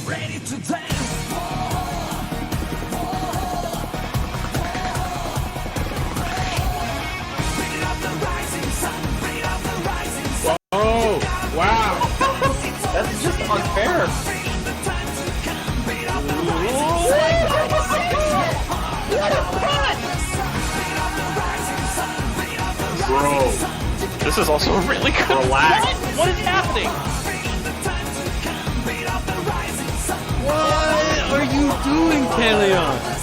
ready to dance. Oh, wow. That's just unfair. Bro. This is also really good. Relax. What is happening? What are you doing, Kaleon?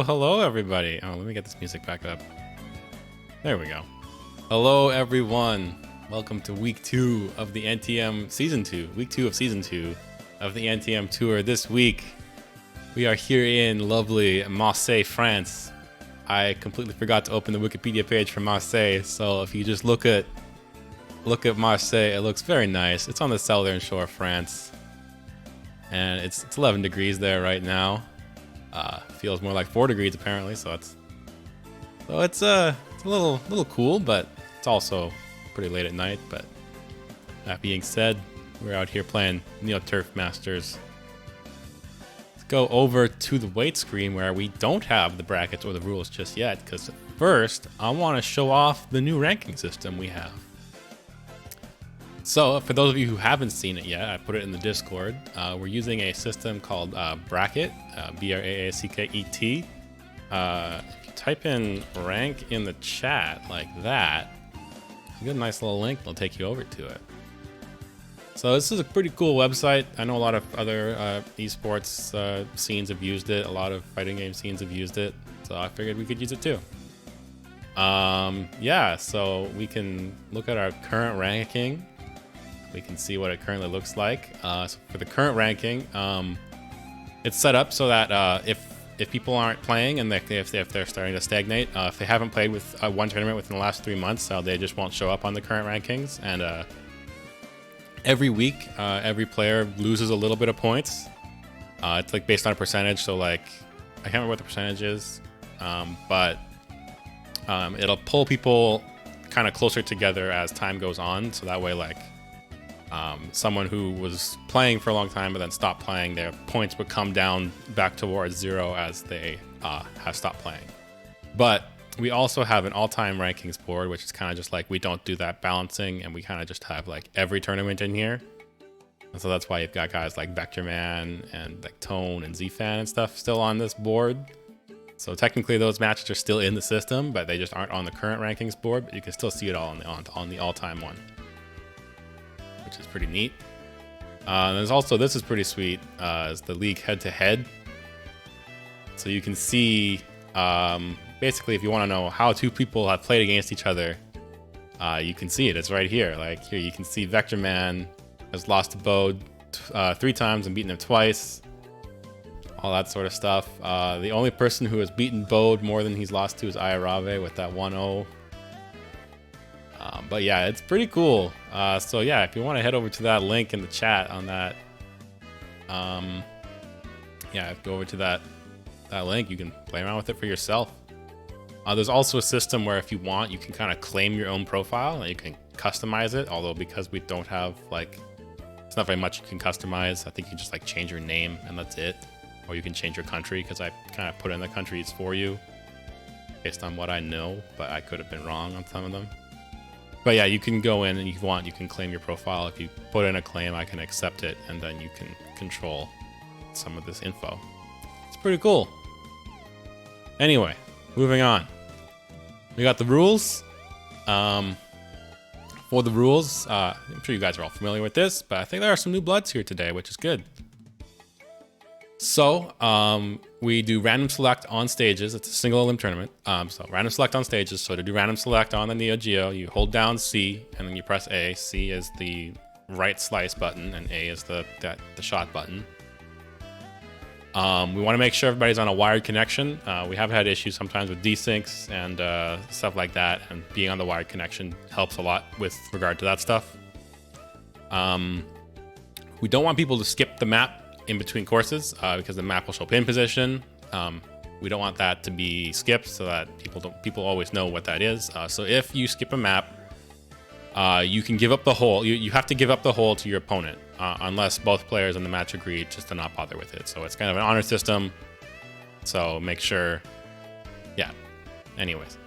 Hello everybody. Oh, let me get this music back up. There we go. Hello everyone. Welcome to week 2 of the NTM season 2. Week 2 of season 2 of the NTM tour. This week we are here in lovely Marseille, France. I completely forgot to open the Wikipedia page for Marseille, so if you just look at Marseille, it looks very nice. It's on the southern shore of France, and it's 11 degrees there right now. Feels more like 4 degrees apparently, so it's a little cool, but it's also pretty late at night. But that being said, we're out here playing Neo Turf Masters. Let's go over to the weight screen where we don't have the brackets or the rules just yet, because first I want to show off the new ranking system we have. So, for those of you who haven't seen it yet, I put it in the Discord. We're using a system called Bracket, B-R-A-A-C-K-E-T. If you type in rank in the chat like that, you get a nice little link, it'll take you over to it. So this is a pretty cool website. I know a lot of other esports scenes have used it. A lot of fighting game scenes have used it. So I figured we could use it too. Yeah, so we can look at our current ranking. We can see what it currently looks like. So for the current ranking, it's set up so that if people aren't playing and if they're starting to stagnate, if they haven't played with one tournament within the last 3 months, they just won't show up on the current rankings. And every week, every player loses a little bit of points. It's like based on a percentage. So like, I can't remember what the percentage is, but it'll pull people kind of closer together as time goes on. So that way, like, someone who was playing for a long time but then stopped playing, their points would come down back towards 0 as they have stopped playing. But we also have an all-time rankings board, which is kind of just like, we don't do that balancing, and we kind of just have like every tournament in here. And so that's why you've got guys like Vectorman and like Tone and Zfan and stuff still on this board. So technically those matches are still in the system, but they just aren't on the current rankings board, but you can still see it all on the all-time one, which is pretty neat. There's also, this is pretty sweet, is the league head-to-head. So you can see, basically, if you want to know how 2 people have played against each other, you can see it. It's right here. Like here, you can see Vectorman has lost to Bode 3 times and beaten him twice. All that sort of stuff. The only person who has beaten Bode more than he's lost to is Ayarave with that 1-0. But yeah, it's pretty cool. So yeah, if you want to head over to that link in the chat on that, yeah, go over to that link. You can play around with it for yourself. There's also a system where if you want, you can kind of claim your own profile and you can customize it. Although because we don't have like, it's not very much you can customize. I think you can just like change your name and that's it. Or you can change your country, because I kind of put in the countries for you based on what I know, but I could have been wrong on some of them. But yeah, you can go in and if you want, you can claim your profile. If you put in a claim, I can accept it, and then you can control some of this info. It's pretty cool. Anyway, moving on. We got the rules. For the rules, I'm sure you guys are all familiar with this, but I think there are some new bloods here today, which is good. So, we do random select on stages. It's a single elim tournament. So random select on stages. So to do random select on the Neo Geo, you hold down C and then you press A. C is the right slice button and A is the shot button. We want to make sure everybody's on a wired connection. We have had issues sometimes with desyncs and stuff like that, and being on the wired connection helps a lot with regard to that stuff. We don't want people to skip the map in between courses because the map will show pin position. We don't want that to be skipped so that people always know what that is. So if you skip a map, you can give up the hole. You have to give up the hole to your opponent unless both players in the match agree just to not bother with it. So it's kind of an honor system. So make sure, yeah. Anyways,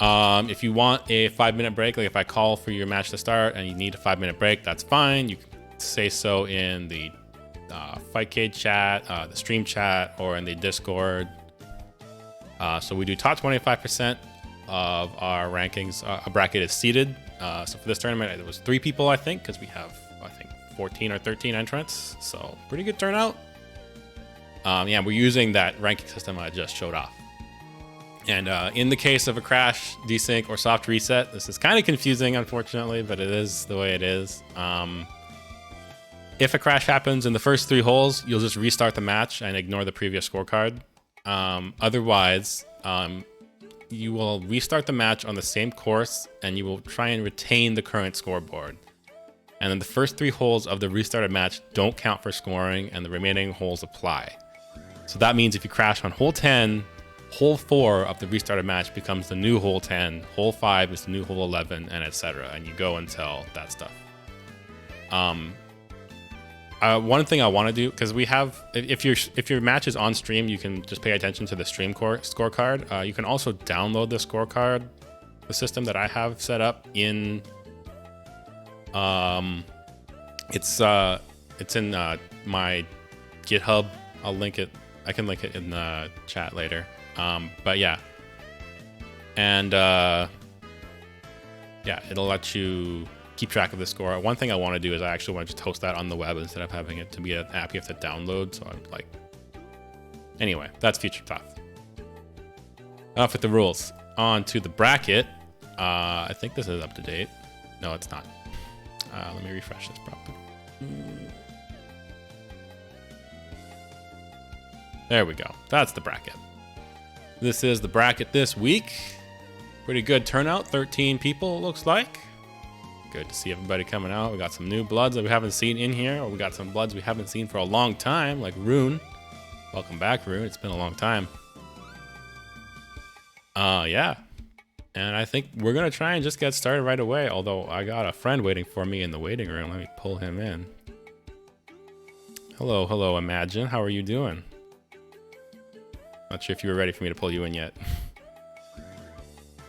if you want a 5-minute break, like if I call for your match to start and you need a 5-minute break, that's fine. You can say so in the Fightcade chat, the stream chat, or in the Discord. So we do top 25% of our rankings. A bracket is seeded. So for this tournament, it was 3 people, I think, because we have, I think, 14 or 13 entrants. So pretty good turnout. Yeah, we're using that ranking system I just showed off. And in the case of a crash, desync, or soft reset, this is kind of confusing, unfortunately, but it is the way it is. If a crash happens in the first 3 holes, you'll just restart the match and ignore the previous scorecard. Otherwise, you will restart the match on the same course and you will try and retain the current scoreboard. And then the first 3 holes of the restarted match don't count for scoring and the remaining holes apply. So that means if you crash on hole 10, hole 4 of the restarted match becomes the new hole 10, hole 5 is the new hole 11, and etc. And you go until that stuff. One thing I want to do, because we have, if your match is on stream, you can just pay attention to the stream scorecard. You can also download the scorecard, the system that I have set up in. It's in my GitHub. I'll link it. I can link it in the chat later. But yeah, and yeah, it'll let you keep track of the score. One thing I want to do is I actually want to just host that on the web instead of having it to be an app you have to download. So I'm like, anyway, that's future stuff. Enough with the rules. On to the bracket. I think this is up to date. No, it's not. Let me refresh this properly. There we go. That's the bracket. This is the bracket this week. Pretty good turnout. 13 people, it looks like. Good to see everybody coming out. We got some new bloods that we haven't seen in here, or we got some bloods we haven't seen for a long time, like Rune. Welcome back, Rune. It's been a long time. Yeah. And I think we're going to try and just get started right away, although I got a friend waiting for me in the waiting room. Let me pull him in. Hello, Imagine. How are you doing? Not sure if you were ready for me to pull you in yet.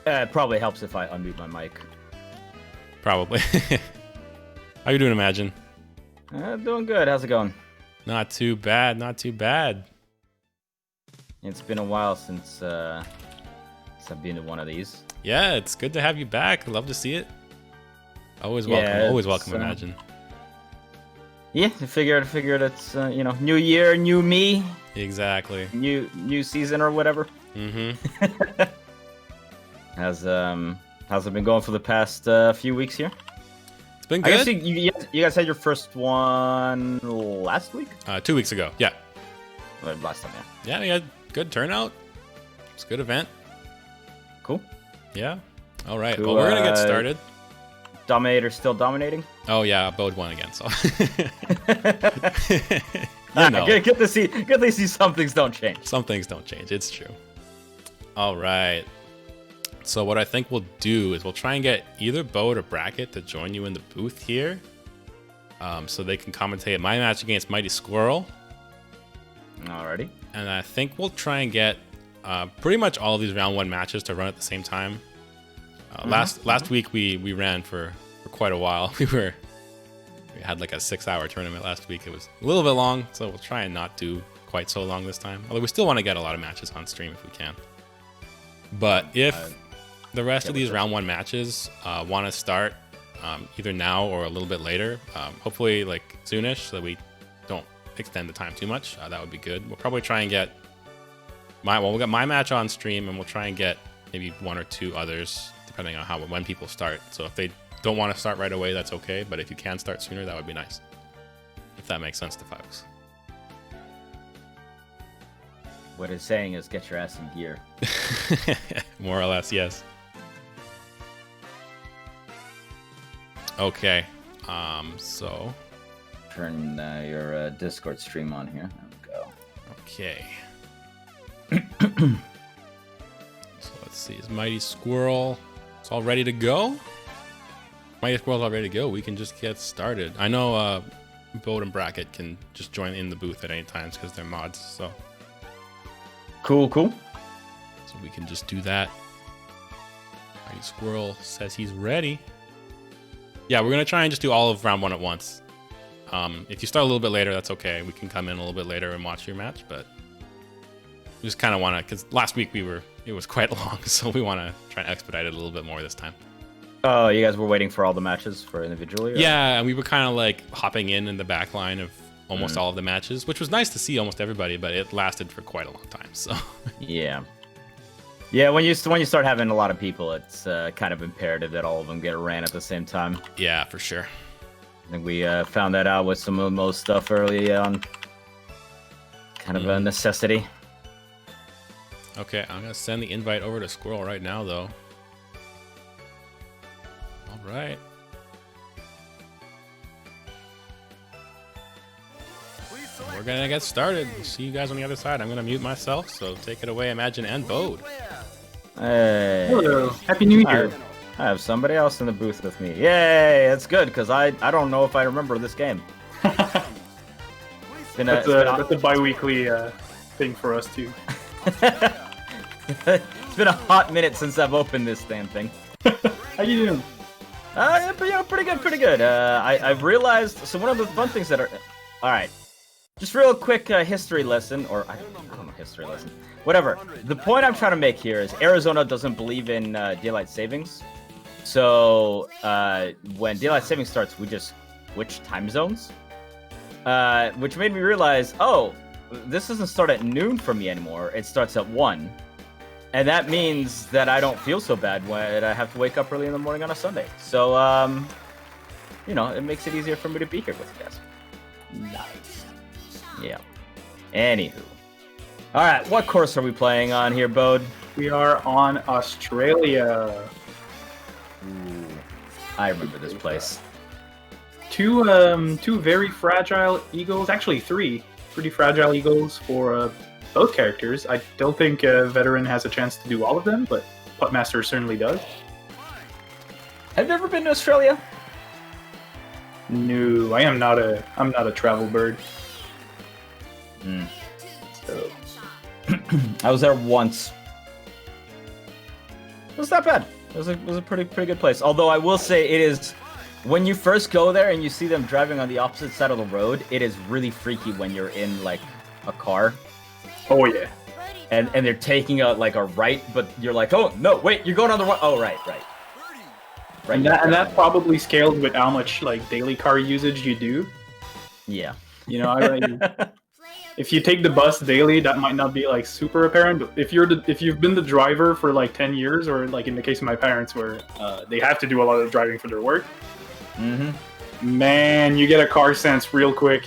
It probably helps if I unmute my mic. Probably. How you doing, Imagine? Doing good. How's it going? Not too bad. Not too bad. It's been a while since I've been to one of these. Yeah, it's good to have you back. Love to see it. Always welcome. Yeah, Always welcome, Imagine. Yeah, I figured it's new year, new me. Exactly. New season or whatever. Mm-hmm. How's it been going for the past few weeks here? It's been good. I guess you guys had your first one last week? 2 weeks ago. Yeah. Last time, yeah. Yeah, we had good turnout. It's a good event. Cool. Yeah. All right. Well, we're gonna get started. Dominator still dominating? Oh yeah, Bode won again. So. Good to see some things don't change. Some things don't change. It's true. All right. So what I think we'll do is we'll try and get either Bode or Bracket to join you in the booth here, so they can commentate my match against Mightysquirrel. Alrighty. And I think we'll try and get pretty much all of these round 1 matches to run at the same time. Last week we ran for quite a while. We had like a 6-hour tournament last week. It was a little bit long, so we'll try and not do quite so long this time. Although we still want to get a lot of matches on stream if we can. But if the rest of these round 1 matches want to start either now or a little bit later, hopefully like soonish, so that we don't extend the time too much, that would be good. We'll probably try and get we'll get my match on stream, and we'll try and get maybe 1 or 2 others depending on when people start. So if they don't want to start right away, that's okay. But if you can start sooner, that would be nice. If that makes sense to folks. What it's saying is get your ass in gear. More or less, yes. Okay. So. Turn your Discord stream on here. There we go. Okay. So let's see. Is Mightysquirrel? It's all ready to go. Mightysquirrel's all ready to go. We can just get started. I know Bode and Bracket can just join in the booth at any time because they're mods. So. Cool. So we can just do that. Mightysquirrel says he's ready. Yeah, we're gonna try and just do all of round 1 at once. If you start a little bit later, that's okay. We can come in a little bit later and watch your match, but we just kind of want to, because last week it was quite long, so we want to try and expedite it a little bit more this time. Oh, you guys were waiting for all the matches for individually? Or? Yeah, and we were kind of like hopping in the back line of almost all of the matches, which was nice to see almost everybody, but it lasted for quite a long time. So yeah, when you start having a lot of people, it's kind of imperative that all of them get ran at the same time. Yeah, for sure. I think we found that out with some of most stuff early on. Kind of a necessity. Okay, I'm gonna send the invite over to Squirrel right now, though. All right. We're gonna get started. See you guys on the other side. I'm gonna mute myself, so take it away, Imagine and Bode. Hey. Hello. Happy New Year. I have somebody else in the booth with me. Yay! That's good, because I don't know if I remember this game. That's a bi-weekly thing for us, too. It's been a hot minute since I've opened this damn thing. How you doing? Pretty good. I've realized, so one of the fun things that are... Alright. Just real quick history lesson, or I don't know, history lesson. Whatever. The point I'm trying to make here is Arizona doesn't believe in daylight savings. So when daylight savings starts, we just switch time zones. Which made me realize, oh, this doesn't start at noon for me anymore. It starts at 1. And that means that I don't feel so bad when I have to wake up early in the morning on a Sunday. So, it makes it easier for me to be here with you guys. Nice. Yeah. Anywho. All right, what course are we playing on here, Bode? We are on Australia. Ooh, I remember this place. Two very fragile eagles. Actually, 3 pretty fragile eagles for both characters. I don't think Veteran has a chance to do all of them, but Puttmaster certainly does. Have you ever been to Australia? No, I'm not a travel bird. So, I was there once. It was not bad. It was a pretty good place. Although I will say it is, when you first go there and you see them driving on the opposite side of the road, it is really freaky when you're in like a car. Oh yeah. And they're taking a right, but you're like, oh no, wait, you're going on the right. Oh right. And that probably scales with how much like daily car usage you do. Yeah. If you take the bus daily, that might not be like super apparent. But if you've been the driver for like 10 years, or like in the case of my parents, where they have to do a lot of driving for their work, man, you get a car sense real quick.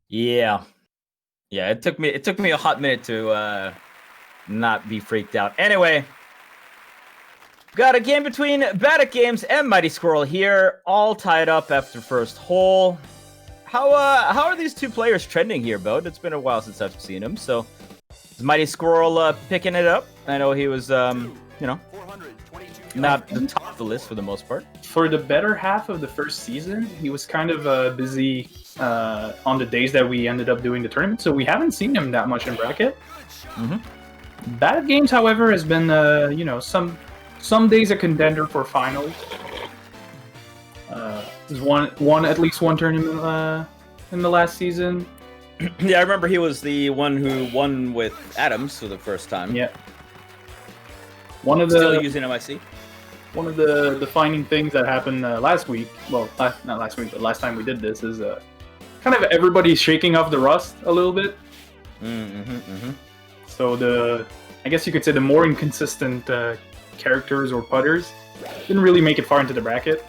Yeah. It took me a hot minute to not be freaked out. Anyway, got a game between Badatgaems and Mightysquirrel here, all tied up after first hole. How are these two players trending here, Bode? It's been a while since I've seen him, so is Mightysquirrel picking it up? I know he was, not the top of the list for the most part. For the better half of the first season, he was kind of busy on the days that we ended up doing the tournament, so we haven't seen him that much in bracket. Badatgaems, however, has been, some days a contender for finals. He's won at least one tournament in the last season. Yeah, I remember he was the one who won with Adams for the first time. Yeah. Still using MIC. One of the defining things that happened last week, well, not last week, but last time we did this, is kind of everybody's shaking off the rust a little bit. So I guess you could say the more inconsistent characters or putters didn't really make it far into the bracket.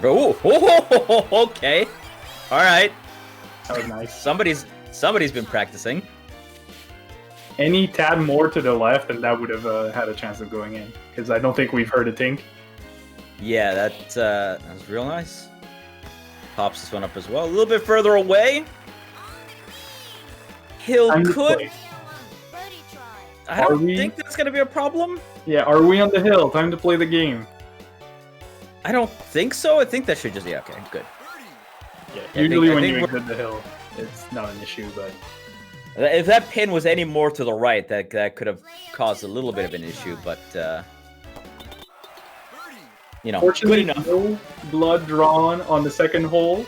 Oh, okay. All right. That was nice. Somebody's been practicing. Any tad more to the left, and that would have had a chance of going in. Because I don't think we've heard a tink. Yeah, that was real nice. Pops this one up as well. A little bit further away. Hill Time to could. play. I don't think that's going to be a problem. Yeah, are we on the hill? Time to play the game. I don't think so. I think that should just... Yeah, okay, good. Yeah, I usually think when you we're- exit the hill, it's not an issue, but... If that pin was any more to the right, that could have caused a little bit of an issue, but... you know, good Fortunately, enough. no blood drawn on the second hole.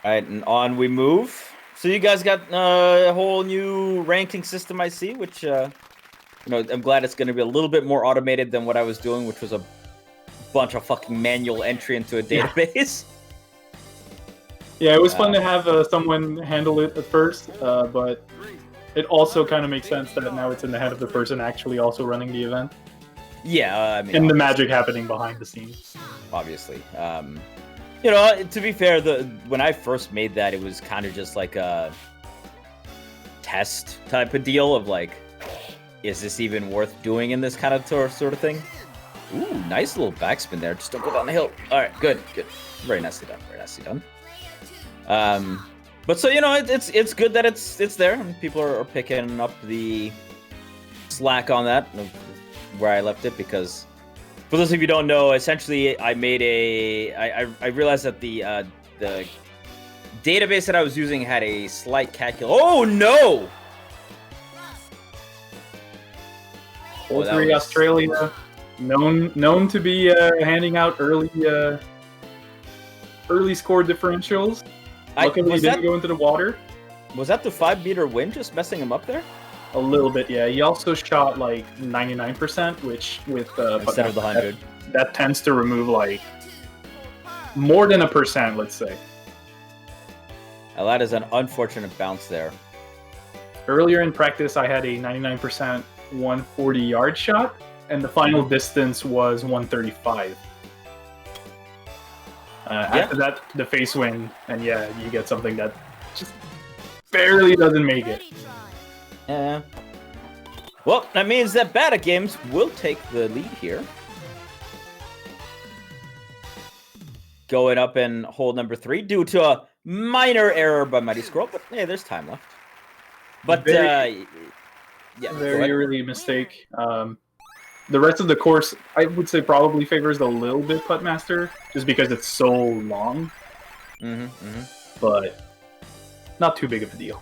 Alright, and on we move. So you guys got a whole new ranking system, I see, which, you know, I'm glad it's going to be a little bit more automated than what I was doing, which was a bunch of fucking manual entry into a database. Yeah, it was fun to have someone handle it at first, but it also kind of makes sense that now it's in the head of the person actually also running the event. Yeah, I mean... And the magic happening behind the scenes. Obviously. You know, to be fair, when I first made that, it was kind of just like a test type of deal of like, is this even worth doing in this kind of sort of thing? Ooh, nice little backspin there. Just don't go down the hill. All right, good. Very nicely done. Very nicely done. But so, you know, it's good that it's there, and people are picking up the slack on that, where I left it, because for those of you who don't know, essentially I made I realized that the database that I was using had a slight Oh no! Hole 3 Australia, known to be handing out early score differentials. Luckily, he didn't go into the water. Was that the 5-meter wind just messing him up there? A little bit, yeah. He also shot like 99%, which with Instead of the 100. That tends to remove like more than 1%, let's say. Well, that is an unfortunate bounce there. Earlier in practice, I had a 99% 140-yard shot, and the final distance was 135. After that, the face wind, and yeah, you get something that just barely doesn't make it. Yeah. Well, that means that Badatgaems will take the lead here. Going up in hole number 3 due to a minor error by Mightysquirrel, but hey, there's time left. But, yeah. Very early mistake. The rest of the course, I would say, probably favors a little bit Puttmaster, just because it's so long. But not too big of a deal.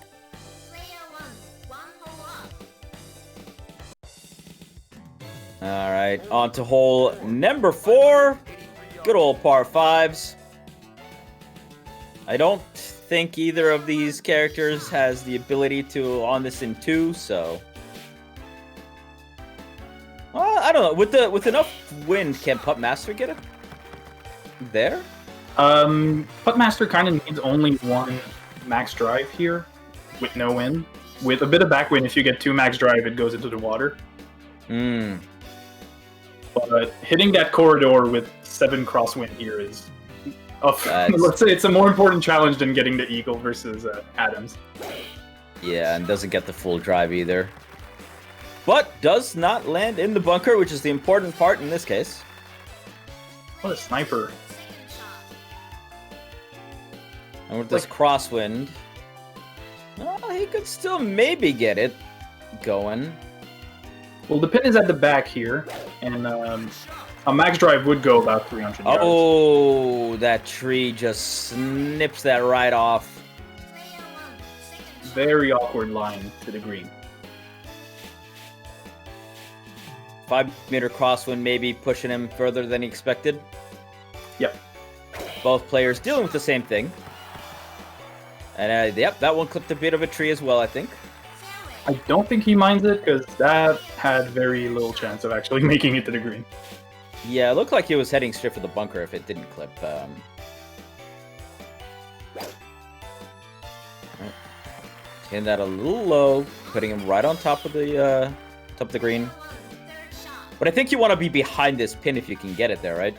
All right, on to hole number 4. Good old par 5s. I don't think either of these characters has the ability to on this in 2, so... Well, I don't know. With enough wind, can Puttmaster get it there? Puttmaster kind of needs only one max drive here, with no wind. With a bit of backwind, if you get 2 max drive, it goes into the water. But hitting that corridor with 7 crosswind here is, let's say, it's a more important challenge than getting the eagle versus Adams. Yeah, and doesn't get the full drive either. But does not land in the bunker, which is the important part in this case. What a sniper. And with this crosswind, he could still maybe get it going. Well, the pin is at the back here, and a max drive would go about 300 yards. Oh, that tree just snips that right off. Very awkward line to the green. 5-meter crosswind maybe pushing him further than he expected. Yep. Both players dealing with the same thing. And yep, that one clipped a bit of a tree as well, I think. I don't think he minds it, because that had very little chance of actually making it to the green. Yeah, it looked like he was heading straight for the bunker if it didn't clip. Hitting that a little low, putting him right on top of the green. But I think you want to be behind this pin if you can get it there, right?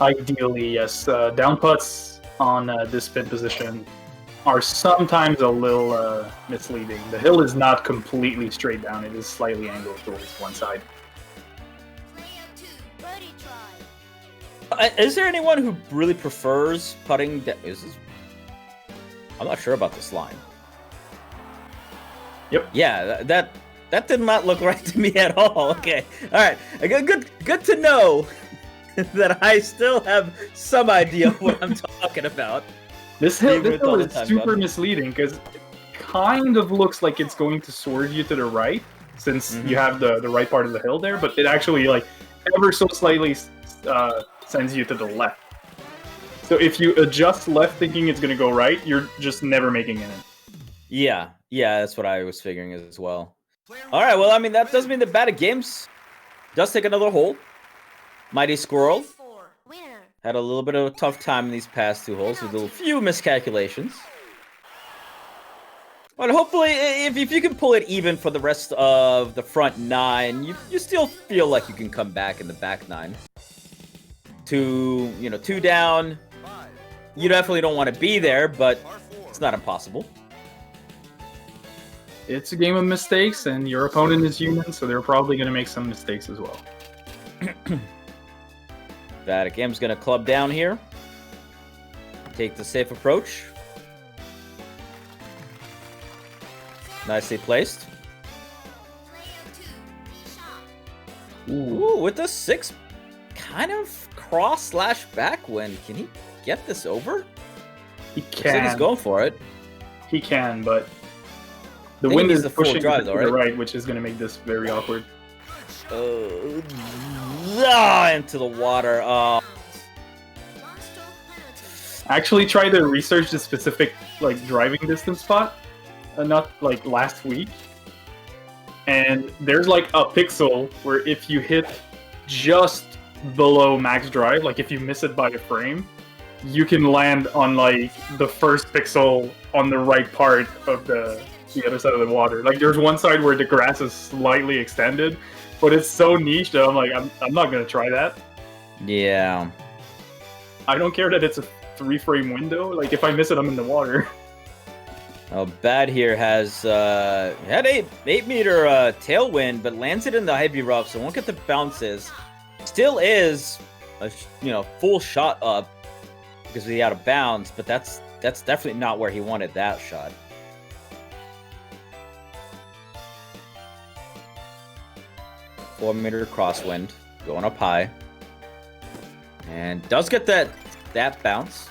Ideally, yes. Down putts on this spin position are sometimes a little misleading. The hill is not completely straight down; it is slightly angled towards one side. Is there anyone who really prefers putting? I'm not sure about this line. Yep. Yeah, that did not look right to me at all. Okay, all right, good to know that I still have some idea of what I'm talking about. This hill is super misleading because it kind of looks like it's going to swerve you to the right since you have the right part of the hill there, but it actually like ever so slightly sends you to the left. So if you adjust left thinking it's going to go right, you're just never making it in. Yeah, that's what I was figuring as well. All right, well, I mean, that does mean that Badatgaems does take another hole. Mightysquirrel had a little bit of a tough time in these past two holes with a few miscalculations. But hopefully, if you can pull it even for the rest of the front nine, you still feel like you can come back in the back nine. Two down. You definitely don't want to be there, but it's not impossible. It's a game of mistakes, and your opponent is human, so they're probably going to make some mistakes as well. Badatgaems going to club down here. Take the safe approach. Nicely placed. Ooh, with the 6 kind of cross/backwind. Can he get this over? He Looks can. like he's going for it. He can, but the wind is pushing drive, to the right, which is going to make this very awkward. Into the water. Actually, try to research the specific driving distance spot, not like last week. And there's like a pixel where if you hit just below max drive, like if you miss it by a frame, you can land on like the first pixel on the right part of the other side of the water. Like there's one side where the grass is slightly extended, but it's so niche that I'm like, I'm not gonna try that. Yeah. I don't care that it's a 3-frame window. Like if I miss it, I'm in the water. Oh, Bad here has had 8-meter tailwind, but lands it in the heavy rough, so won't get the bounces. Still is a full shot up because he out of bounds, but that's definitely not where he wanted that shot. Four-meter crosswind going up high, and does get that bounce.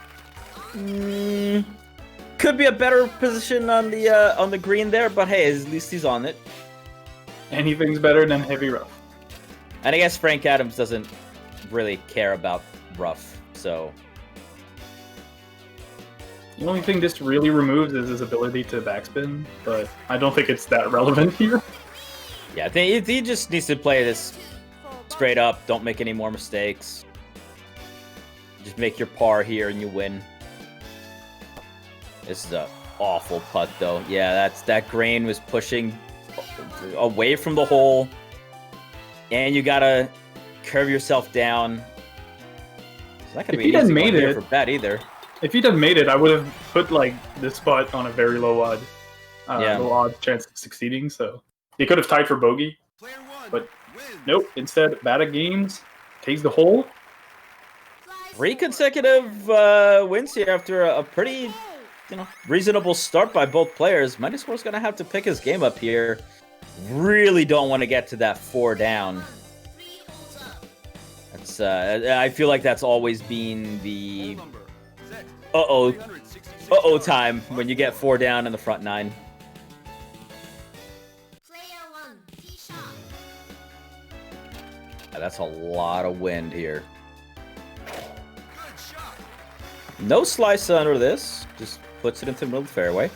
Could be a better position on the green there, but hey, at least he's on it. Anything's better than heavy rough. And I guess Frank Adams doesn't really care about rough, so. The only thing this really removes is his ability to backspin, but I don't think it's that relevant here. Yeah, I think he just needs to play this straight up. Don't make any more mistakes. Just make your par here and you win. This is an awful putt, though. Yeah, that grain was pushing away from the hole, and you gotta curve yourself down. It's not gonna be an easy one here for Bet either. If he'd have made it, I would have put like this putt on a very low odd, low odd chance of succeeding. So he could have tied for bogey, but nope. Instead, Badatgaems takes the hole. 3 consecutive wins here after a pretty reasonable start by both players. Mightysquirrel's going to have to pick his game up here. Really don't want to get to that 4 down. That's I feel like that's always been the uh-oh time when you get 4 down in the front 9. That's a lot of wind here. No slice under this. Just puts it into the middle of the fairway.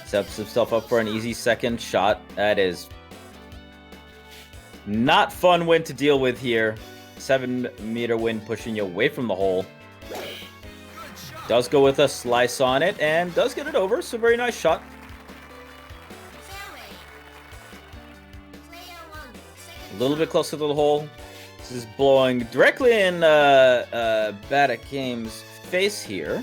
Sets himself up for an easy second shot. That is not fun wind to deal with here. 7-meter wind pushing you away from the hole. Does go with a slice on it and does get it over. So very nice shot. A little bit closer to the hole. This is blowing directly in Badatgaems' face here.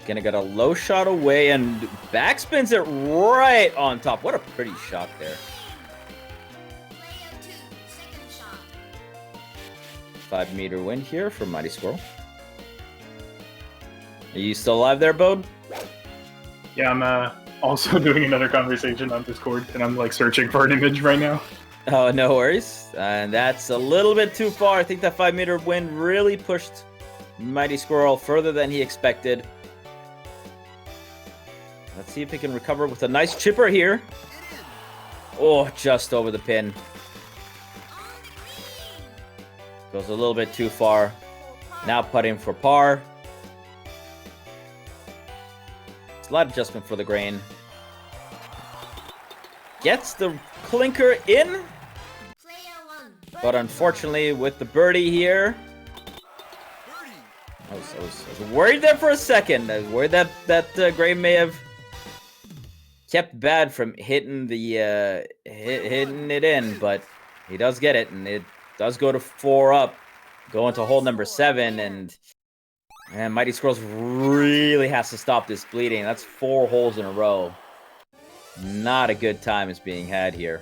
Gonna get a low shot away and backspins it right on top. What a pretty shot there. 5-meter win here from Mightysquirrel. Are you still alive there, Bode? Yeah, I'm also doing another conversation on Discord, and I'm like searching for an image right now. Oh, no worries. And that's a little bit too far. I think that 5-meter win really pushed Mightysquirrel further than he expected. Let's see if he can recover with a nice chipper here. Oh, just over the pin. Goes a little bit too far. Now putting for par. Slight adjustment for the grain. Gets the clinker in. But unfortunately, with the birdie here... I was worried there for a second. I was worried that grain may have kept bad from hitting the hitting it in, but he does get it, and it does go to 4 up, going to hole number 7, and Mightysquirrel really has to stop this bleeding. That's 4 holes in a row. Not a good time is being had here.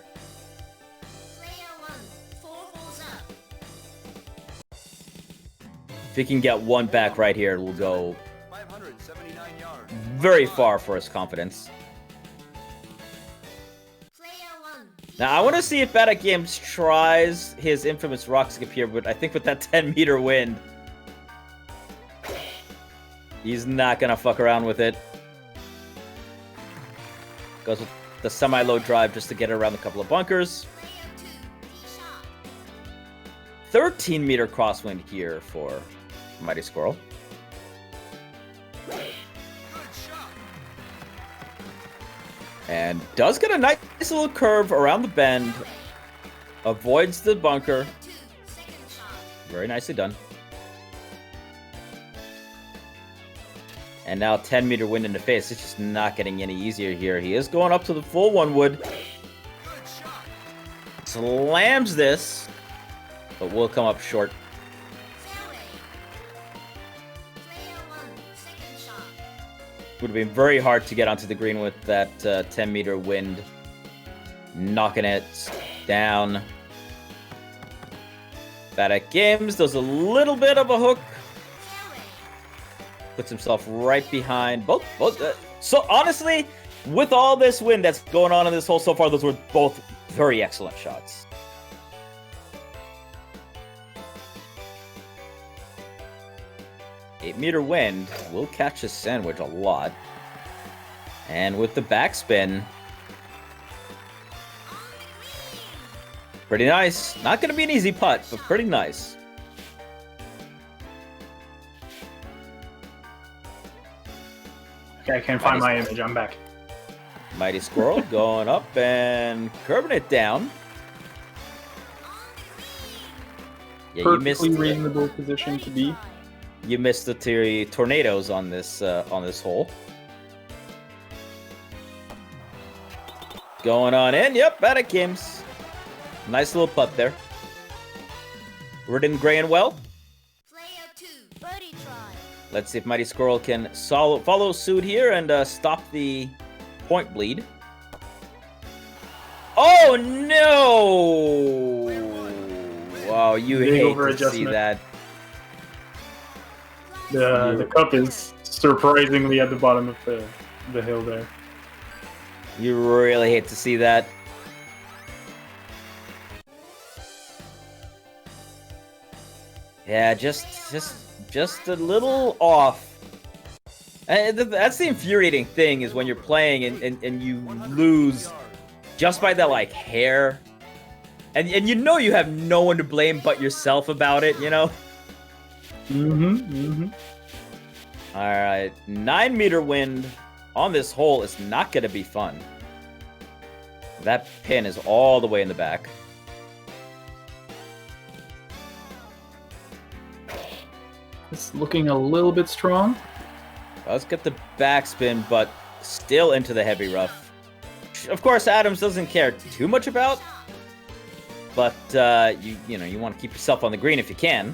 If he can get 1 back right here, it will go very far for his confidence. Now, I want to see if Badatgaems tries his infamous rock skip here, but I think with that 10-meter wind, he's not going to fuck around with it. Goes with the semi-low drive just to get around a couple of bunkers. 13-meter crosswind here for Mightysquirrel. And does get a nice little curve around the bend. Avoids the bunker. Very nicely done. And now 10-meter wind in the face. It's just not getting any easier here. He is going up to the full 1 wood. Slams this. But will come up short. Would have been very hard to get onto the green with that 10-meter wind. Knocking it down. Badatgaems does a little bit of a hook. Puts himself right behind both. So honestly, with all this wind that's going on in this hole so far, those were both very excellent shots. Eight-meter wind will catch his sandwich a lot. And with the backspin, pretty nice. Not going to be an easy putt, but pretty nice. Okay, I can't find my image. I'm back. Mightysquirrel going up and curving it down. Yeah, Perfectly reasonable position to be. You missed the tornadoes on this hole. Going on in. Yep, Badatgaems. Nice little putt there. Ridden Gray and well. Let's see if Mightysquirrel can follow suit here and stop the point bleed. Oh no! Wow, you hate to see that. The cup is surprisingly at the bottom of the hill there. You really hate to see that. Yeah, just a little off. And that's the infuriating thing, is when you're playing and you lose just by that like hair. And you know you have no one to blame but yourself about it, you know? Alright, 9-meter wind on this hole is not going to be fun. That pin is all the way in the back. It's looking a little bit strong. Let's get the backspin, but still into the heavy rough. Of course, Adams doesn't care too much about. but you want to keep yourself on the green if you can.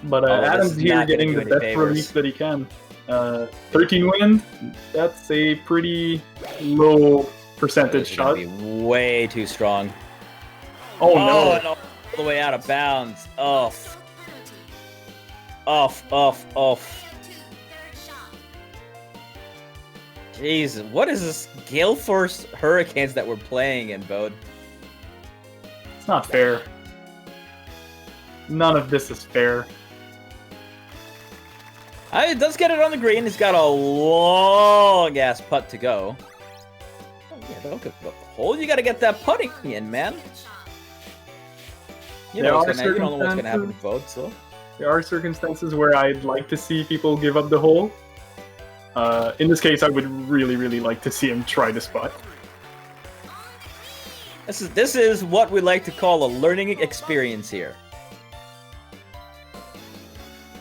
But Oh, this Adam's is here not gonna getting do the any best favors. relief that he can. 13 wind, that's a pretty low percentage This is gonna shot. be way too strong. Oh and no! all the way out of bounds. Off. Jesus, what is this Gale Force Hurricanes that we're playing in, Bode? It's not fair. None of this is fair. It does get it on the green. He's got a long ass putt to go. Oh, yeah, don't give up the hole. You got to get that putting in, man. You There know, are you don't know what's gonna happen circumstances- to Bode, so. There are circumstances where I'd like to see people give up the hole. In this case, I would really, really like to see him try the spot. This is what we like to call a learning experience here.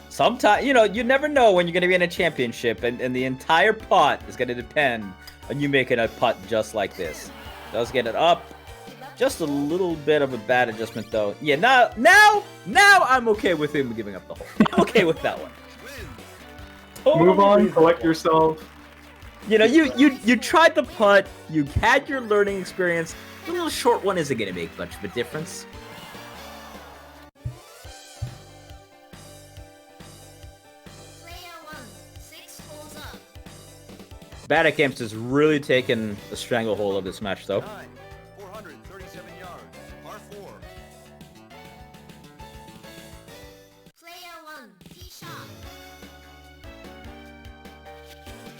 Sometimes, you never know when you're going to be in a championship, and the entire pot is going to depend on you making a putt just like this. Does get it up. Just a little bit of a bad adjustment, though. Yeah, now I'm okay with him giving up the hole. I'm okay with that one. Move on, Totally collect reasonable. yourself. You tried the putt. You had your learning experience. The little short one isn't going to make much of a difference. Badatgaems has really taken the stranglehold of this match, though. 437 yards, par 4.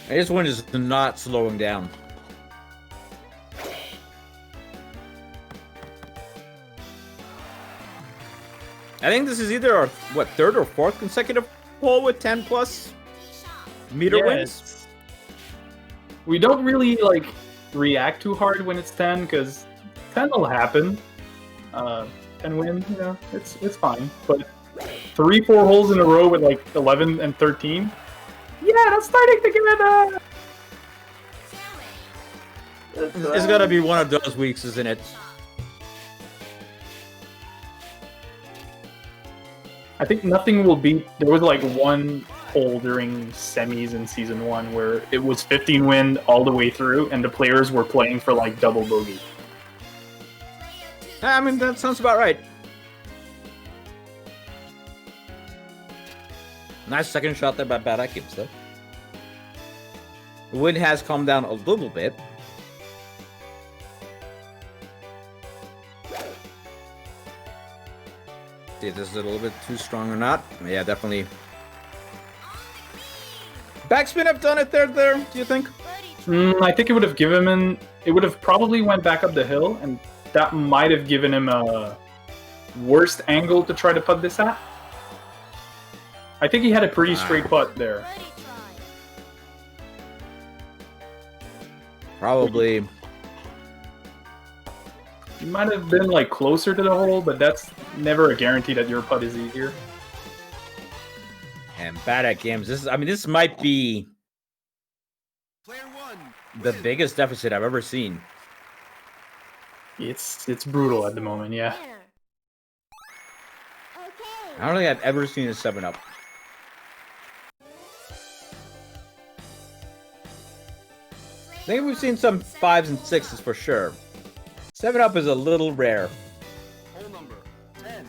This one is not slowing down. I think this is either our third or fourth consecutive hole with 10+ meter wins. We don't really react too hard when it's 10 because 10 will happen. 10 win, it's fine. But 3-4 holes in a row with 11 and 13. Yeah, that's starting to get It's gonna be one of those weeks, isn't it? I think nothing will beat. There was one hole during semis in season 1 where it was 15 wind all the way through, and the players were playing for double bogey. I mean, that sounds about right. Nice second shot there by Badatgaems, though. The wind has calmed down a little bit. See if this is a little bit too strong or not. Yeah, definitely. Backspin have done it there, do you think? I think it would have given him. It would have probably went back up the hill, and that might have given him a worst angle to try to putt this at. I think he had a pretty straight putt there. Probably. You might have been closer to the hole, but that's never a guarantee that your putt is easier. And Badatgaems, this might be Player 1. the biggest deficit I've ever seen. It's brutal at the moment, yeah. I don't think I've ever seen a 7-up. I think we've seen some 5s and 6s for sure. 7-up is a little rare. Hole number 10,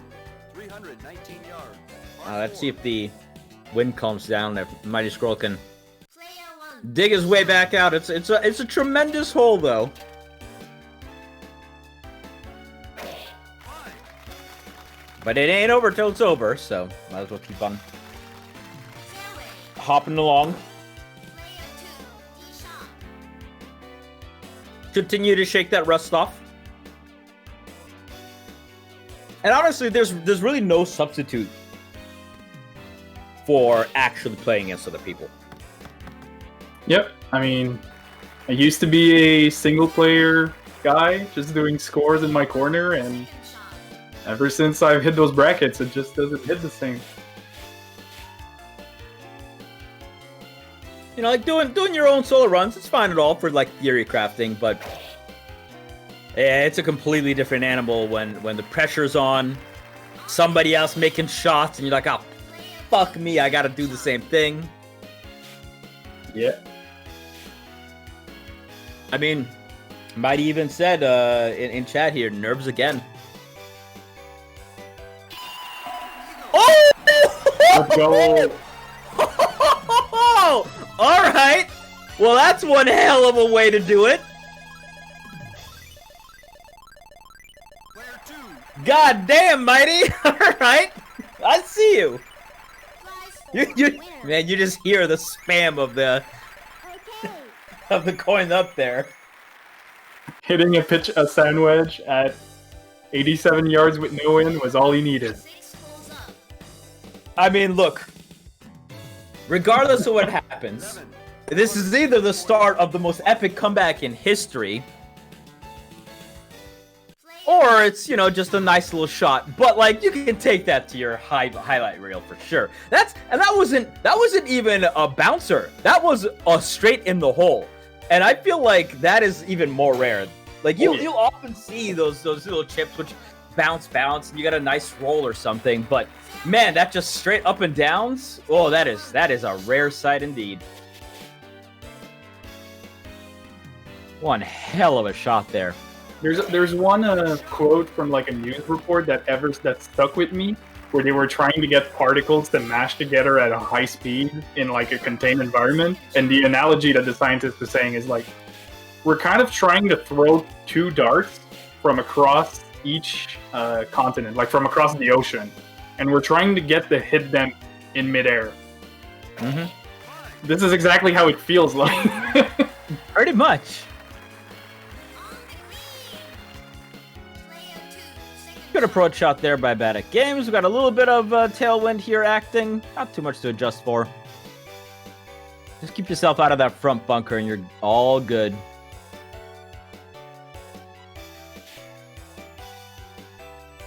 319 yards. Let's see if the wind calms down. If Mightysquirrel can dig his way back out. It's a tremendous hole, though. But it ain't over till it's over, so might as well keep on hopping along. Continue to shake that rust off. And honestly, there's really no substitute for actually playing against other people. Yep. I mean, I used to be a single player guy, just doing scores in my corner, and ever since I've hit those brackets, it just doesn't hit the same. Doing your own solo runs, it's fine at all for theory crafting, but Yeah, it's a completely different animal when the pressure's on. Somebody else making shots, and you're like, oh, fuck me, I gotta do the same thing. Yeah. I mean, Mighty even said in chat here, nerves again. Oh! Let's go. All right. Well, that's one hell of a way to do it. Player 2. God damn, Mighty. All right. I see you. Man, you just hear the spam of the coin up there. Hitting a sand wedge at 87 yards with no in was all he needed. I mean, look. Regardless of what happens, this is either the start of the most epic comeback in history, or it's, you know, just a nice little shot. But like, you can take that to your highlight reel for sure. That wasn't even a bouncer. That was a straight in the hole. And I feel like that is even more rare. Like you often see those little chips which bounce, and you got a nice roll or something. But man, that just straight up and downs. Oh, that is a rare sight indeed. One hell of a shot there. There's one quote from like a news report that stuck with me, where they were trying to get particles to mash together at a high speed in like a contained environment, and the analogy that the scientist was saying is like, we're kind of trying to throw two darts from across each continent, like from across the ocean, and we're trying to get to hit them in midair. Mm-hmm. This is exactly how it feels like. Pretty much. Good approach shot there by Badatgaems. We got a little bit of tailwind here acting. Not too much to adjust for. Just keep yourself out of that front bunker and you're all good.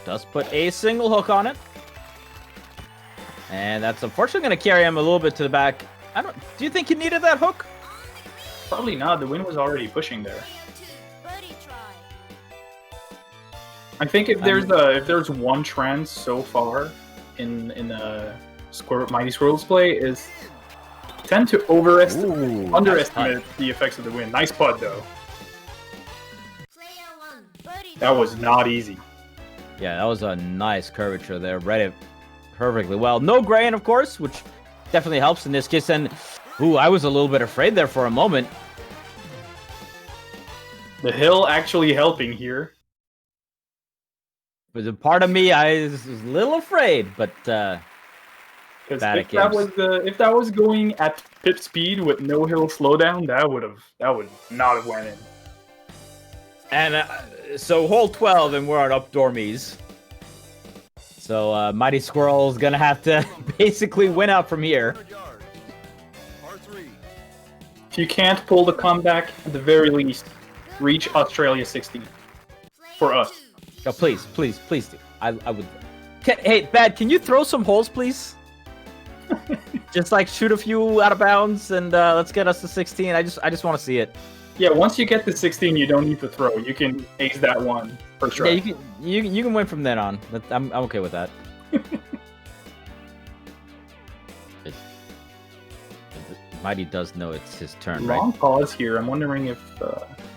Does put a single hook on it. And that's unfortunately going to carry him a little bit to the back. Do you think he needed that hook? Probably not. The wind was already pushing there. I think if there's one trend so far in Mightysquirrel's play is tend to underestimate the effects of the wind. Nice putt though. That was not easy. Yeah, that was a nice curvature there. Read it perfectly well. No grain, of course, which definitely helps in this case. And I was a little bit afraid there for a moment. The hill actually helping here. But a part of me, I was a little afraid, but if that was going at pit speed with no hill slowdown, that would not have went in. And so hole 12, and we're on up dormies. So Mightysquirrel's gonna have to basically win out from here. If you can't pull the comeback, at the very least, reach Australia 16 for us. Oh, please do. I would. Hey, Bad, can you throw some holes, please? Just like shoot a few out of bounds, and let's get us to 16. I just want to see it. Yeah, once you get to 16, you don't need to throw. You can ace that one for sure. Yeah, you can win from then on. I'm okay with that. Mighty does know it's his turn, right? Long pause here. I'm wondering if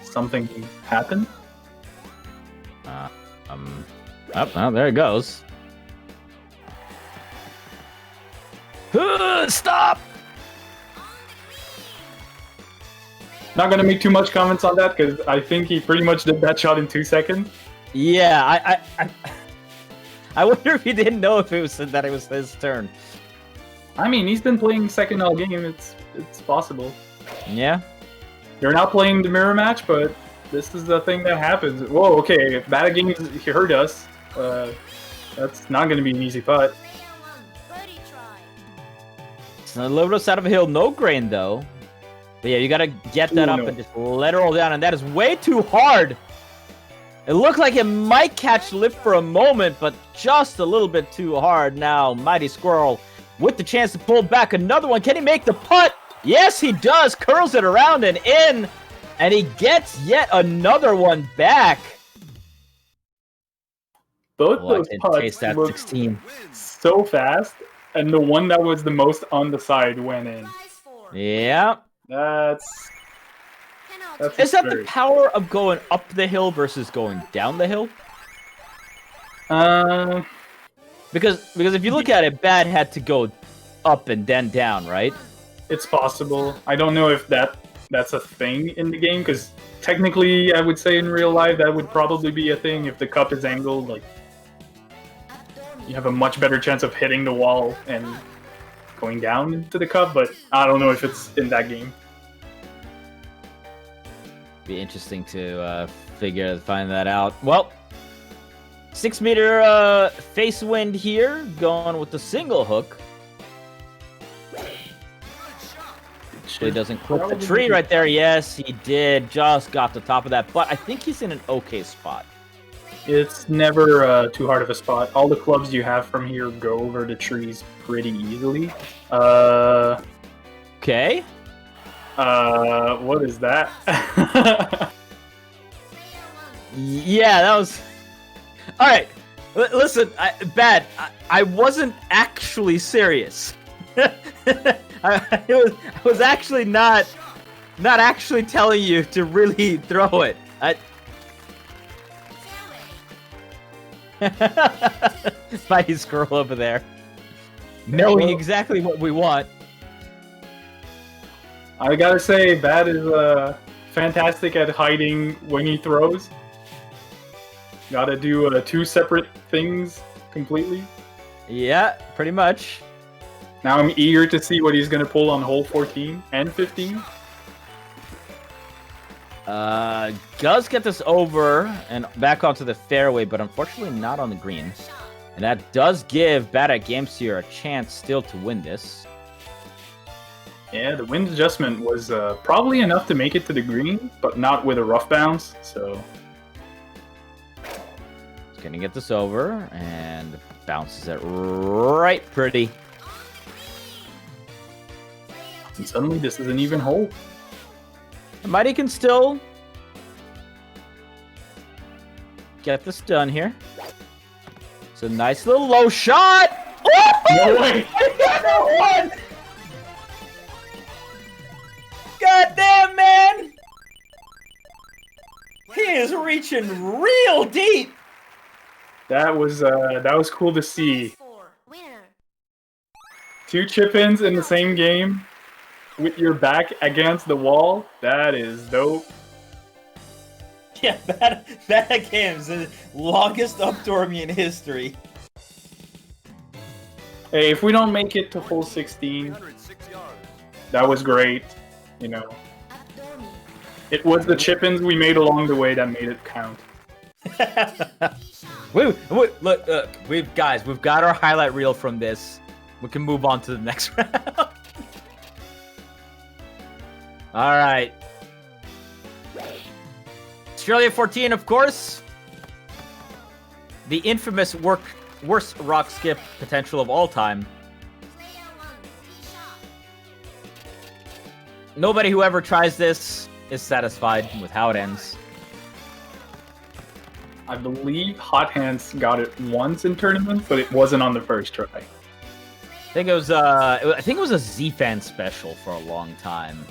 something happened. Oh, there it goes. Stop! Not gonna make too much comments on that because I think he pretty much did that shot in 2 seconds. Yeah, I wonder if he didn't know if it was his turn. I mean, he's been playing second all game. It's possible. Yeah. They're not playing the mirror match, but this is the thing that happens. Whoa, okay. If Badatgaems heard us, that's not gonna be an easy putt. It's a little bit out of a hill, no grain though. But yeah, you gotta get that up and just let it roll down, and that is way too hard. It looked like it might catch lift for a moment, but just a little bit too hard. Now, Mightysquirrel with the chance to pull back another one. Can he make the putt? Yes, he does. Curls it around and in, and he gets yet another one back. Both Well, I those can putts taste that looked 16. so fast, and the one that was the most on the side went in. Yeah. That's Is that the absurd. power of going up the hill versus going down the hill? Because if you look at it, Bad had to go up and then down, right? It's possible. I don't know if that's a thing in the game, because technically, I would say in real life that would probably be a thing if the cup is angled. Like, you have a much better chance of hitting the wall and going down into the cup, but I don't know if it's in that game. Be interesting to find that out. Well, 6-meter face wind here, going with the single hook. He doesn't clip the tree right there. Yes, he did. Just got the top of that, but I think he's in an okay spot. It's never too hard of a spot. All the clubs you have from here go over the trees pretty easily. Okay. What is that? Yeah, that was... Alright, listen, Bad, I wasn't actually serious. I was actually not actually telling you to really throw it. Mightysquirrel over there, knowing exactly what we want. I gotta say, Bad is fantastic at hiding when he throws. Gotta do 2 separate things completely. Yeah, pretty much. Now I'm eager to see what he's gonna pull on hole 14 and 15. Does get this over and back onto the fairway, but unfortunately not on the green. And that does give Badatgaems here a chance still to win this. Yeah, the wind adjustment was probably enough to make it to the green, but not with a rough bounce, so... He's gonna get this over, and bounces it right pretty. And suddenly this is an even hole. Mighty can still get this done here. It's a nice little low shot! Oh! No way! I got that one! God damn, man! He is reaching real deep! That was cool to see. 2 chip-ins in the same game with your back against the wall. That is dope. Yeah, Badatgaems, the longest updormy in history. Hey, if we don't make it to hole 16, that was great. You know, it was the chip-ins we made along the way that made it count. Wait, look, we've got our highlight reel from this. We can move on to the next round. All right. Australia 14, of course. The infamous worst rock skip potential of all time. Nobody who ever tries this is satisfied with how it ends. I believe Hot Hands got it once in tournaments, but it wasn't on the first try. I think it was a Z-Fan special for a long time.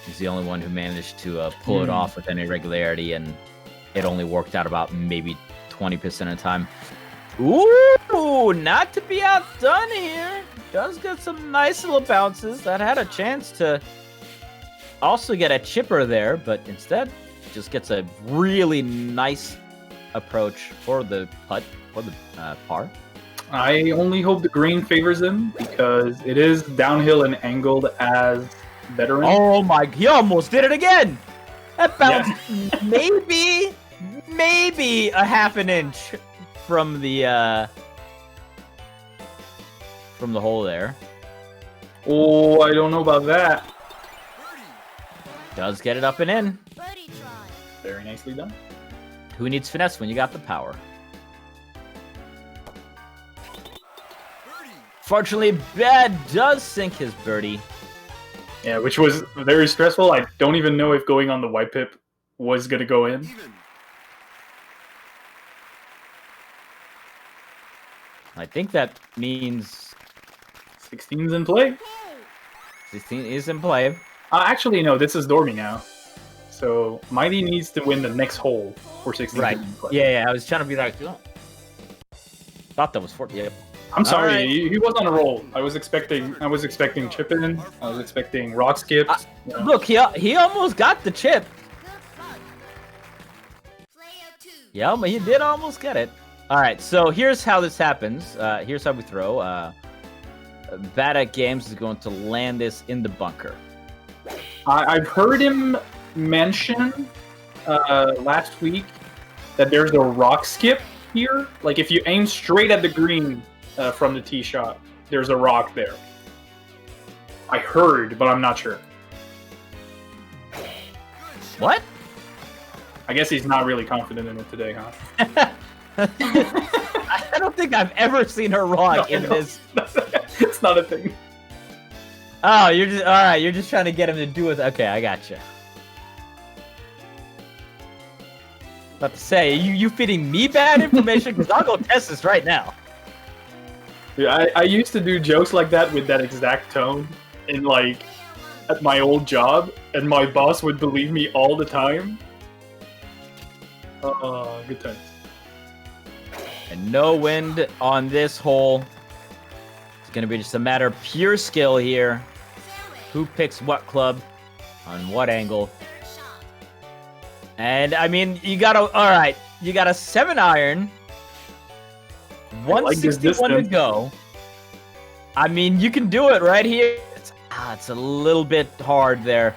He's the only one who managed to pull it off with any regularity, and it only worked out about maybe 20% of the time. Ooh, not to be outdone here. Does get some nice little bounces. That had a chance to also get a chipper there, but instead just gets a really nice approach for the putt, for the par. I only hope the green favors him because it is downhill and angled as veteran. Oh my, he almost did it again! That bounced maybe a half an inch from the hole there. Oh, I don't know about that. Does get it up and in. Very nicely done. Who needs finesse when you got the power? Fortunately, Bad does sink his birdie. Yeah, which was very stressful. I don't even know if going on the white pip was going to go in. I think that means 16's in play. 16 is in play. Actually, no, this is Dormy now. So Mighty needs to win the next hole for 16 Right. to be in play. Yeah, I was trying to be like, oh. Thought that was 40. Yeah. I'm sorry, Alright. he was on a roll. I was expecting chip in. I was expecting rock skips. Look, he almost got the chip. Yeah, but he did almost get it. All right, so here's how this happens. Here's how we throw. Badatgaems is going to land this in the bunker. I've heard him mention last week that there's a rock skip here. Like if you aim straight at the green from the tee shot, there's a rock there. I heard, but I'm not sure. What? I guess he's not really confident in it today, huh? I don't think I've ever seen her rock in this. It's not a thing. Oh, you're just all right. You're just trying to get him to do it. Okay, I gotcha. About to say, you feeding me bad information? Because I'll go test this right now. Yeah, I used to do jokes like that with that exact tone in like at my old job, and my boss would believe me all the time. Good times. And no wind on this hole. It's gonna be just a matter of pure skill here. Who picks what club on what angle? And I mean, you got a 7-iron. 161 to go. I mean, you can do it right here. It's a little bit hard there.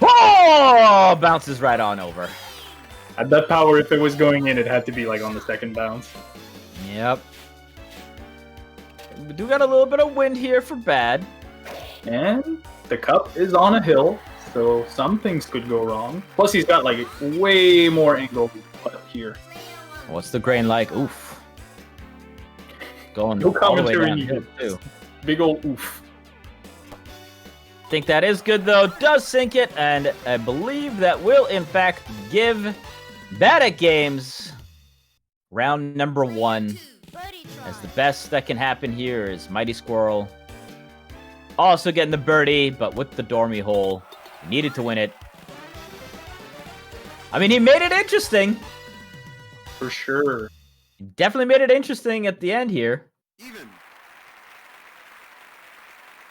Oh, bounces right on over. At that power, if it was going in, it had to be like on the second bounce. Yep. We do got a little bit of wind here for bad. And the cup is on a hill, so some things could go wrong. Plus, he's got like way more angle up here. What's the grain like? Oof. Going No all the way commentary down needed. too. Big ol' oof. Think that is good though. Does sink it, and I believe that will in fact give Badatgaems round number 1. As the best that can happen here is Mightysquirrel. Also getting the birdie, but with the dormy hole. He needed to win it. I mean, he made it interesting. For sure. He definitely made it interesting at the end here. Even.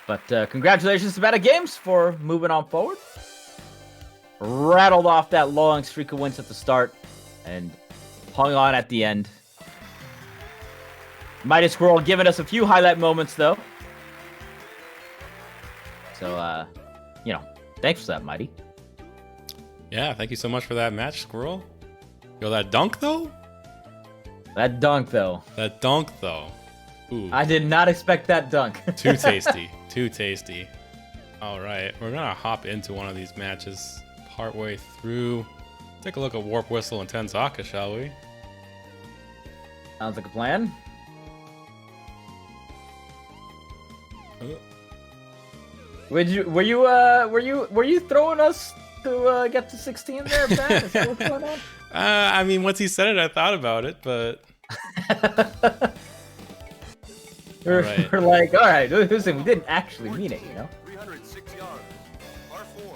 But congratulations to Badatgaems for moving on forward. Rattled off that long streak of wins at the start and hung on at the end. Mightysquirrel giving us a few highlight moments though. So, thanks for that, Mighty. Yeah, thank you so much for that match, Squirrel. Yo, that dunk though? That dunk though. That dunk though. Ooh. I did not expect that dunk. Too tasty. Too tasty. Alright, we're gonna hop into one of these matches partway through. Take a look at WarpWhistle and Tenzaka, shall we? Sounds like a plan. Were you throwing us to get to 16 there, Ben? Is that what's going on? I mean, once he said it, I thought about it, but... We're Alright. like, all right, listen, we didn't actually mean it, you know? 306 yards. Par 4.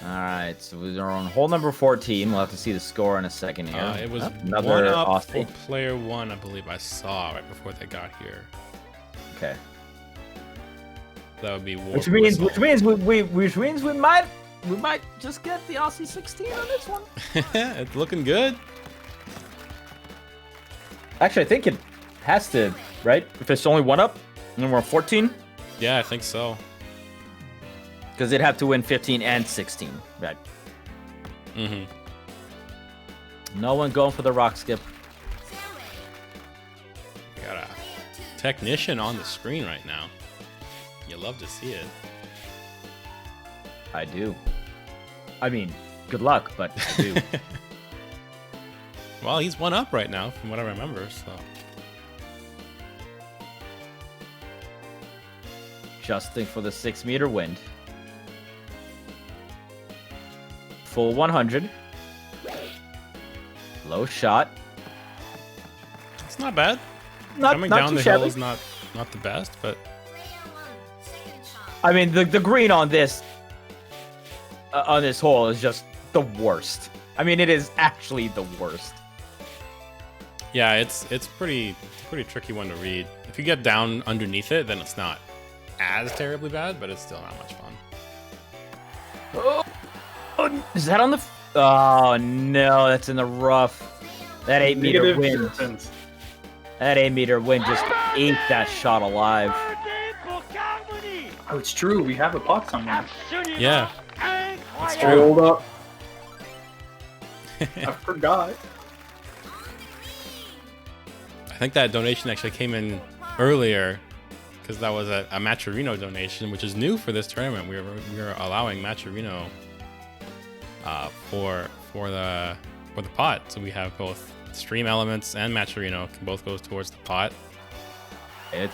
All right, so we're on hole number 14. We'll have to see the score in a second here. It was another one up Aussie. for player 1, I believe I saw right before they got here. Okay. That would be Which means WarpWhistle. we might just get the Aussie 16 on this one. It's looking good. Actually, I think it has to, right? If it's only one up, and we're on 14, Yeah, I think so. because they'd have to win 15 and 16, right? Mm-hmm. No one going for the rock skip. Got a technician on the screen right now. You love to see it. I do. I mean, good luck, but I do. Well, he's one up right now, from what I remember, so... Adjusting for the 6-meter wind. Full 100. Low shot. Not bad. Not Coming not down too the hill shabby. is not the best, but I mean, the green on this hole is just the worst. I mean, it is actually the worst. yeah, it's pretty tricky one to read. If you get down underneath it, then it's not as terribly bad, but it's still not much fun. Oh, is that on the? Oh no, that's in the rough. That 8-meter Negative wind. distance. That 8-meter wind just ate that shot alive. Oh, it's true. We have a pot somewhere. Yeah, that's true. Hold up. I forgot. I think that donation actually came in earlier because that was a Matcherino donation, which is new for this tournament. We were allowing Matcherino for the pot, so we have both stream elements and Matcherino can both go towards the pot.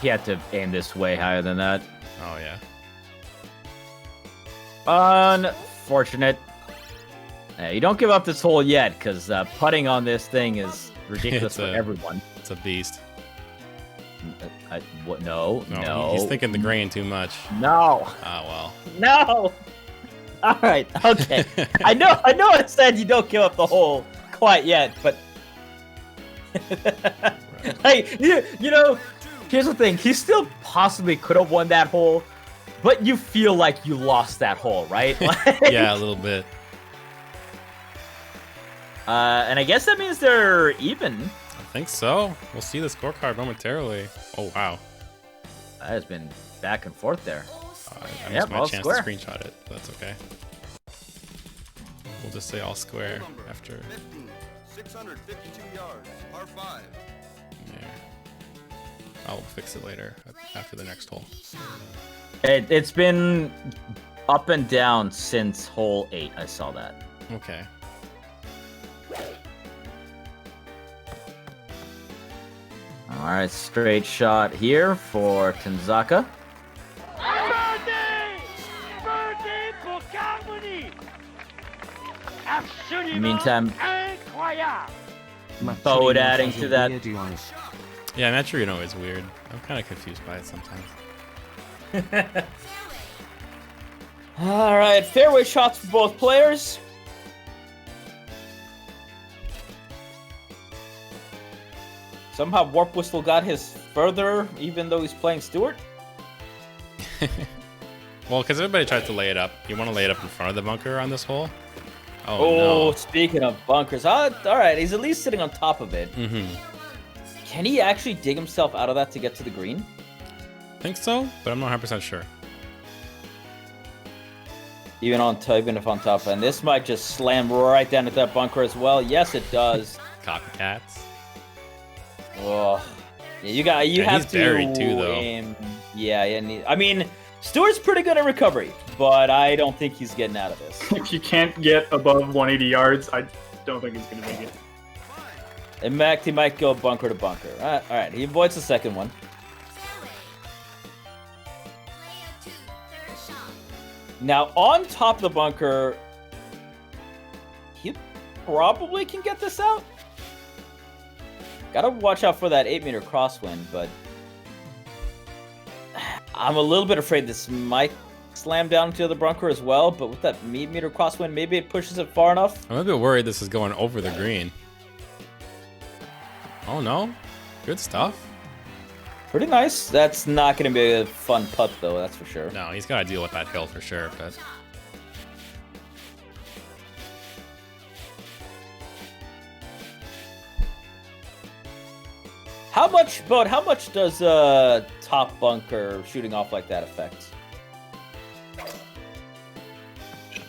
He had to aim this way higher than that. Oh yeah. Unfortunate. You don't give up this hole yet, because putting on this thing is ridiculous for everyone. It's a beast. What? No. He's thinking the grain too much. No. Oh well. No. All right. Okay. I know. I said you don't give up the hole quite yet, but hey, you know, here's the thing. He still possibly could have won that hole, but you feel like you lost that hole, right? Like, Yeah, a little bit. And I guess that means they're even. I think so. We'll see the scorecard momentarily. Oh wow. That has been back and forth there. I Yep, missed my all chance square. to screenshot it. But that's okay. We'll just say all square after 15, 652 yards, par 5. there. I'll fix it later after the next hole. It's been up and down since hole 8. I saw that. Okay. All right, straight shot here for Tenzaka. In the meantime, Bode adding to that. Yeah, Matcherino is weird. I'm kind of confused by it sometimes. All right, fairway shots for both players. Somehow WarpWhistle got his further, even though he's playing Stewart. Well, because everybody tries to lay it up. You want to lay it up in front of the bunker on this hole? Oh, Oh, no. speaking of bunkers, all right, he's at least sitting on top of it. Mm-hmm. Can he actually dig himself out of that to get to the green? Think so, but I'm not 100% sure. Even if on top, and this might just slam right down at that bunker as well. Yes, it does. Copycats. Oh, yeah, you Yeah, have he's to buried too, though. aim. Yeah. I mean, Stewart's pretty good at recovery, but I don't think he's getting out of this. If you can't get above 180 yards, I don't think he's going to make it. In fact, he might go bunker to bunker. All right, he avoids the second one. Now, on top of the bunker, he probably can get this out. Gotta watch out for that 8-meter crosswind, but I'm a little bit afraid this might slam down to the bunker as well, but with that 8-meter crosswind, maybe it pushes it far enough. I'm a bit worried this is going over the green. Oh, no. Good stuff. Pretty nice. That's not going to be a fun putt, though, that's for sure. No, he's got to deal with that hill for sure, but... How much does top bunker shooting off like that affect?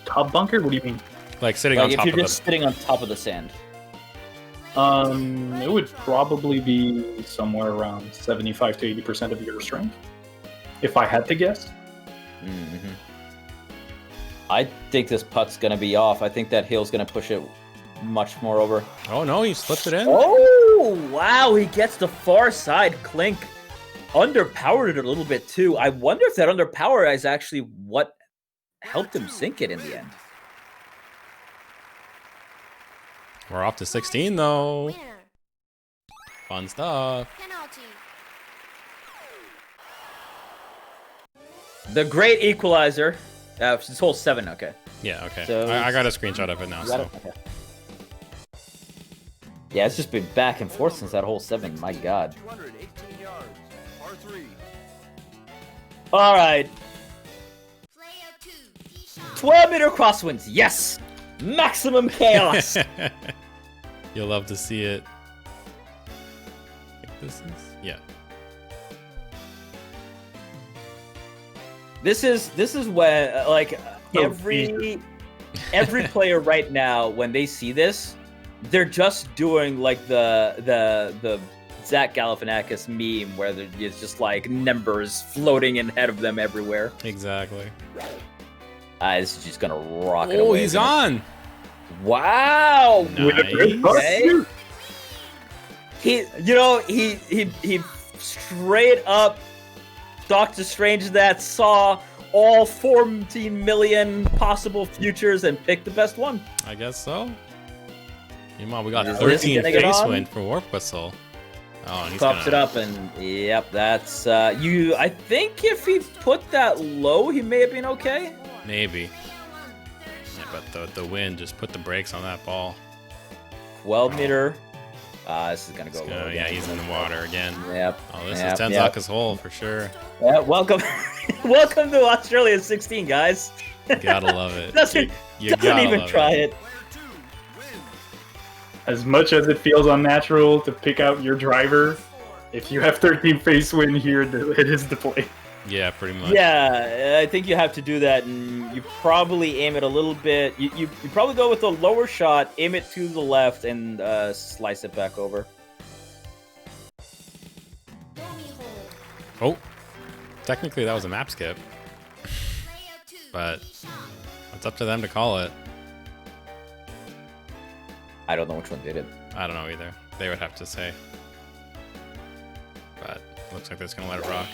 Top bunker? What do you mean? Like sitting Like on if top you're of just sitting on top of the sand. It would probably be somewhere around 75 to 80% of your strength, if I had to guess. Mm-hmm. I think this putt's going to be off. I think that hill's going to push it much more over. Oh, no, he slipped it in? Oh, wow. He gets the far side clink. Underpowered it a little bit, too. I wonder if that underpower is actually what helped him sink it in the end. We're off to 16, though. Fun stuff. Penalty. The Great Equalizer. It's hole 7, okay. Yeah, okay. So I got a screenshot of it now. You got So it? Okay. Yeah, it's just been back and forth since that hole 7. My God. 218 yards. Par 3. All right. Player 2. Tee shot. 12-meter crosswinds. Yes. Maximum chaos. you'll love to see it. I think this is yeah. This is when like every player right now when they see this, they're just doing like the Zach Galifianakis meme where it's just like numbers floating ahead of them everywhere. Exactly. This is just gonna rock it Oh, away. he's on. Wow. Nice. Okay. He straight up Doctor Strange that saw all 14 million possible futures and picked the best one. I guess so. Meanwhile, we got Is this 13 gonna get face on? wind for WarpWhistle. Oh, and he's Pops it gonna... up and yep, that's you. I think if he put that low, he may have been okay. Maybe. Yeah, but the wind just put the brakes on that ball. 12-meter. This is gonna go low. Yeah, again. he's in the water again. Yep. Oh, this yep, is Tenzaka's hole for sure. Yeah, welcome, welcome to Australia 16, guys. You gotta love it. Doesn't You gotta even love try it. Player 2 wins. As much as it feels unnatural to pick out your driver, if you have 13 face wind here, it is the play. Yeah, pretty much. Yeah, I think you have to do that, and you probably aim it a little bit. You probably go with a lower shot, aim it to the left, and slice it back over. Dummy hole. Oh, technically that was a map skip, Player 2. but Tee shot. it's up to them to call it. I don't know which one did it. I don't know either. They would have to say. But looks like they're just gonna let it rock.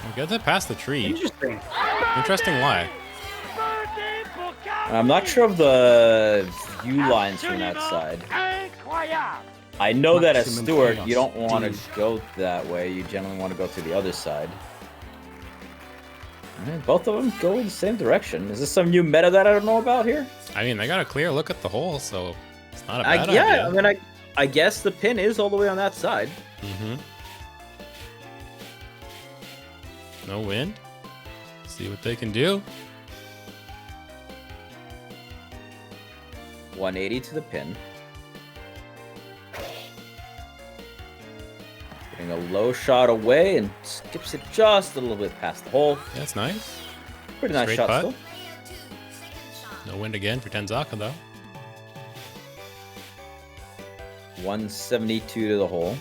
We get that past the tree. Interesting. Interesting why. I'm not sure of the view lines from that side. I know that as Stewart, you don't want to go that way. You generally want to go to the other side. Both of them go in the same direction. Is this some new meta that I don't know about here? I mean, they got a clear look at the hole, so it's not a bad Yeah, idea. I mean, I guess the pin is all the way on that side. Mm-hmm. No wind. See what they can do. 180 to the pin. Getting a low shot away and skips it just a little bit past the hole. That's nice. Pretty nice Straight shot putt. still. Player 2. Second shot. No wind again for Tenzaka, though. 172 to the hole.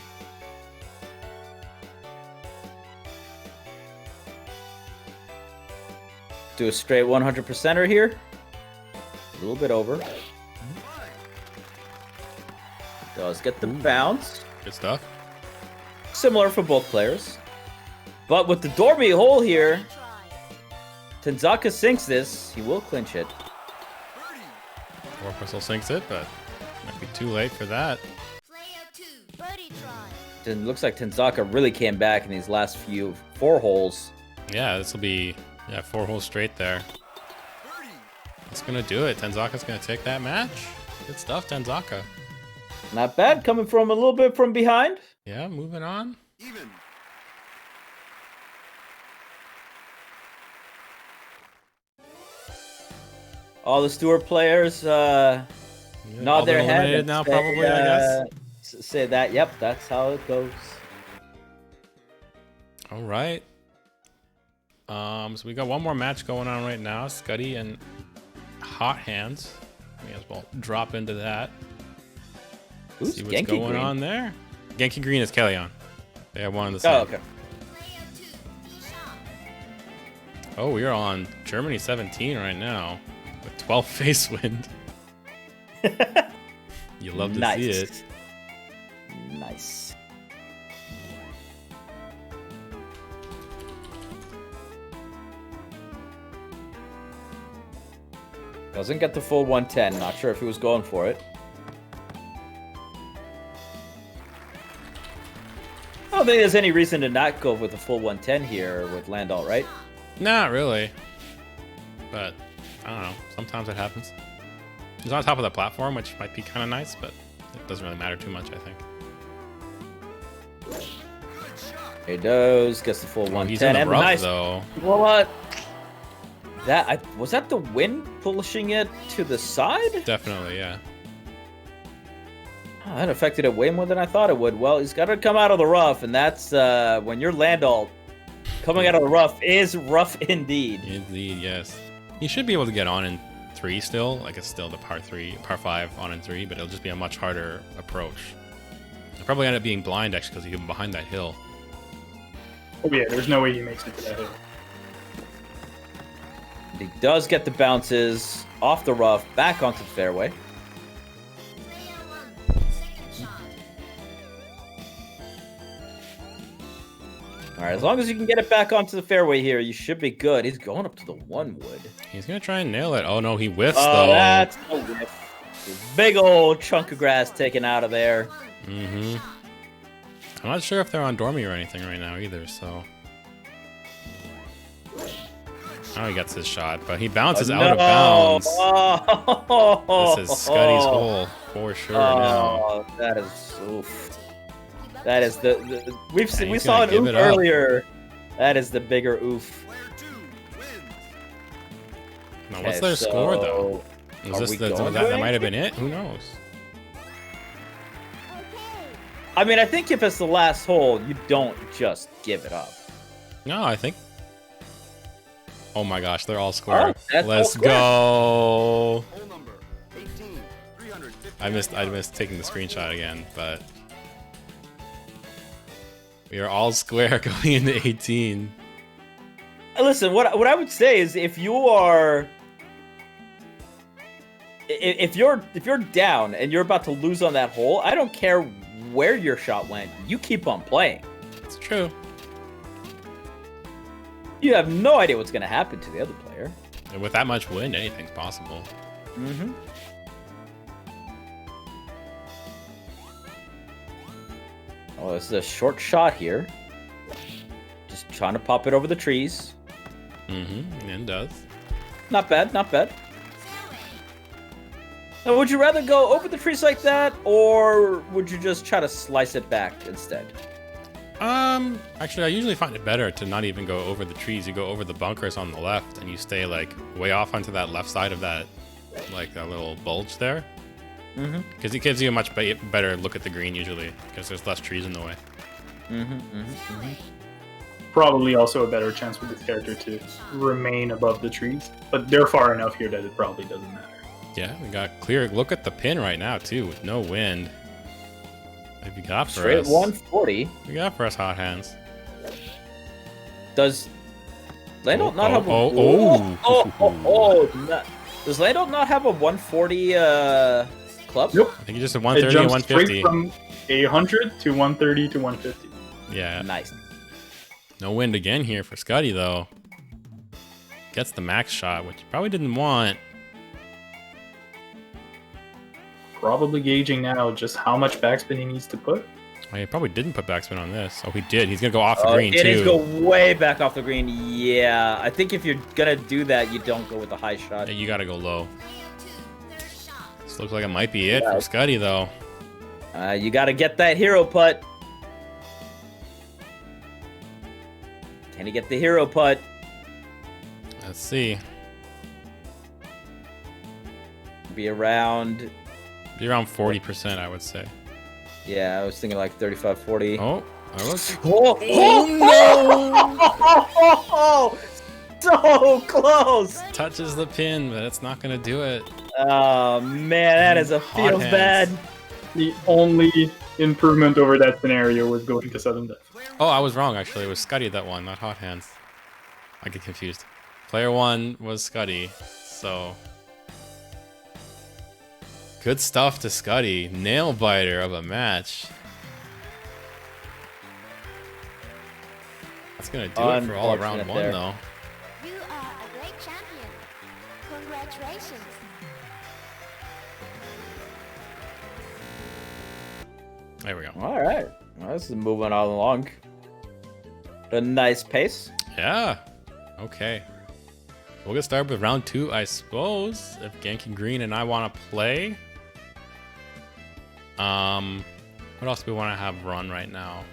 Do a straight 100%er here. A little bit over. Does get the bounce. Good stuff. Similar for both players. But with the dormy hole here, Try. Tenzaka sinks this. He will clinch it. WarpWhistle sinks it, but might be too late for that. Player 2. Birdie try. It looks like Tenzaka really came back in these last 4 holes. Yeah, this will be 4 holes straight there. That's gonna do it. Tenzaka's gonna take that match. Good stuff, Tenzaka. Not bad, coming from a little bit from behind. Yeah, moving on. Even. All the Stewart players nod all their been head. eliminated and now, say, probably, I guess. Say that. Yep, that's how it goes. All right. So we got one more match going on right now. Skuttie and Hot Hands. May as well drop into that. Who's See what's Genki going Green? on there. Genki Green is Kellyon. They have one on the side. Oh, okay. Player 2. Tee shot. Oh, we are on Germany 17 right now with 12 face wind. You love to see it. Nice. Doesn't get the full 110. Not sure if he was going for it. don't think there's any reason to not go with a full 110 here with land alt, right? Not really. But, I don't know. Sometimes it happens. He's on top of the platform, which might be kind of nice, but it doesn't really matter too much, I think. He does, gets the full 110. He's in the and rough, nice. though. What? Was that the wind pushing it to the side? Definitely, yeah. Oh, that affected it way more than I thought it would. Well, he's got to come out of the rough, and that's when your land alt coming out of the rough is rough indeed. Indeed, yes. He should be able to get on in 3 still. Like, it's still the par 5 on in 3, but it'll just be a much harder approach. He'll probably end up being blind, actually, because he's behind that hill. Oh yeah, there's no way he makes it to that hill. And he does get the bounces off the rough, back onto the fairway. All right, as long as you can get it back onto the fairway here, you should be good. He's going up to the 1 wood. He's going to try and nail it. Oh, no, he whiffs, Oh, though. that's a whiff. Big old chunk of grass taken out of there. Mm-hmm. I'm not sure if they're on Dormy or anything right now either, so... Now he gets his shot, but he bounces out of bounds. Oh, This is Skuttie's hole for sure now. Oh, that is oof. That is we he's saw gonna an give oof it up. earlier. That is the bigger oof. Now, what's Okay, their score though? so Was are this we the, going that to might have been it? Who knows? I mean, I think if it's the last hole, you don't just give it up. No, I think. Oh my gosh, they're all square. that's all Let's square. go. Hole number 18, 350 I missed taking the screenshot again, but we are all square going into 18. Listen, what I would say is if you're down and you're about to lose on that hole, I don't care where your shot went. You keep on playing. It's true. You have no idea what's going to happen to the other player. And with that much wind, anything's possible. Mm-hmm. Oh, this is a short shot here. Just trying to pop it over the trees. Mm-hmm. And does. Not bad, not bad. Now, would you rather go over the trees like that, or would you just try to slice it back instead? Actually, I usually find it better to not even go over the trees. You go over the bunkers on the left, and you stay, like, way off onto that left side of that, like, that little bulge there. Mm-hmm. Because it gives you a much better look at the green, usually, because there's less trees in the way. Probably also a better chance for this character to remain above the trees, but they're far enough here that it probably doesn't matter. Yeah, we got clear look at the pin right now, too, with no wind. What have you got for Straight us? 140. We got for us, Hot Hands. Does Lando not have a... Does Lando not have a 140 club? Nope. I think you just a It 130 and jumps 150. straight from 100 to 130 to 150. Yeah. Nice. No wind again here for Skuttie, though. Gets the max shot, which he probably didn't want. Probably gauging now just how much backspin he needs to put. Oh, he probably didn't put backspin on this. Oh, he did. He's going to go off the green, It is too. go way back off the green. Yeah, I think if you're going to do that, you don't go with the high shot. Yeah, you got to go low. This looks like it might be it for Skuttie, though. You got to get that hero putt. Can he get the hero putt? Let's see. Be around... Be around 40%, I would say. Yeah, I was thinking like 35, 40. Oh, that looks... Oh, so close! Touches the pin, but it's not going to do it. Oh, man, that is a Hot feels hands. bad. The only improvement over that scenario was going to sudden death. Oh, I was wrong, actually. It was Skuttie that won, not Hot Hands. I get confused. Player 1 was Skuttie, so... Good stuff to Skuttie. Nail biter of a match. That's going to do it for all round 1, though. You are a great champion. Congratulations. There we go. All right. Well, this is moving all along. a nice pace. Yeah. Okay. We'll get started with round 2, I suppose. If Genki Green and I want to play. What else do we want to have run right now?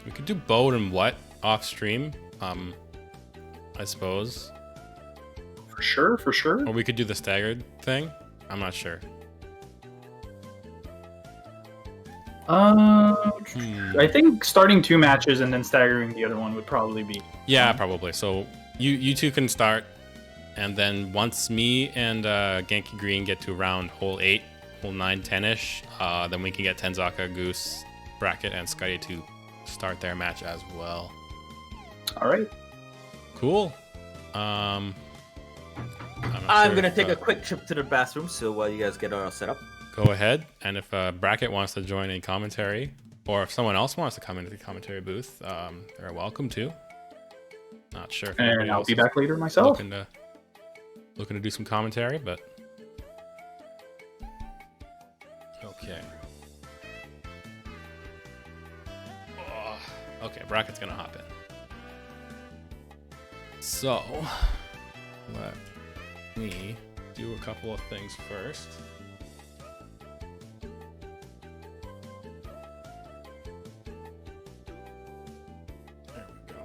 We could do Bode and what off stream. I suppose. For sure. Or we could do the staggered thing. I'm not sure. I think starting 2 matches and then staggering the other one would probably be. Yeah, probably. So you two can start, and then once me and Genki Green get to around hole 8, hole 9, 10-ish, then we can get Tenzaka, Goose, Bracket, and Skuttie to start their match as well. All right. Cool. I'm sure gonna if, take a quick trip to the bathroom, so while you guys get all set up. Go ahead, and if Bracket wants to join in commentary, or if someone else wants to come into the commentary booth, they're welcome to. Not sure if anybody And I'll else be is back later myself. looking to do some commentary, but okay. Okay, Bracket's gonna hop in. So let me do a couple of things first. There we go.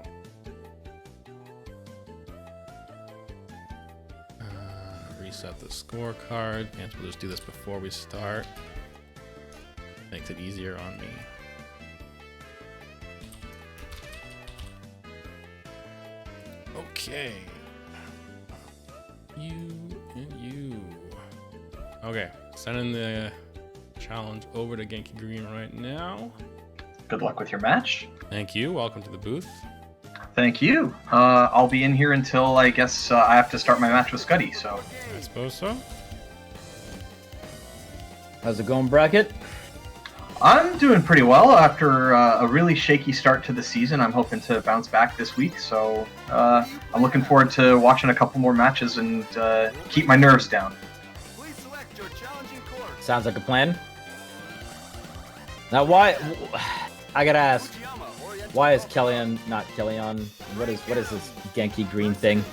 Reset the scorecard. And we'll just do this before we start. Makes it easier on me. Okay. You and you. Okay, sending the challenge over to Genki Green right now. Good luck with your match. Thank you. Welcome to the booth. Thank you. I'll be in here until I guess I have to start my match with Skuttie, so. I suppose so. How's it going, Bracket? I'm doing pretty well after a really shaky start to the season. I'm hoping to bounce back this week, so I'm looking forward to watching a couple more matches and keep my nerves down. Please select your challenging course. Sounds like a plan. Now, why? I gotta ask. Why is Kellyanne not Kellyanne? What is this Genki Green thing?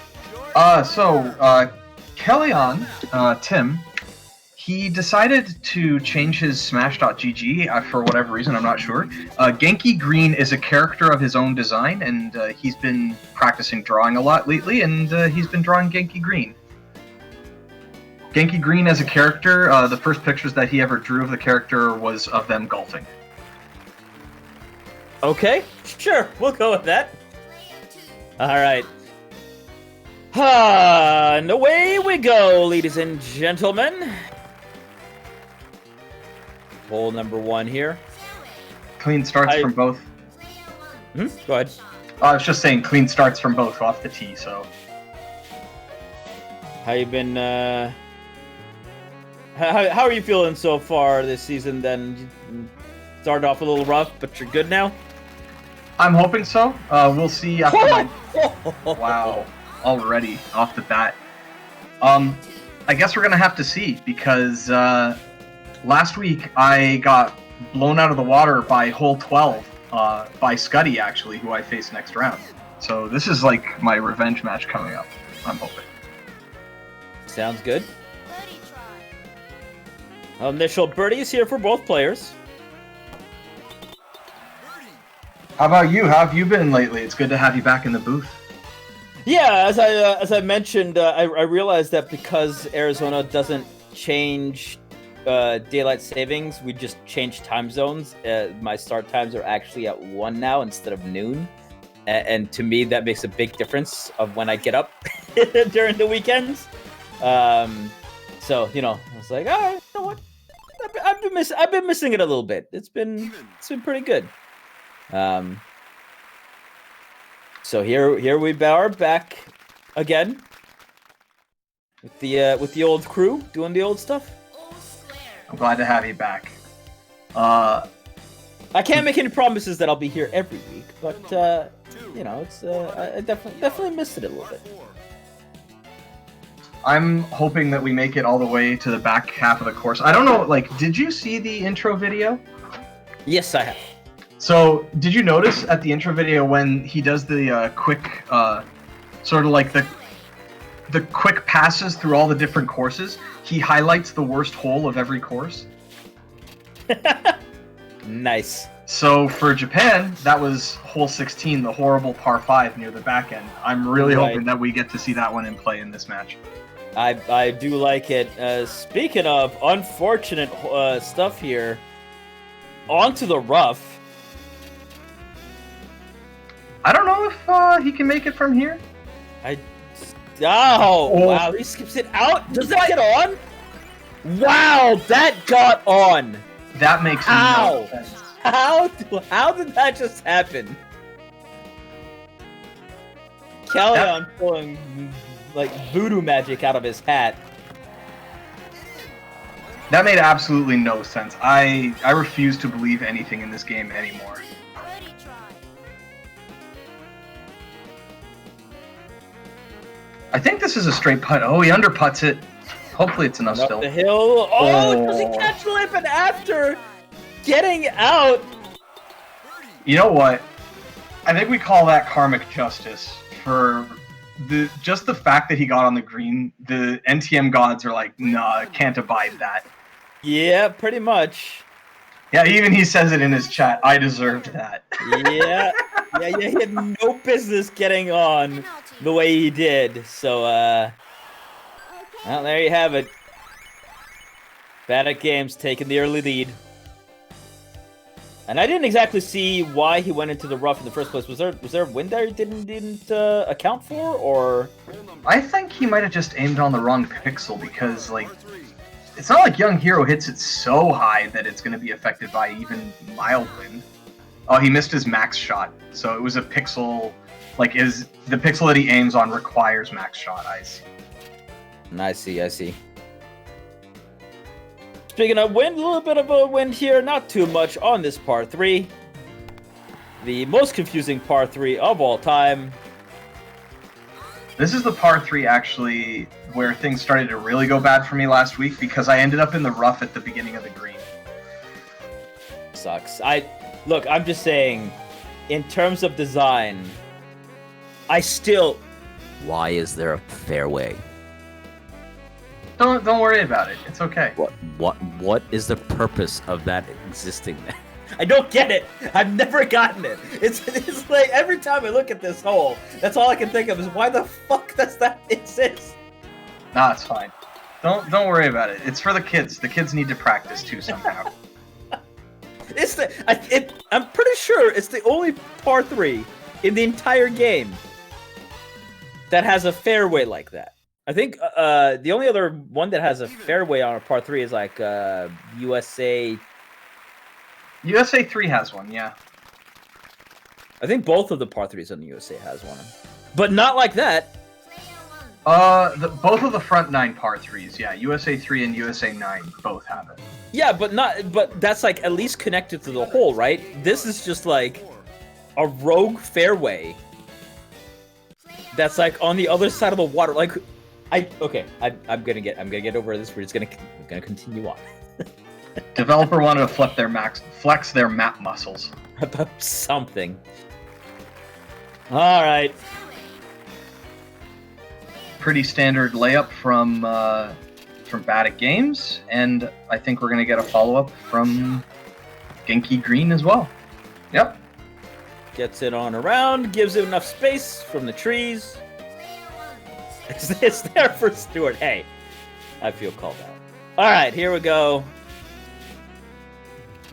Kellyanne, Tim, he decided to change his Smash.gg for whatever reason, I'm not sure. Genki Green is a character of his own design, and he's been practicing drawing a lot lately, and he's been drawing Genki Green. Genki Green as a character, the first pictures that he ever drew of the character was of them golfing. Okay, sure, we'll go with that. All right. And away we go, ladies and gentlemen. Hole number 1 here. Clean starts from both. Go ahead. I was just saying clean starts from both off the tee, so. How you been, how are you feeling so far this season then? You started off a little rough, but you're good now? I'm hoping so. We'll see after my... Wow. Already, off the bat. I guess we're gonna have to see, because last week I got blown out of the water by hole 12 by Skuttie, actually, who I face next round. So this is like my revenge match coming up, I'm hoping. Sounds good. Initial birdies here for both players. How about you? How have you been lately? It's good to have you back in the booth. Yeah, as I mentioned, I realized that because Arizona doesn't change daylight savings, we just change time zones. My start times are actually at 1 now instead of noon, and to me that makes a big difference of when I get up during the weekends. So I was like, all right, you know what? I've been missing it a little bit. It's been pretty good. So here we are back again with the old crew doing the old stuff. I'm glad to have you back. I can't make any promises that I'll be here every week, but it's I definitely missed it a little bit. I'm hoping that we make it all the way to the back half of the course. I don't know, did you see the intro video? Yes, I have. So, did you notice at the intro video when he does the quick, sort of like the quick passes through all the different courses, he highlights the worst hole of every course? Nice. So for Japan, that was hole 16, the horrible par 5 near the back end. I'm really hoping that we get to see that one in play in this match. I do like it. Speaking of unfortunate stuff here, onto the rough. I don't know if he can make it from here. Oh, wow, he skips it out. Does that get on? Wow, that got on. That makes no sense. How did that just happen? Callion pulling like voodoo magic out of his hat. That made absolutely no sense. I refuse to believe anything in this game anymore. I think this is a straight putt. Oh, he underputts it. Hopefully it's enough still. Up the hill. Oh, does he catch lip and after getting out? You know what? I think we call that karmic justice for just the fact that he got on the green. The NTM gods are like, nah, can't abide that. Yeah, pretty much. Yeah, even he says it in his chat. I deserved that. Yeah, he had no business getting on the way he did. So, well, there you have it. Badatgaems taking the early lead. And I didn't exactly see why he went into the rough in the first place. Was there a wind there he didn't account for, or? I think he might have just aimed on the wrong pixel because, like, it's not like Young Hero hits it so high that it's going to be affected by even mild wind. Oh, he missed his max shot, so it was a pixel. Like, the pixel that he aims on requires max shot. I see. I see. Speaking of wind, a little bit of a wind here, not too much on this par 3. The most confusing par 3 of all time. This is the par 3, actually, where things started to really go bad for me last week because I ended up in the rough at the beginning of the green. Sucks. Look, I'm just saying, in terms of design, Why is there a fairway? Don't worry about it. It's okay. What is the purpose of that existing there? I don't get it. I've never gotten it. It's like every time I look at this hole, that's all I can think of is why the fuck does that exist? Nah, it's fine. Don't worry about it. It's for the kids. The kids need to practice too somehow. I'm pretty sure it's the only par 3 in the entire game that has a fairway like that. I think the only other one that has a fairway on a par 3 is like USA. USA 3 has one, yeah. I think both of the par 3s on the USA has one, but not like that. Both of the front 9 par 3s, yeah. USA 3 and USA 9 both have it. Yeah, but that's like at least connected to the hole, right? This is just like a rogue fairway that's like on the other side of the water. Like, I'm gonna get over this. We're just gonna continue on. Developer wanted to flex their map muscles. About something. All right. Pretty standard layup from Badatgaems, and I think we're gonna get a follow-up from Genki Green as well. Yep. Gets it on around, gives it enough space from the trees. It's there for Stewart. Hey, I feel called out. All right, here we go.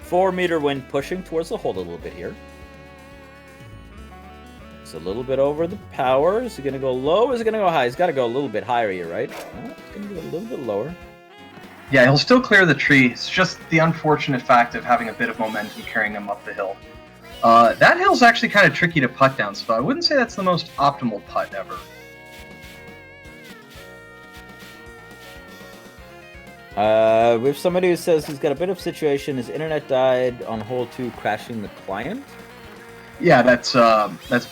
4-meter wind pushing towards the hole a little bit here. It's a little bit over the power. Is he going to go low? Is he going to go high? He's got to go a little bit higher here, right? No, he's going to go a little bit lower. Yeah, he'll still clear the tree. It's just the unfortunate fact of having a bit of momentum carrying him up the hill. That hill's actually kind of tricky to putt down, so I wouldn't say that's the most optimal putt ever. We have somebody who says he's got a bit of situation. His internet died on hole 2, crashing the client. Yeah, that's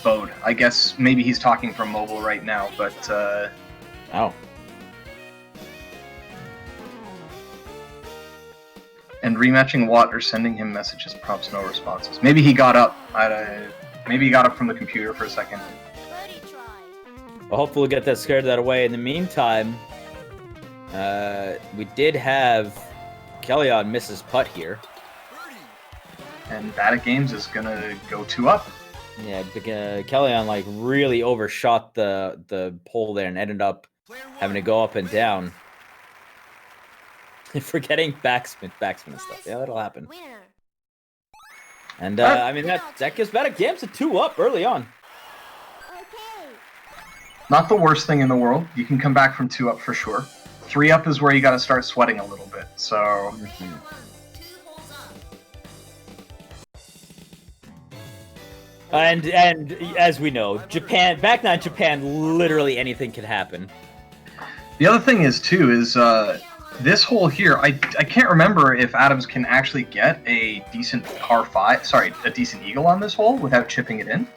Bode. I guess maybe he's talking from mobile right now, but Oh. And rematching Watt or sending him messages prompts no responses. Maybe he got up. Maybe he got up from the computer for a second. Well, hopefully we'll get that scared that away. In the meantime, we did have Kellyan miss his putt here. And Badatgaems is gonna go 2 up. Yeah, Kellyan like really overshot the pole there and ended up having to go up and down. Forgetting backspin and stuff. Yeah, that'll happen. And I mean that gives Badatgaems a 2 up early on. Not the worst thing in the world. You can come back from 2 up for sure. 3 up is where you got to start sweating a little bit. So. And as we know, back 9 Japan, literally anything can happen. The other thing is too is this hole here. I can't remember if Adams can actually get a decent par 5. Sorry, a decent eagle on this hole without chipping it in.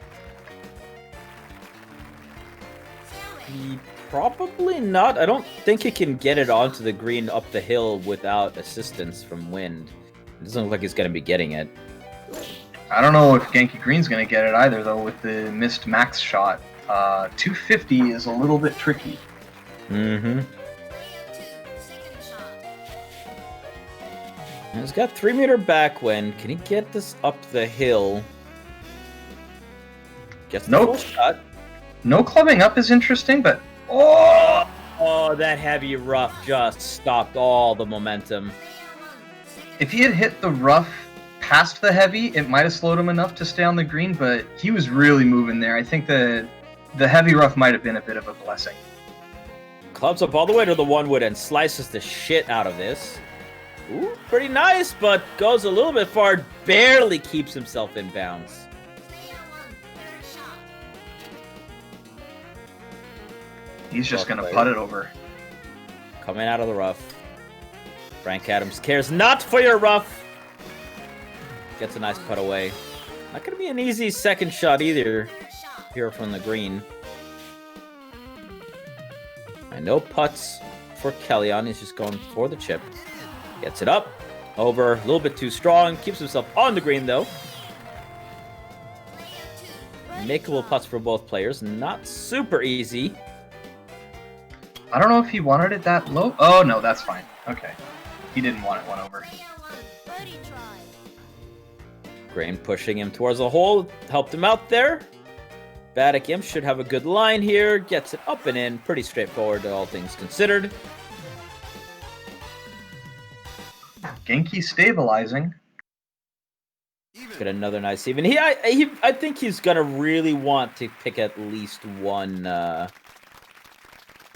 Probably not. I don't think he can get it onto the green up the hill without assistance from wind. It doesn't look like he's going to be getting it. I don't know if Genki Green's going to get it either, though, with the missed max shot. 250 is a little bit tricky. Mm-hmm. He's got 3-meter backwind. Can he get this up the hill? Gets the full shot. No clubbing up is interesting, but... Oh, that heavy rough just stopped all the momentum. If he had hit the rough past the heavy, it might have slowed him enough to stay on the green, but he was really moving there. I think the heavy rough might have been a bit of a blessing. Clubs up all the way to the 1-wood and slices the shit out of this. Ooh, pretty nice, but goes a little bit far. Barely keeps himself in bounds. He's just going to putt it over. Coming out of the rough. Frank Adams cares not for your rough. Gets a nice putt away. Not going to be an easy second shot either here from the green. And no putts for Kellyan. He's just going for the chip. Gets it up. Over. A little bit too strong. Keeps himself on the green though. Makeable putts for both players. Not super easy. I don't know if he wanted it that low. Oh, no, that's fine. Okay. He didn't want it one over. Grain pushing him towards the hole. Helped him out there. Badatgaems should have a good line here. Gets it up and in. Pretty straightforward, all things considered. Genki stabilizing. Get another nice even. I think he's going to really want to pick at least one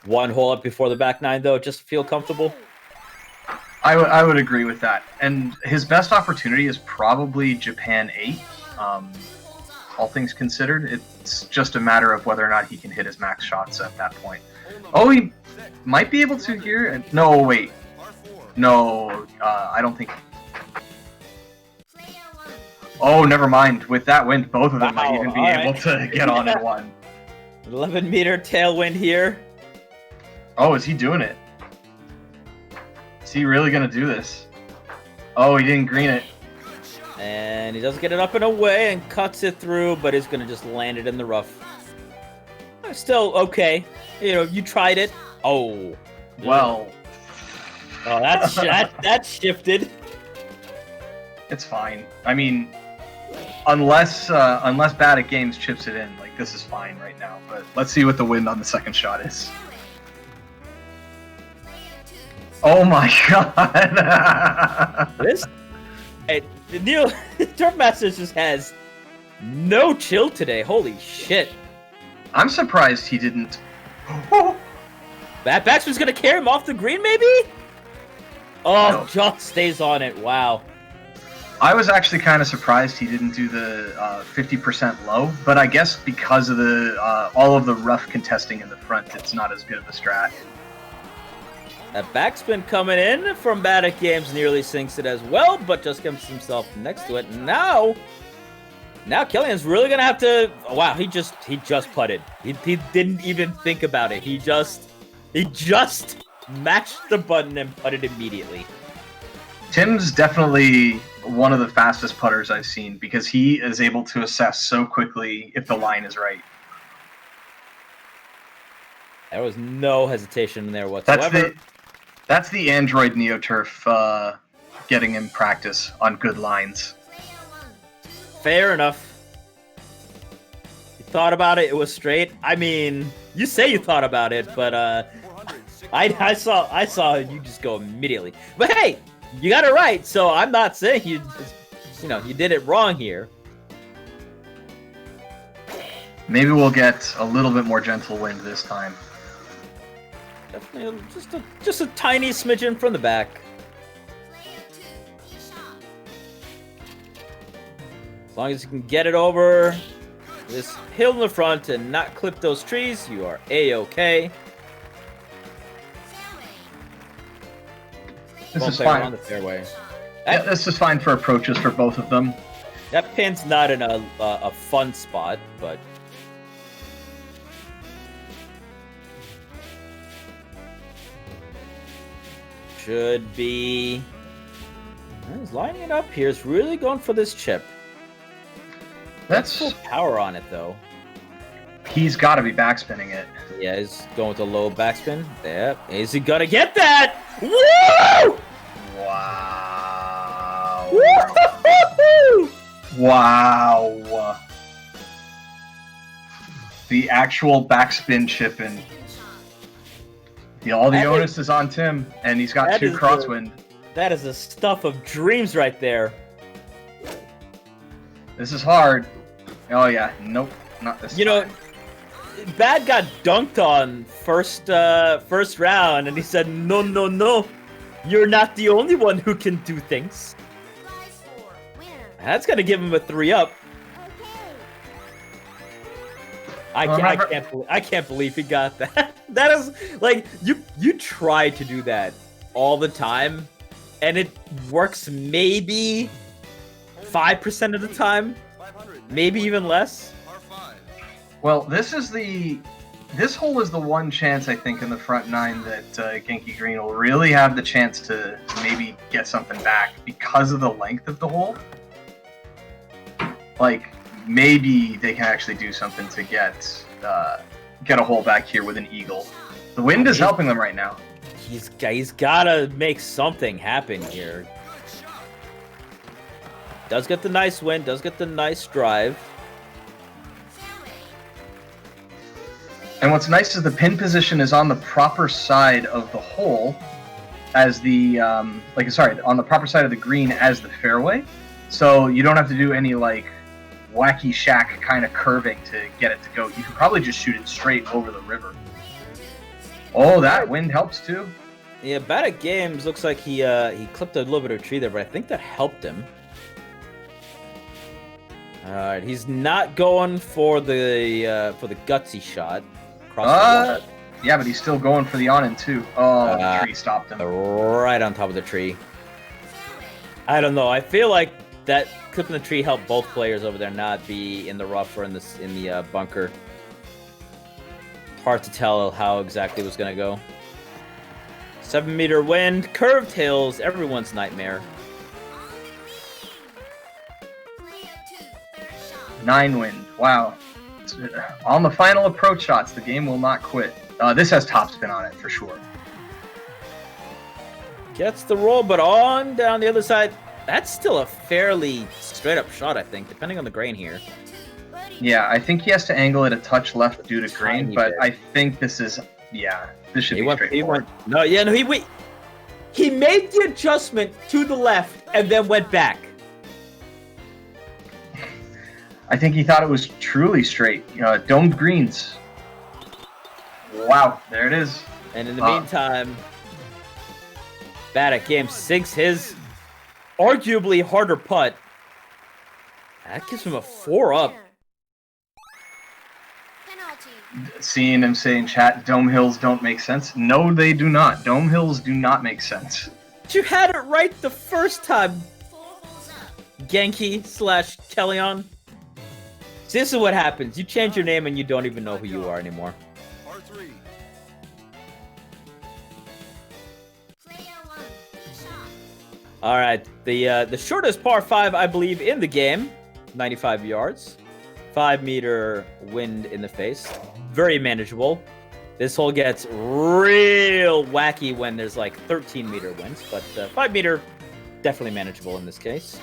hole up before the back 9, though. Just feel comfortable. I would agree with that. And his best opportunity is probably Japan 8. All things considered, it's just a matter of whether or not he can hit his max shots at that point. Oh, he might be able to here. No, wait. No, I don't think. Oh, never mind. With that wind, both of them might even be able to get on in one. 11-meter tailwind here. Oh, is he doing it? Is he really going to do this? Oh, he didn't green it. And he doesn't get it up and away and cuts it through, but he's going to just land it in the rough. Still okay. You know, you tried it. Oh. Well. Oh, that's shifted. It's fine. I mean, unless Badatgaems chips it in, like, this is fine right now. But let's see what the wind on the second shot is. Oh my god! Neil, Turfmasters just has no chill today. Holy shit! I'm surprised he didn't. That backswing's gonna carry him off the green, maybe? Oh, no. Just stays on it. Wow. I was actually kind of surprised he didn't do the 50% low, but I guess because of the all of the rough contesting in the front, it's not as good of a strat. That backspin coming in from Badatgaems nearly sinks it as well, but just gets himself next to it. Now Kellyan's really gonna have to. Wow, he just putted. He didn't even think about it. He just matched the button and putted immediately. Tim's definitely one of the fastest putters I've seen because he is able to assess so quickly if the line is right. There was no hesitation in there whatsoever. That's the Android NeoTurf getting him practice on good lines. Fair enough. You thought about it, it was straight. I mean, you say you thought about it, but I saw you just go immediately. But hey, you got it right, so I'm not saying you did it wrong here. Maybe we'll get a little bit more gentle wind this time. Definitely just a tiny smidgen from the back. As long as you can get it over this hill in the front and not clip those trees, you are A-okay. This is Around fine. the fairway. Yeah, this is fine for approaches for both of them. That pin's not in a fun spot, but should be. He's lining it up here. He's really going for this chip. That's Full power on it though. He's got to be backspinning it. Yeah, he's going with a low backspin. Yep. Is he gonna get that? Woo! Wow. Woo! Wow. The actual backspin chipping. All the onus is on Tim, and he's got 2 crosswind. That is the stuff of dreams right there. This is hard. Oh yeah, nope, not this time. Bad got dunked on first round, and he said, no, you're not the only one who can do things. That's gonna give him a 3-up. I can't believe he got that. That is like you try to do that all the time, and it works maybe 5% of the time, maybe even less. Well, this hole is the one chance I think in the front 9 that Genki Green will really have the chance to maybe get something back because of the length of the hole. Like maybe they can actually do something to get a hole back here with an eagle. The wind is helping them right now. He's gotta make something happen here. Does get the nice wind, does get the nice drive. And what's nice is the pin position is on the proper side of the hole as the on the proper side of the green as the fairway. So you don't have to do any like wacky shack kind of curving to get it to go. You can probably just shoot it straight over the river. Oh, that wind helps too. Yeah, Badatgaems looks like he clipped a little bit of a tree there, but I think that helped him. Alright, he's not going for the gutsy shot. Yeah, but he's still going for the on-in too. Oh, the tree stopped him. Right on top of the tree. I don't know. I feel like that clipping the tree helped both players over there not be in the rough or in the bunker. Hard to tell how exactly it was gonna go. 7-meter wind, curved hills, everyone's nightmare. 9 wind. Wow. On the final approach shots, the game will not quit. This has topspin on it for sure. Gets the roll, but on down the other side. That's still a fairly straight up shot, I think, depending on the grain here. Yeah, I think he has to angle it a touch left due to grain, but I think this is, this should be straightforward. He made the adjustment to the left and then went back. I think he thought it was truly straight. Domed greens. Wow, there it is. And in the meantime, Badatgaems sinks his arguably harder putt. That gives him a 4-up. Seeing him say in chat, dome hills don't make sense. No, they do not. Dome hills do not make sense. You had it right the first time, Genki / Kellyon. See, this is what happens. You change your name and you don't even know who you are anymore. All right, the shortest par 5, I believe, in the game, 95 yards, 5-meter wind in the face, very manageable. This hole gets real wacky when there's like 13-meter winds, but 5-meter, definitely manageable in this case.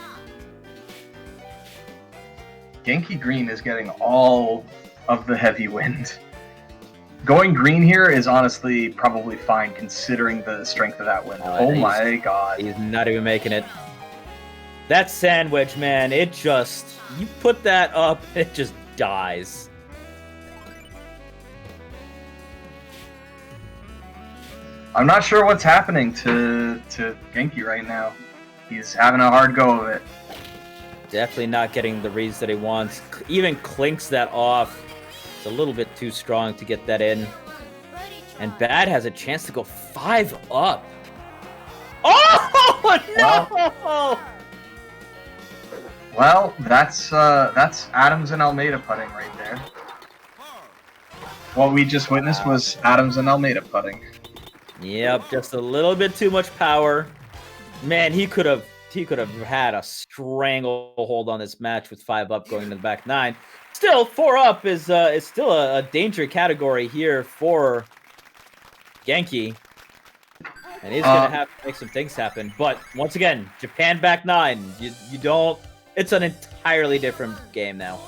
Genki Green is getting all of the heavy wind. Going green here is honestly probably fine considering the strength of that wind. Oh my god. He's not even making it. That sandwich, man, it just... You put that up, it just dies. I'm not sure what's happening to Genki right now. He's having a hard go of it. Definitely not getting the reads that he wants. Even clinks that off. It's a little bit too strong to get that in. And Bad has a chance to go 5 up. Oh, no! Well, that's Adams and Almeida putting right there. What we just witnessed was Adams and Almeida putting. Yep, just a little bit too much power. Man, he could have had a stranglehold on this match with 5 up going to the back 9. Still, 4 up is still a danger category here for Genki. And he's going to have to make some things happen. But once again, Japan back 9. You don't... It's an entirely different game now.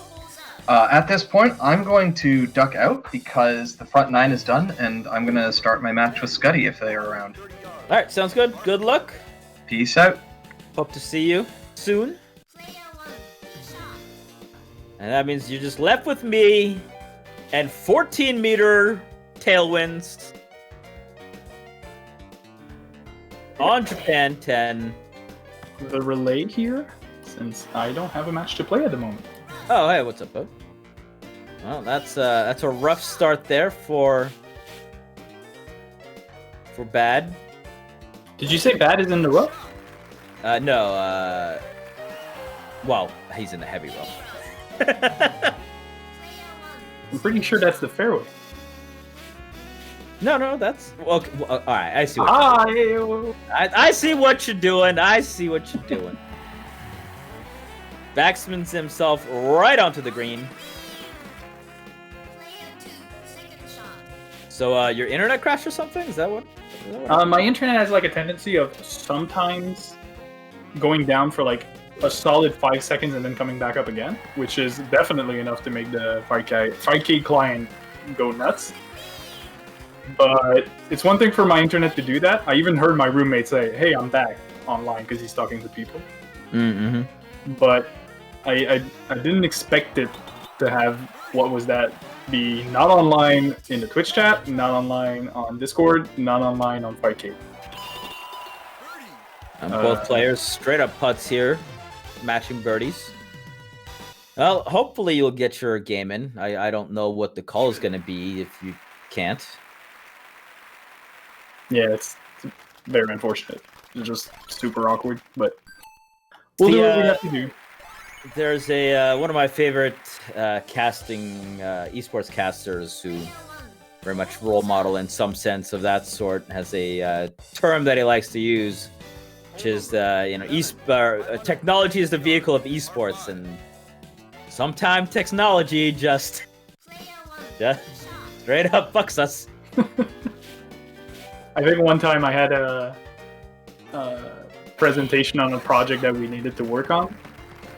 At this point, I'm going to duck out because the front 9 is done, and I'm going to start my match with Skuttie if they're around. All right, sounds good. Good luck. Peace out. Hope to see you soon. And that means you're just left with me and 14-meter tailwinds on Japan 10. The relay here, since I don't have a match to play at the moment. Oh, hey, what's up, Bode? Well, that's a rough start there for Bad. Did you say Bad is in the rough? No, well, he's in the heavy rough. I'm pretty sure that's the fairway. No, that's... Okay, well, all right, I see what I see what you're doing. I see what you're doing. Backspins himself right onto the green. So, your internet crashed or something? Is that what my internet has like a tendency of sometimes going down for like a solid 5 seconds and then coming back up again, which is definitely enough to make the 5K client go nuts. But it's one thing for my internet to do that. I even heard my roommate say, "Hey, I'm back online," because he's talking to people. Mm-hmm. But I didn't expect it to have, what was that, be not online in the Twitch chat, not online on Discord, not online on 5K. Both players straight up putts here, matching birdies. Well, hopefully you'll get your game in. I don't know what the call is going to be if you can't. Yeah, it's very unfortunate. It's just super awkward, but we'll do what we have to do. There's a one of my favorite casting esports casters who very much role model in some sense of that sort, has a term that he likes to use, which is technology is the vehicle of esports, and sometimes technology just straight up fucks us. I think one time I had a presentation on a project that we needed to work on,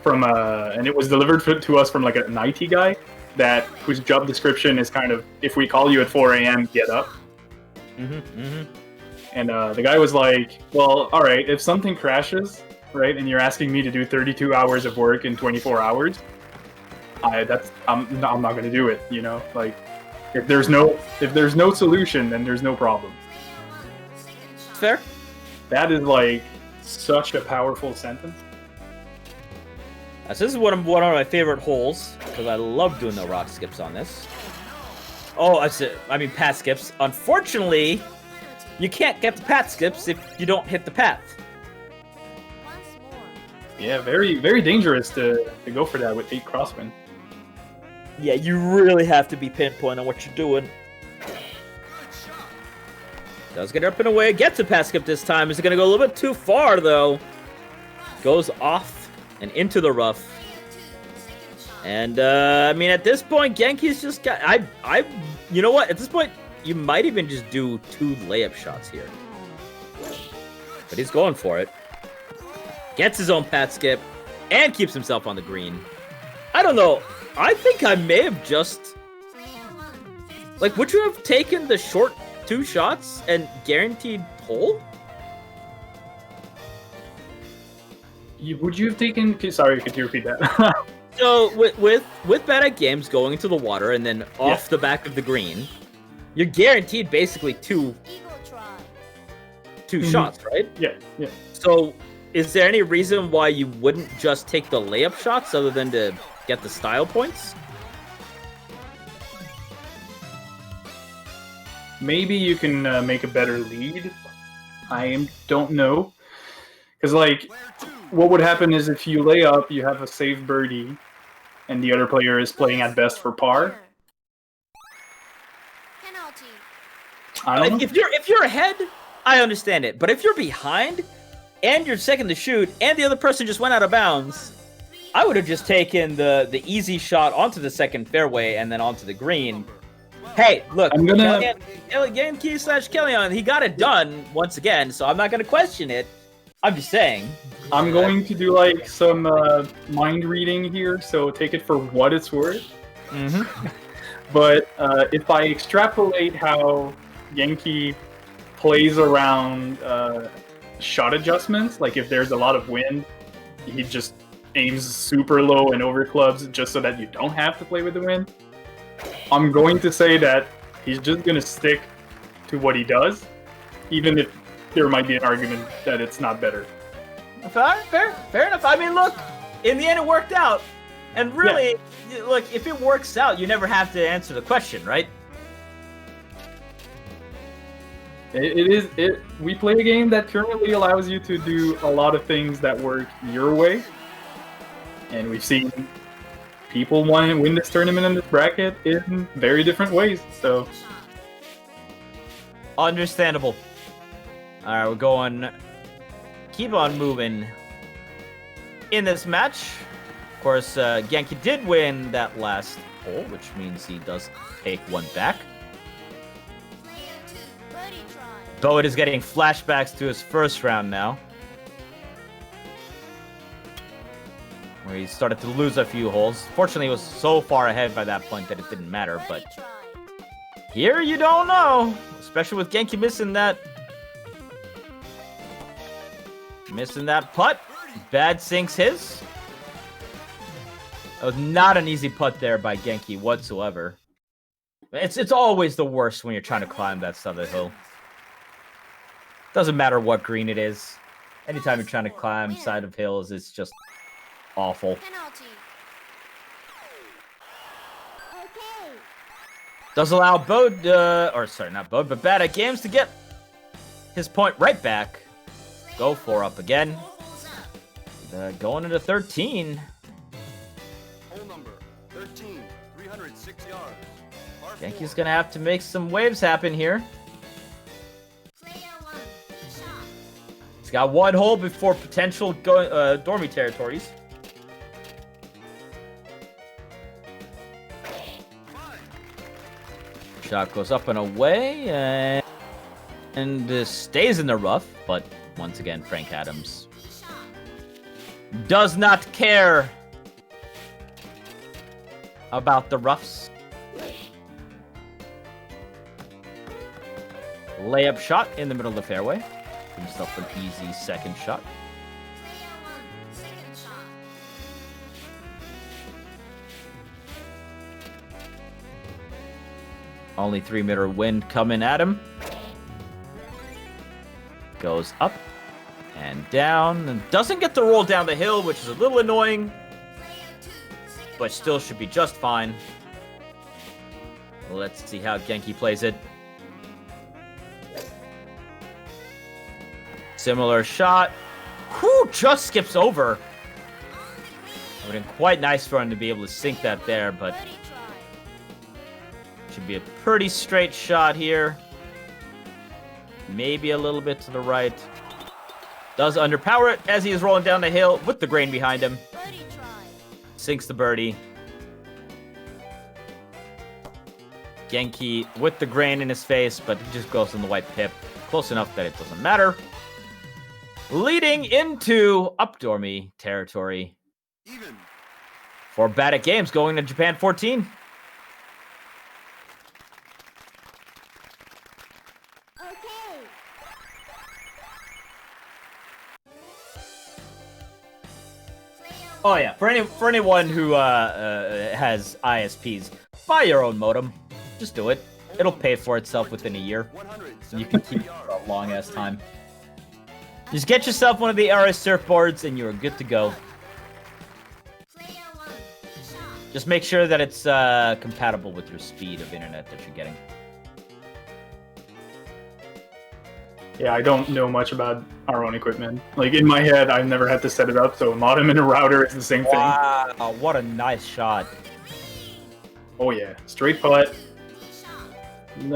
and it was delivered to us from like an IT guy whose job description is kind of, if we call you at 4 a.m., get up. And the guy was like, "Well, all right, if something crashes, right, and you're asking me to do 32 hours of work in 24 hours, I'm not going to do it. You know, like if there's no solution, then there's no problem." Fair. That is like such a powerful sentence. So this is one of my favorite holes, because I love doing the rock skips on this. Oh, I mean pat skips. Unfortunately, you can't get the pat skips if you don't hit the path. Yeah, very, very dangerous to go for that with 8 crosswind. Yeah, you really have to be pinpoint on what you're doing. Does get up and away, gets a pass skip this time. Is it going to go a little bit too far, though? goes off and into the rough. And, I mean, at this point, Genki's just got... You know what? At this point, you might even just do 2 layup shots here. But he's going for it. Gets his own pat skip. And keeps himself on the green. I don't know. I think I may have just... Like, would you have taken the short 2 shots and guaranteed hole? Would you have taken... Sorry, could you repeat that? So, with Badatgaems going into the water and then off the back of the green, you're guaranteed basically 2 shots, right? Yeah. So, is there any reason why you wouldn't just take the layup shots other than to get the style points? Maybe you can make a better lead. I don't know. Because, like, what would happen is if you lay up, you have a safe birdie, and the other player is playing at best for par. Penalty. I don't know. If you're ahead, I understand it. But if you're behind, and you're second to shoot, and the other person just went out of bounds, I would have just taken the easy shot onto the second fairway and then onto the green. Hey, look, Genki/Kellyanne, he got it done once again, so I'm not going to question it. I'm just saying. I'm going to do, like, some mind reading here, so take it for what it's worth. But if I extrapolate how Genki plays around shot adjustments, like if there's a lot of wind, he just aims super low and over clubs just so that you don't have to play with the wind. I'm going to say that he's just going to stick to what he does, even if there might be an argument that it's not better. Fair enough. I mean, look, in the end, it worked out. And really, look, if it works out, you never have to answer the question, right? We play a game that currently allows you to do a lot of things that work your way. And we've seen people want to win this tournament in this bracket in very different ways, so... Understandable. Alright, we're going... Keep on moving in this match. Of course, Genki did win that last hole, which means he does take 1 back. Bode is getting flashbacks to his first round now, where he started to lose a few holes. Fortunately, he was so far ahead by that point that it didn't matter, but here you don't know, especially with Genki missing that putt. Bad sinks his. That was not an easy putt there by Genki whatsoever. It's always the worst when you're trying to climb that side of the hill. Doesn't matter what green it is. Anytime you're trying to climb side of hills, it's just awful. Penalty. Okay. Does allow Bode, not Bode, but Badatgaems to get his point right back. Go 4 up again. Going into 13. Hole number 13, 306 yards. Genki's gonna have to make some waves happen here. He's got 1 hole before potential dormy territories. Shot goes up and away, and stays in the rough, but once again, Frank Adams does not care about the roughs. Layup shot in the middle of the fairway. Give himself an easy second shot. Only 3-meter wind coming at him. Goes up and down and doesn't get to roll down the hill, which is a little annoying, but still should be just fine. Let's see how Genki plays it. Similar shot. Whew, just skips over. It would have been quite nice for him to be able to sink that there, but should be a pretty straight shot here. Maybe a little bit to the right. Does underpower it as he is rolling down the hill with the grain behind him. Birdie try. Sinks the birdie. Genki with the grain in his face, but he just goes in the white pip. Close enough that it doesn't matter. Leading into Updormy territory Even. for Badatgaems going to Japan 14. Okay. Oh yeah, for anyone who has ISPs, buy your own modem. Just do it. It'll pay for itself within a year. You can keep it for a long ass time. Just get yourself one of the RS surfboards and you're good to go. Player 1. Shot. Just make sure that it's compatible with your speed of internet that you're getting. Yeah, I don't know much about our own equipment. Like, in my head, I've never had to set it up, so a modem and a router is the same thing. Wow, what a nice shot. Oh yeah, straight putt. Shot.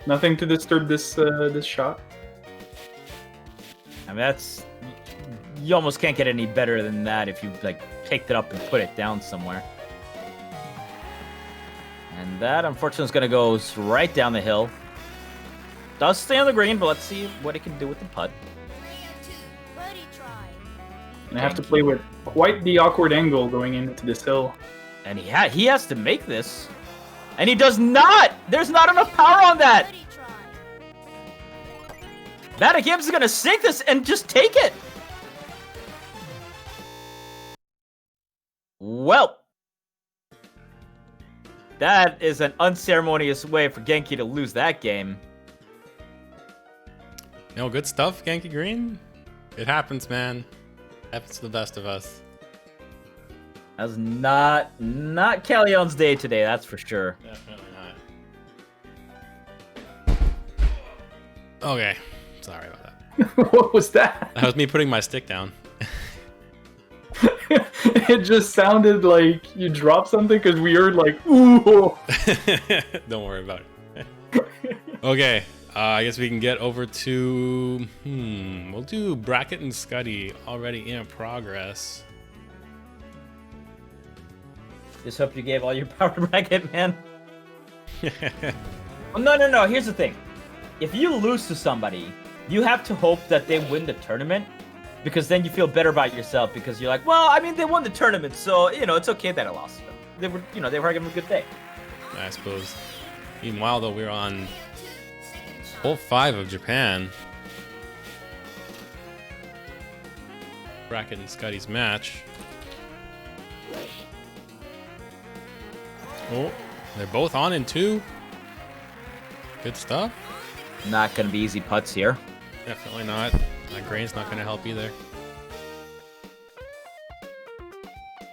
Nothing to disturb this shot. I mean, that's... You almost can't get any better than that if you, like, picked it up and put it down somewhere. And that, unfortunately, is going to go right down the hill. Does stay on the green, but let's see what it can do with the putt. Player 2. Birdie try. And I have to play with quite the awkward angle going into this hill. And he has to make this. And he does not! There's not enough power on that! Birdie try. Badatgaems is going to sink this and just take it! Well. That is an unceremonious way for Genki to lose that game. No, good stuff, Genki Green. It happens, man. Happens to the best of us. That's not Callion's day today, that's for sure. Definitely not. Okay, sorry about that. What was that? That was me putting my stick down. It just sounded like you dropped something because we heard like, ooh. Don't worry about it. Okay, I guess we can get over to... we'll do Bracket and Skuttie already in progress. Just hope you gave all your power to Bracket, man. Well, no. Here's the thing. If you lose to somebody, you have to hope that they win the tournament, because then you feel better about yourself because you're like, well, I mean, they won the tournament, so it's okay that I lost to them. They were having a good day. I suppose. Meanwhile, though, we're on hole 5 of Japan. Bracket and Skuttie's match. Oh, they're both on in 2. Good stuff. Not gonna be easy putts here. Definitely not. That grain's not gonna help either.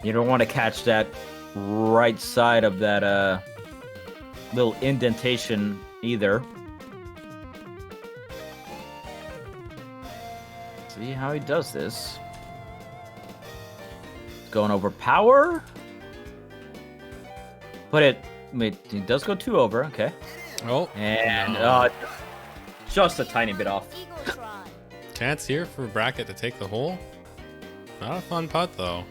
You don't want to catch that right side of that little indentation either. See how he does this. Going over power. Wait, he does go 2 over, okay. Oh, And no. just a tiny bit off. Eagle try. Chance here for Bracket to take the hole. Not a fun putt, though.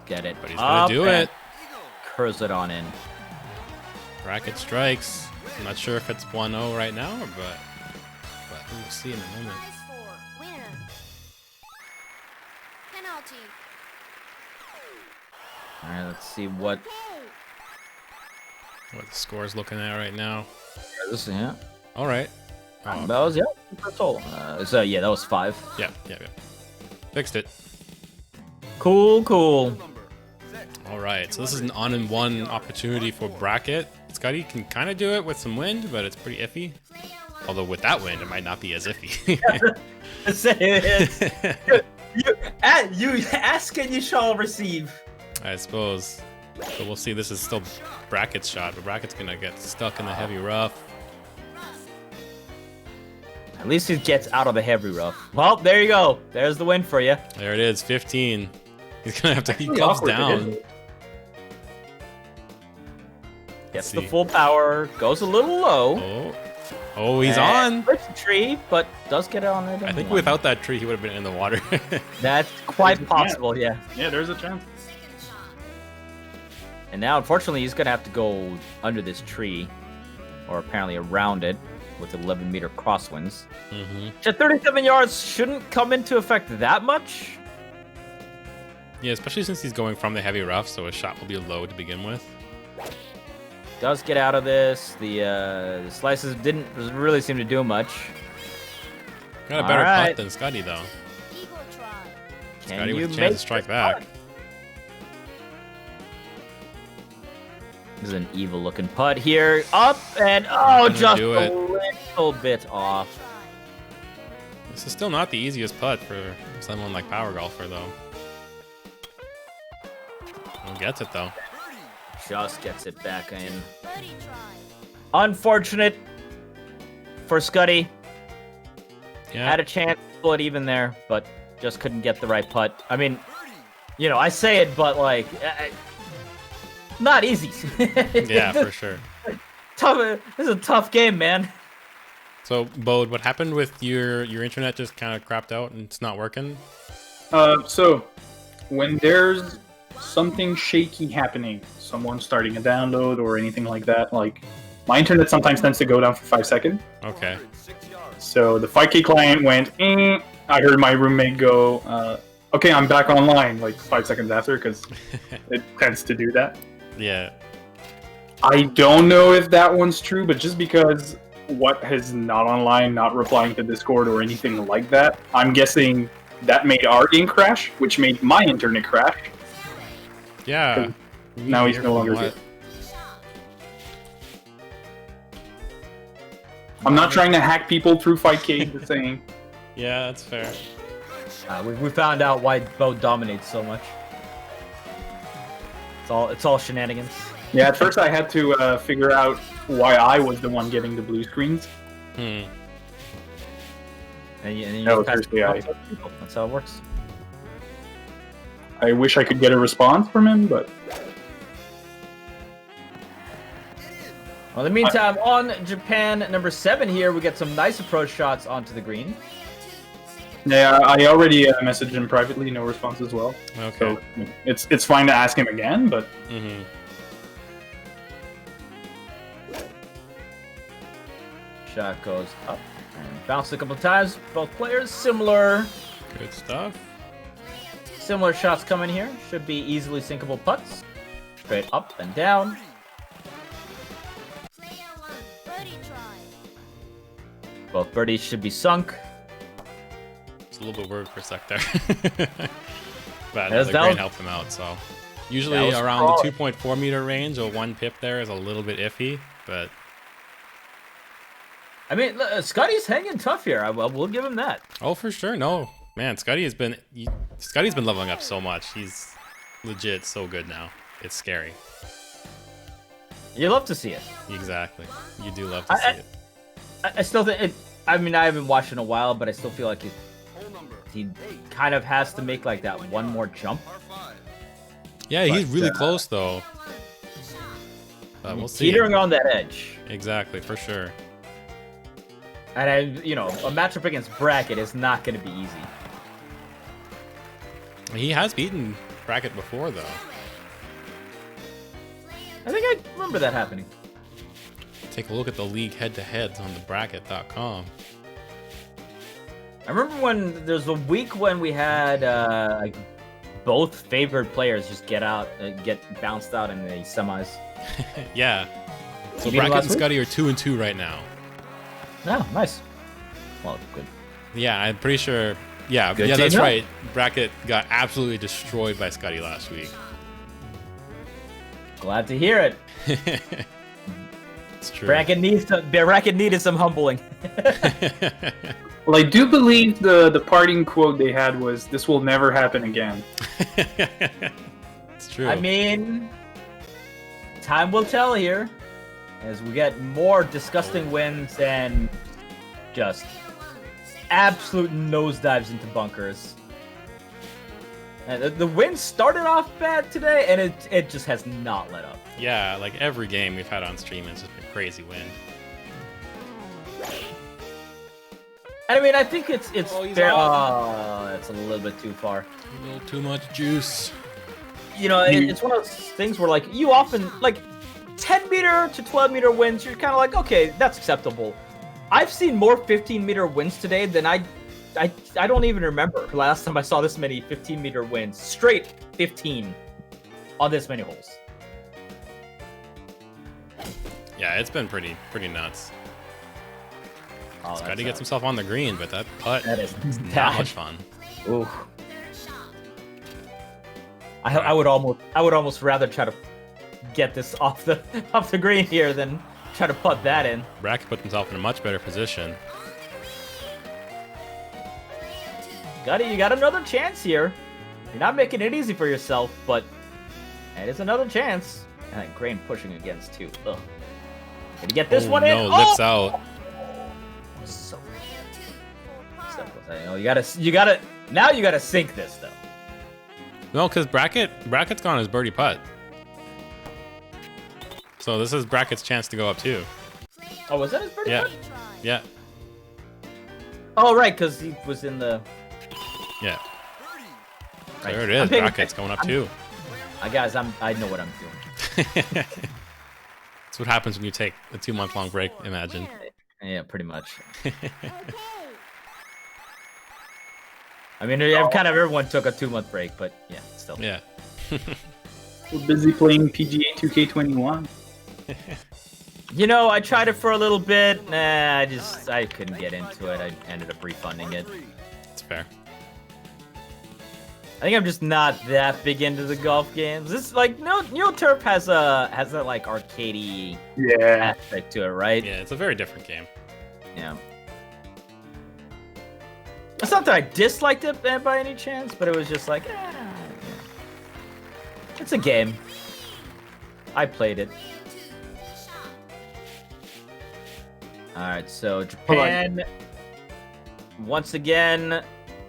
Get it. But he's gonna do and it. Curls it on in. Bracket strikes. I'm not sure if it's 1-0 right now, but we'll see in a moment. Prize for winner. Penalty. All right, let's see what Okay. What the score's looking at right now. this is. Yeah, All right. Oh, that was first hole. So yeah, that was 5. yeah. Fixed it. Cool. All right. So this is an on-and-one opportunity for Bracket. Skuttie can kind of do it with some wind, but it's pretty iffy. Although with that wind, it might not be as iffy. You ask and you shall receive. I suppose. But we'll see. This is still Bracket's shot, but Bracket's gonna get stuck in the heavy rough. At least he gets out of the heavy rough. Well, there you go. There's the win for you. There it is, 15. He's gonna have to. He Pretty comes awkward to down. hit. Gets see. the full power. Goes a little low. Oh, Oh, he's on. It's a tree, but does get on it. I think without that tree, he would have been in the water. That's quite There's a possible, yeah. Yeah, there's a chance. And now, unfortunately, he's gonna have to go under this tree, or apparently around it, with 11-meter crosswinds. Which at 37 yards shouldn't come into effect that much. Yeah, especially since he's going from the heavy rough, so his shot will be low to begin with. Does get out of this. The slices didn't really seem to do much. Got a better Alright. putt than Skuttie, though. Eagle try. Can Skuttie you with a chance make to strike this back. putt? This is an evil-looking putt here. Up and gonna just do a it. little bit off. This is still not the easiest putt for someone like Power Golfer, though. Well, gets it, though. Just gets it back in. Birdie try. Unfortunate for Skuttie. Yeah. Had a chance to pull it even there, but just couldn't get the right putt. I mean, you know, I say it, but like, not easy. Yeah, for sure. Tough. This is a tough game, man. So, Bode, what happened with your internet just kind of crapped out and it's not working? So when there's something shaky happening, someone starting a download or anything like that, like my internet sometimes tends to go down for 5 seconds. Okay. So the 5K client went, I heard my roommate go, okay, I'm back online, like 5 seconds after, because it tends to do that. Yeah. I don't know if that one's true, but just because what is not online, not replying to Discord or anything like that, I'm guessing that made our game crash, which made my internet crash. Yeah. Now he's no longer What? good. I'm not trying to hack people through 5K, just saying. Yeah, that's fair. We found out why Bode dominates so much. It's all shenanigans. Yeah, at first I had to figure out why I was the one getting the blue screens. Hmm. And you No, pass seriously, it on to other people. That's how it works. I wish I could get a response from him, but Well, in the meantime, on Japan number 7 here, we get some nice approach shots onto the green. yeah, I already messaged him privately, no response as well. Okay. So it's fine to ask him again, but Mm-hmm. Shot goes up and bounced a couple times. Both players similar Good stuff. shots coming here. Should be easily sinkable putts. Straight up and down. Player one. Birdie try. Both birdies should be sunk. It's a little bit worried for a sec there. But Yes, the that grain was- helped him out, so. That Usually was around fraud. the 2.4 meter range, a 1 pip there is a little bit iffy, but I mean, Scuttie's hanging tough here. We'll give him that. oh, for sure, no. Man, Scuttie's been leveling up so much. He's legit so good now. It's scary. You love to see it. Exactly. You do love to see it. I still think it. I mean, I haven't watched in a while, but I still feel like he kind of has to make like that one more jump. Yeah, he's but, really close though. But we'll see. Teetering on that edge. Exactly, for sure. And a matchup against Bracket is not going to be easy. He has beaten Bracket before though. I think I remember that happening. Take a look at the league head-to-heads on the bracket.com. I remember when there's a week when we had like both favored players just get bounced out in the semis. Yeah. So You beat him Bracket last and week? Skuttie are 2-2 right now. Oh, nice. Well, good. Yeah, I'm pretty sure. Yeah, Good yeah, team that's up. right. Bracket got absolutely destroyed by Skuttie last week. Glad to hear it. It's true. Bracket needed some humbling. well, I do believe the parting quote they had was, "This will never happen again." It's true. I mean, time will tell here as we get more disgusting wins and just absolute nosedives into bunkers. And the win started off bad today, and it just has not let up. Yeah, like every game we've had on stream has just been crazy win. I mean, I think it's Oh, he's fair. out. Oh, that's a little bit too far. A little too much juice. You know, it's one of those things where like you often like 10-meter to 12-meter wins. You're kind of like, okay, that's acceptable. I've seen more 15-meter wins today than I don't even remember last time I saw this many 15-meter wins. Straight 15 on this many holes. Yeah, it's been pretty nuts. Oh, Skuttie gets himself on the green, but that putt That is is not bad. much fun. Ooh. I would almost rather try to get this off the green here than try to putt that in. Bracket put himself in a much better position. You got another chance here. You're not making it easy for yourself, but it is another chance. And that grain pushing against too. Ugh. Gonna get this one in. No, lips out. So you gotta. Now you gotta sink this though. No, because Bracket's gone his birdie putt. So this is Bracket's chance to go up too. Oh, was that his birdie Yeah. putt? Yeah. Oh, right, because he was in the. Yeah. Right. There it is. Bracket's going up too. Guys, I know what I'm doing. That's what happens when you take a 2-month-long break, imagine. Yeah, pretty much. I mean, kind of everyone took a 2-month break, but yeah, still. Yeah. We're busy playing PGA 2K21. You know, I tried it for a little bit. Nah, I couldn't get into it. I ended up refunding it. It's fair. I think I'm just not that big into the golf games. This like Neo Turf has that like arcadey aspect to it, right? Yeah, it's a very different game. Yeah. It's not that I disliked it by any chance, but it was just like, it's a game. I played it. Alright, so Japan, once again,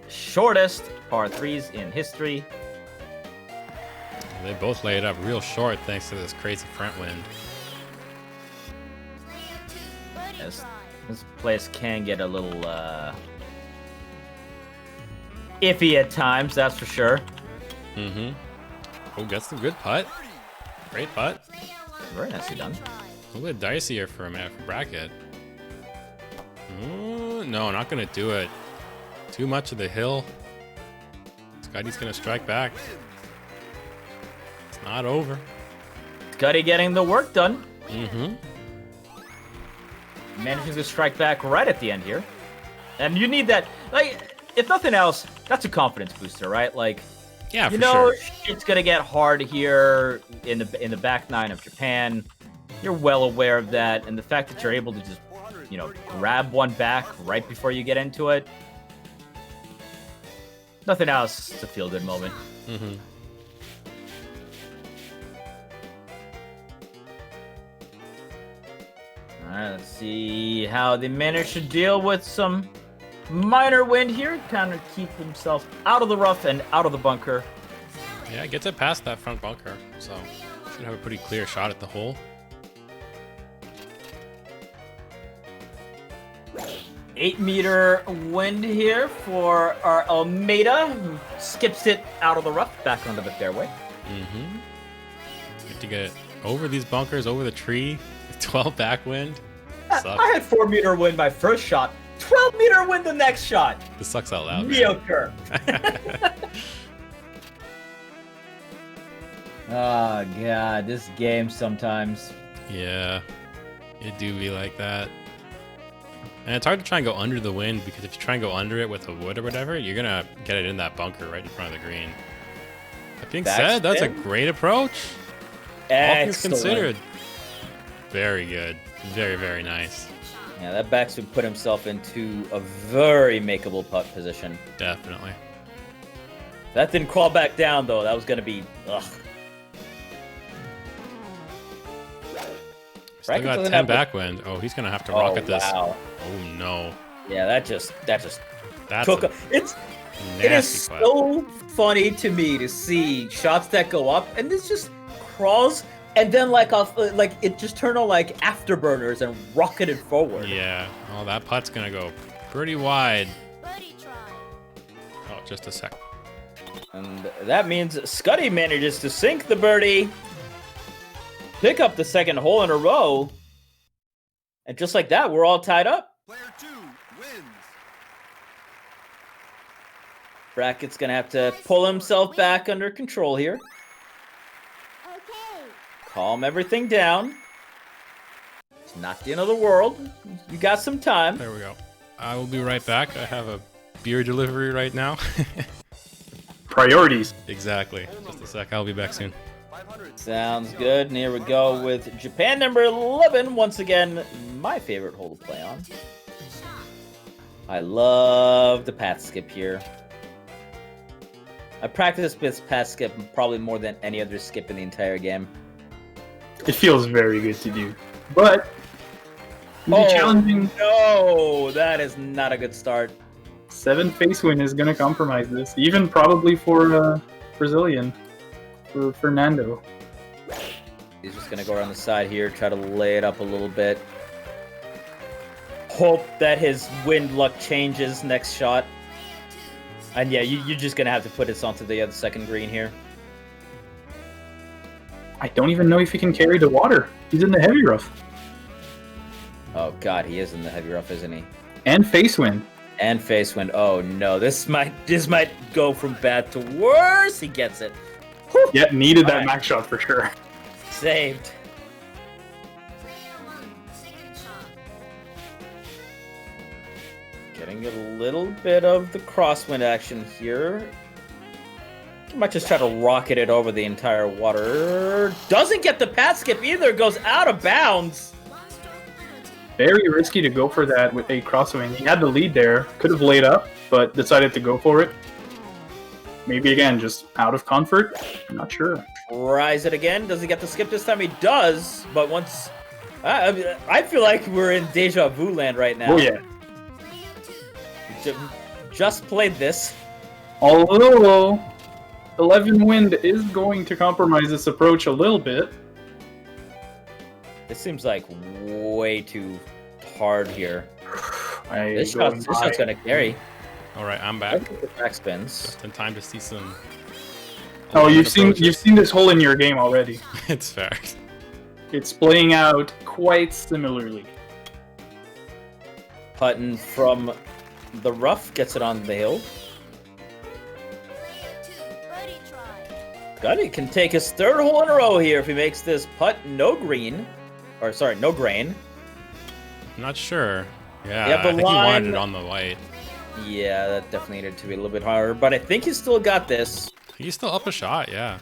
shortest par 3s in history. They both laid up real short thanks to this crazy front wind. This place can get a little iffy at times, that's for sure. Mm-hmm. Oh, gets the good putt. Great putt. Very nicely done. A little bit dicier for Bracket. Ooh, no, not gonna do it. Too much of the hill. Skuttie's gonna strike back. It's not over. Skuttie getting the work done. Mm-hmm. Managing to strike back right at the end here. And you need that, like, if nothing else, that's a confidence booster, right? Like, yeah, you for know, sure. It's gonna get hard here in the back nine of Japan. You're well aware of that, and the fact that you're able to just, you know, grab one back right before you get into it. Nothing else. It's a feel-good moment. Mm-hmm. Alright, let's see how they manage to deal with some minor wind here. Kind of keep himself out of the rough and out of the bunker. Yeah, gets it past that front bunker, so should have a pretty clear shot at the hole. 8-meter wind here for our Almeida, who skips it out of the rough, back onto the fairway. Mm-hmm. Get to get over these bunkers, over the tree. 12 backwind. I had 4-meter wind my first shot. 12-meter wind the next shot. This sucks out loud. Mediocre. Oh god, this game sometimes. Yeah, it do be like that. And it's hard to try and go under the wind, because if you try and go under it with a wood or whatever, you're gonna get it in that bunker right in front of the green. That being said, that's a great approach. All things considered. Very good. Very, very nice. Yeah, that backswing put himself into a very makeable putt position. Definitely. That didn't crawl back down, though. That was going to be... Ugh. Still got 10 backwind. Oh, he's going to have to rocket this. Wow. Oh, no. Yeah, that just That's took a it is putt. so funny to me to see shots that go up, and this just crawls, and then like it just turned on like afterburners and rocketed forward. Yeah. Oh, that putt's going to go Pretty wide. Birdie try. Oh, just a sec. And that means Skuttie manages to sink the birdie, pick up the second hole in a row, and just like that, we're all tied up. Player 2 wins. Bracket's gonna have to pull himself back under control here. Okay. Calm everything down. It's not the end of the world. You got some time. There we go. I will be right back. I have a beer delivery right now. Priorities. Exactly. Just a sec. I'll be back soon. 500. Sounds good. And here we go with Japan number 11. Once again, my favorite hole to play on. I love the path skip here. I practiced this path skip probably more than any other skip in the entire game. It feels very good to do. But the challenging No, that is not a good start. 7 face win is gonna compromise this. Even probably for Brazilian. For Fernando. He's just gonna go around the side here, try to lay it up a little bit. Hope that his wind luck changes next shot. And yeah, you're just gonna have to put this onto the other second green here. I don't even know if he can carry the water. He's in the heavy rough. Oh god, he is in the heavy rough, isn't he? And face win. And face wind. Oh no, this might go from bad to worse. He gets it. Whew. Yeah, needed that Alright. max shot for sure. Saved. Player 1, second shot. Getting a little bit of the crosswind action here. He might just try to rocket it over the entire water. Doesn't get the path skip either. Goes out of bounds. 1-stroke penalty. Very risky to go for that with a crosswind. He had the lead there. Could have laid up, but decided to go for it. Maybe again, just out of comfort. I'm not sure. Tries it again. Does he get the skip this time? He does. But once... I feel like we're in deja vu land right now. Oh yeah. Player 2. Just played this. Although 11 wind is going to compromise this approach a little bit. This seems like way too hard here. This Going shot's gonna carry. All right, I'm back. The back spins. Just in time to see some. Oh, you've approaches. seen this hole in your game already. It's fair. It's playing out quite similarly. Putting from the rough, gets it on the hill. Player 2, birdie try. Skuttie can take his third hole in a row here if he makes this putt no green. Or sorry, no grain. I'm not sure. Yeah, Yeah, I the think he wanted line- it on the white. Yeah, that definitely needed to be a little bit harder, but I think he's still got this. He's still up a shot, yeah.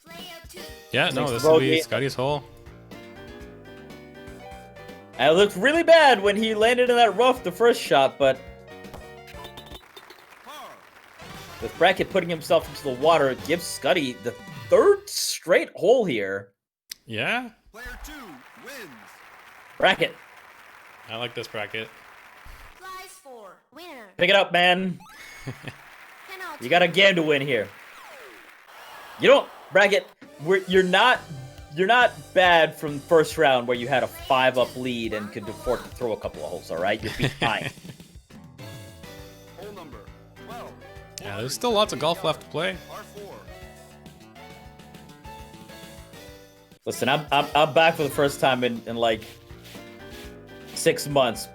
Player 2. Yeah, no, Makes this the will be bogey. Scuttie's hole. And it looked really bad when he landed in that rough the first shot, but Par. with Bracket putting himself into the water, it gives Skuttie the third straight hole here. Yeah, Player 2 wins. Bracket, I like this bracket. Flies 4. Winner. pick it up, man. Penalty. You got a game to win here. You don't, Bracket. You're not bad from the first round where you had a 5-up lead and could afford to throw a couple of holes. All right, you'll be fine. Hole number 12. Yeah, there's still lots of golf left to play. Par 4. Listen, I'm back for the first time in like 6 months.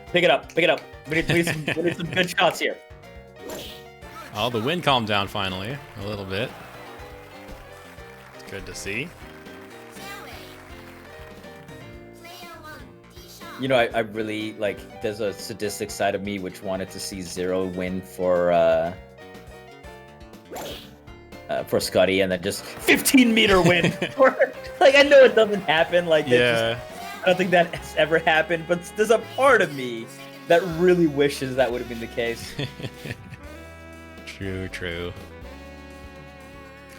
Pick it up. We need some good shots here. Oh, the wind calmed down finally a little bit. It's good to see. Fairway. Player 1, tee shot. You know, I really like. There's a sadistic side of me which wanted to see 0 win for Skuttie, and then just 15-meter win. Like, I know it doesn't happen. Like, Yeah, I don't think that has ever happened, but there's a part of me that really wishes that would have been the case. true.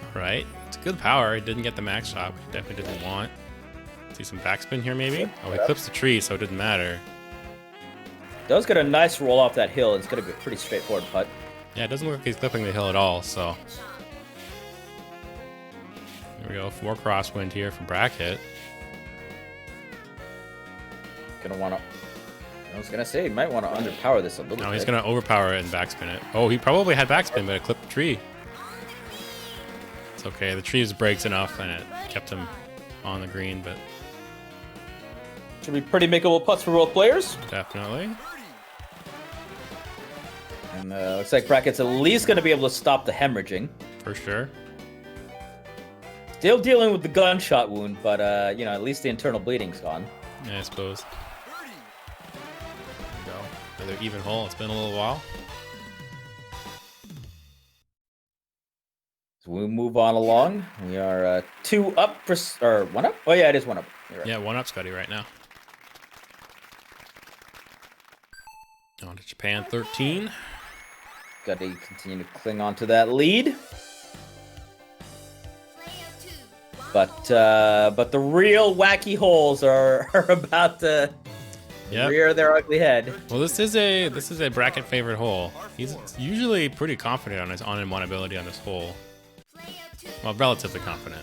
All right, it's good power. It didn't get the max shot, which it definitely didn't want. See some backspin here, maybe? Oh, he clips the tree, so it didn't matter. Does get a nice roll off that hill. It's going to be a pretty straightforward putt. Yeah, it doesn't look like he's clipping the hill at all, so. Here we go, 4 crosswind here from Bracket. Gonna want to I was gonna say, you might want to underpower this a little bit. No, he's gonna overpower it and backspin it. Oh, he probably had backspin, but it clipped the tree. It's okay. The tree breaks enough, and it kept him on the green, but Should be pretty makeable putts for both players. definitely. And looks like Bracket's at least gonna be able to stop the hemorrhaging. For sure. Still dealing with the gunshot wound, but you know, at least the internal bleeding's gone. Yeah, I suppose. There we go. Another even hole. It's been a little while. So we move on along. We are 2 up for, or 1 up? Oh yeah, it is 1 up. You're right. Yeah, 1 up Skuttie right now. On to Japan 13. Got to continue to cling on to that lead. But the real wacky holes are about to rear their ugly head. Well, this is a bracket favorite hole. He's usually pretty confident on his on-and-one ability on this hole. Well, relatively confident.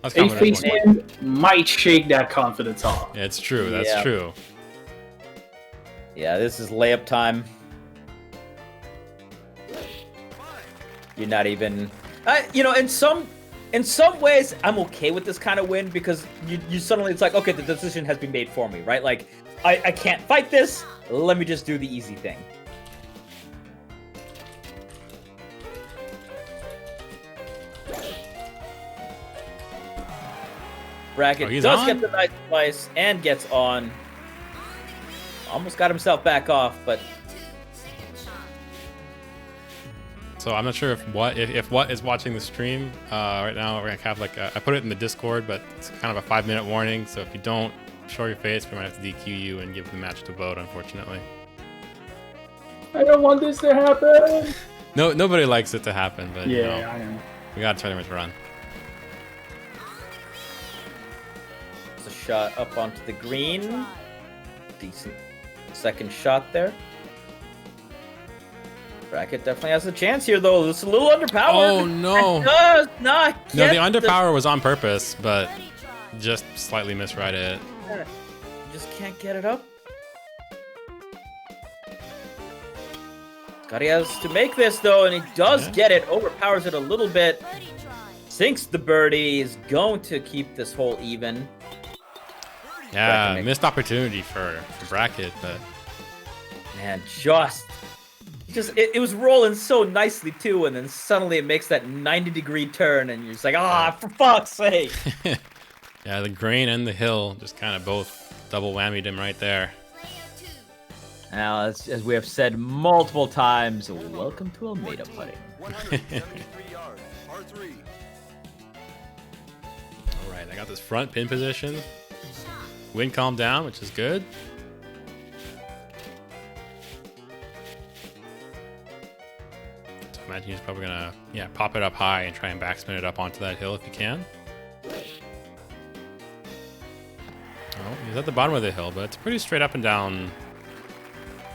I was A confident face at one point. hand might shake that confidence off. Yeah, it's true. That's Yeah. true. Yeah, this is layup time. You're not even, you know, in some ways, I'm okay with this kind of win because you suddenly, it's like, okay, the decision has been made for me, right? Like, I can't fight this. Let me just do the easy thing. Bracket he's does on? get the nice slice and gets on. Almost got himself back off, but So I'm not sure if what is watching the stream right now. We're gonna have like I put it in the Discord, but it's kind of a 5-minute warning. So if you don't show your face, we might have to DQ you and give the match to Bode, unfortunately. I don't want this to happen. No, nobody likes it to happen, but Yeah, you know, I know. we got a tournament to run. it's a shot up onto the green. Decent second shot there. Bracket definitely has a chance here, though. It's a little underpowered. Oh no! It does not No, get the underpower was on purpose, but just slightly misread it. Just can't get it up. Skuttie has to make this, though, and he does get it. Overpowers it a little bit. Sinks the birdie. Is going to keep this hole even. Yeah, Bracket missed opportunity for Bracket, but Man, it was rolling so nicely too, and then suddenly it makes that 90-degree turn, and you're just like, for fuck's sake! yeah, the grain and the hill just kind of both double whammied him right there. Now, as we have said multiple times, welcome to Almeida putting. 173 yards, par 3. All right, I got this front pin position. Wind calmed down, which is good. So I imagine he's probably gonna, pop it up high and try and backspin it up onto that hill if he can. Oh, he's at the bottom of the hill, but it's pretty straight up and down.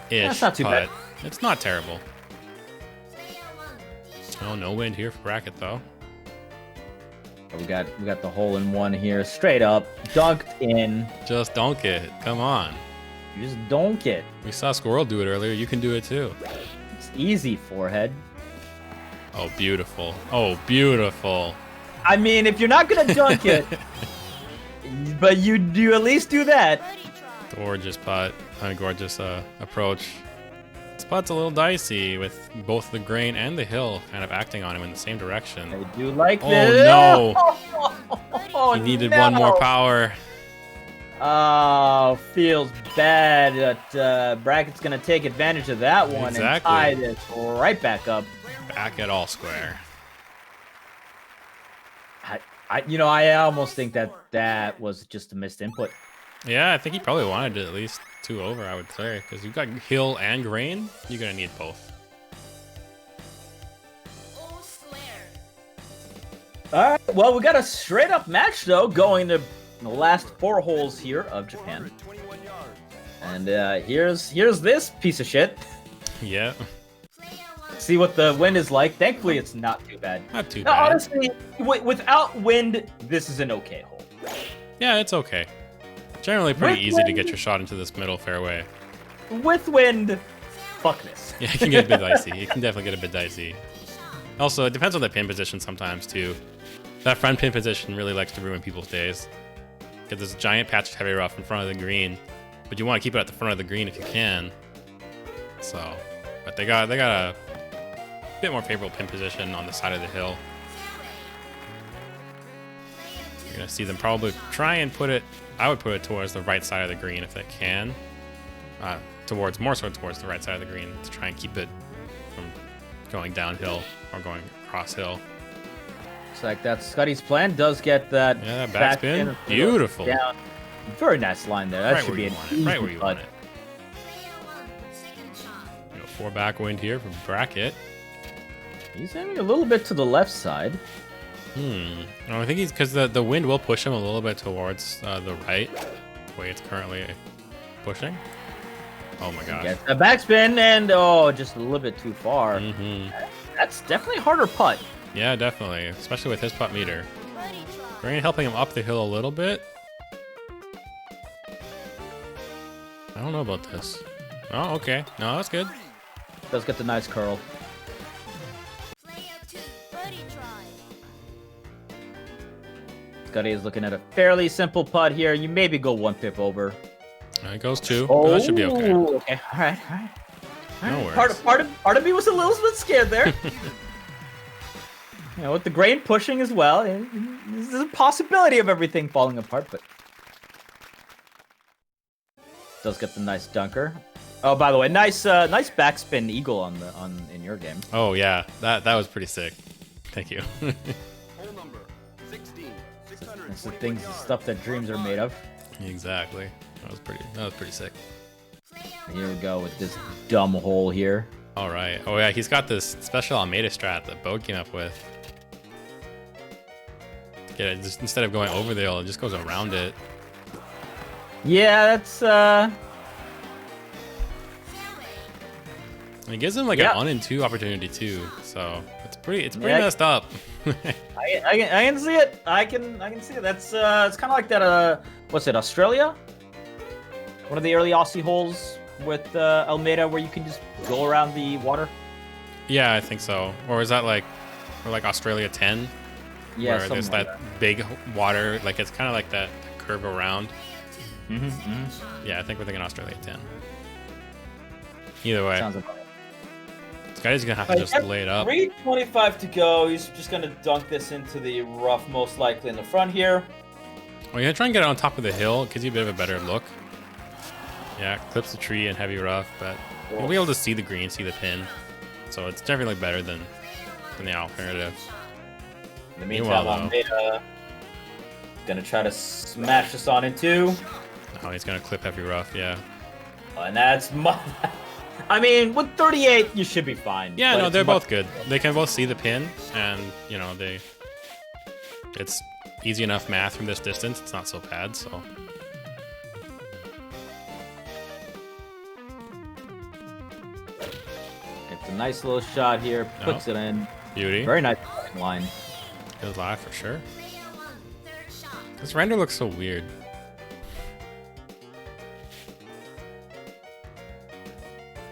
That's not too bad. It's not terrible. Oh, no wind here for Bracket though. We got the hole in one here, straight up, dunked in. Just dunk it. Come on. You just dunk it. We saw Squirrel do it earlier. You can do it too. It's easy, forehead. Oh, beautiful. Oh, beautiful. I mean, if you're not gonna dunk it, but you at least do that. Gorgeous putt. Gorgeous approach. This putt's a little dicey with both the grain and the hill kind of acting on him in the same direction. I do like Oh, this. no. Oh, He needed no. one more power. Oh, feels bad that Bracket's gonna take advantage of that one and Exactly. tie this right back up. Back at all square. I almost think that was just a missed input. Yeah, I think he probably wanted it at least 2 over, I would say. Because you've got hill and grain, you're going to need both. All right, well, we got a straight up match though, going to the last 4 holes here of Japan. 21 yards. And here's this piece of shit. Yeah, See what the wind is like. Thankfully, it's not too bad. not too Now, bad. honestly, without wind, this is an okay hole. Yeah, it's okay. Generally pretty With easy to wind- get your shot into this middle fairway. with wind, fuck this. Yeah, it can get a bit dicey. It can definitely get a bit dicey. Also, it depends on the pin position sometimes, too. That front pin position really likes to ruin people's days. Because there's a giant patch of heavy rough in front of the green, but you want to keep it at the front of the green if you can. So, but they got a bit more favorable pin position on the side of the hill. You're gonna see them probably try and put it. I would put it towards the right side of the green if they can. More so towards the right side of the green to try and keep it from going downhill or going cross hill. Looks like that Skuttie's plan does get that. Yeah, that backspin. Beautiful. Down. Very nice line there. That Right should where be you an want it. easy Right where you want putt. it. 4 backwind here from Bracket. He's aiming a little bit to the left side. No, I think he's because the wind will push him a little bit towards the right, the way it's currently pushing. Oh my gosh. Gets a backspin and just a little bit too far. Mm-hmm. That's definitely a harder putt. Yeah, definitely, especially with his putt meter. Green helping him up the hill a little bit. I don't know about this. Oh, okay. No, that's good. Does get the nice curl. Skuttie is looking at a fairly simple putt here. You maybe go 1 pip over. It goes 2. Oh, that should be okay. Okay. All right. No worries. Part of me was a little bit scared there. With the grain pushing as well, there's a possibility of everything falling apart, but does get the nice dunker. Oh, by the way, nice backspin eagle in your game. Oh yeah, that was pretty sick. Thank you. Hole number 16. That's the things, the stuff that dreams are made of. Exactly. That was pretty sick. Here we go with this dumb hole here. All right. Oh yeah, he's got this special Almeida strat that Bode came up with. Get it, just instead of going over the hill, it just goes around it. Yeah, that's And it gives him like an on and 2 opportunity too. So it's pretty messed up. I can see it. I can see it. That's it's kind of like that. What's it? Australia? One of the early Aussie holes with Almeida, where you can just go around the water. Yeah, I think so. Or is that like Australia 10? Yeah, where there's like that big water, like it's kind of like that curve around. Yeah, I think we're thinking Australia 10. Either way, Sounds about right. this guy's gonna have to just lay it up. 3:25 to go. He's just gonna dunk this into the rough, most likely in the front here. Well, you're gonna try and get it on top of the hill. Gives you a bit of a better look. Yeah, clips the tree in heavy rough, but you'll be able to see the green, see the pin. So it's definitely better than the alternative. In the meantime, Almeida gonna try to smash this on in 2. Oh, he's gonna clip heavy rough, yeah. And that's I mean, with 38, you should be fine. Yeah, but no, it's they're much- both good. They can both see the pin, and it's easy enough math from this distance. It's not so bad, so. It's a nice little shot here. Puts it in. Beauty. Very nice line. Good live for sure. This render looks so weird.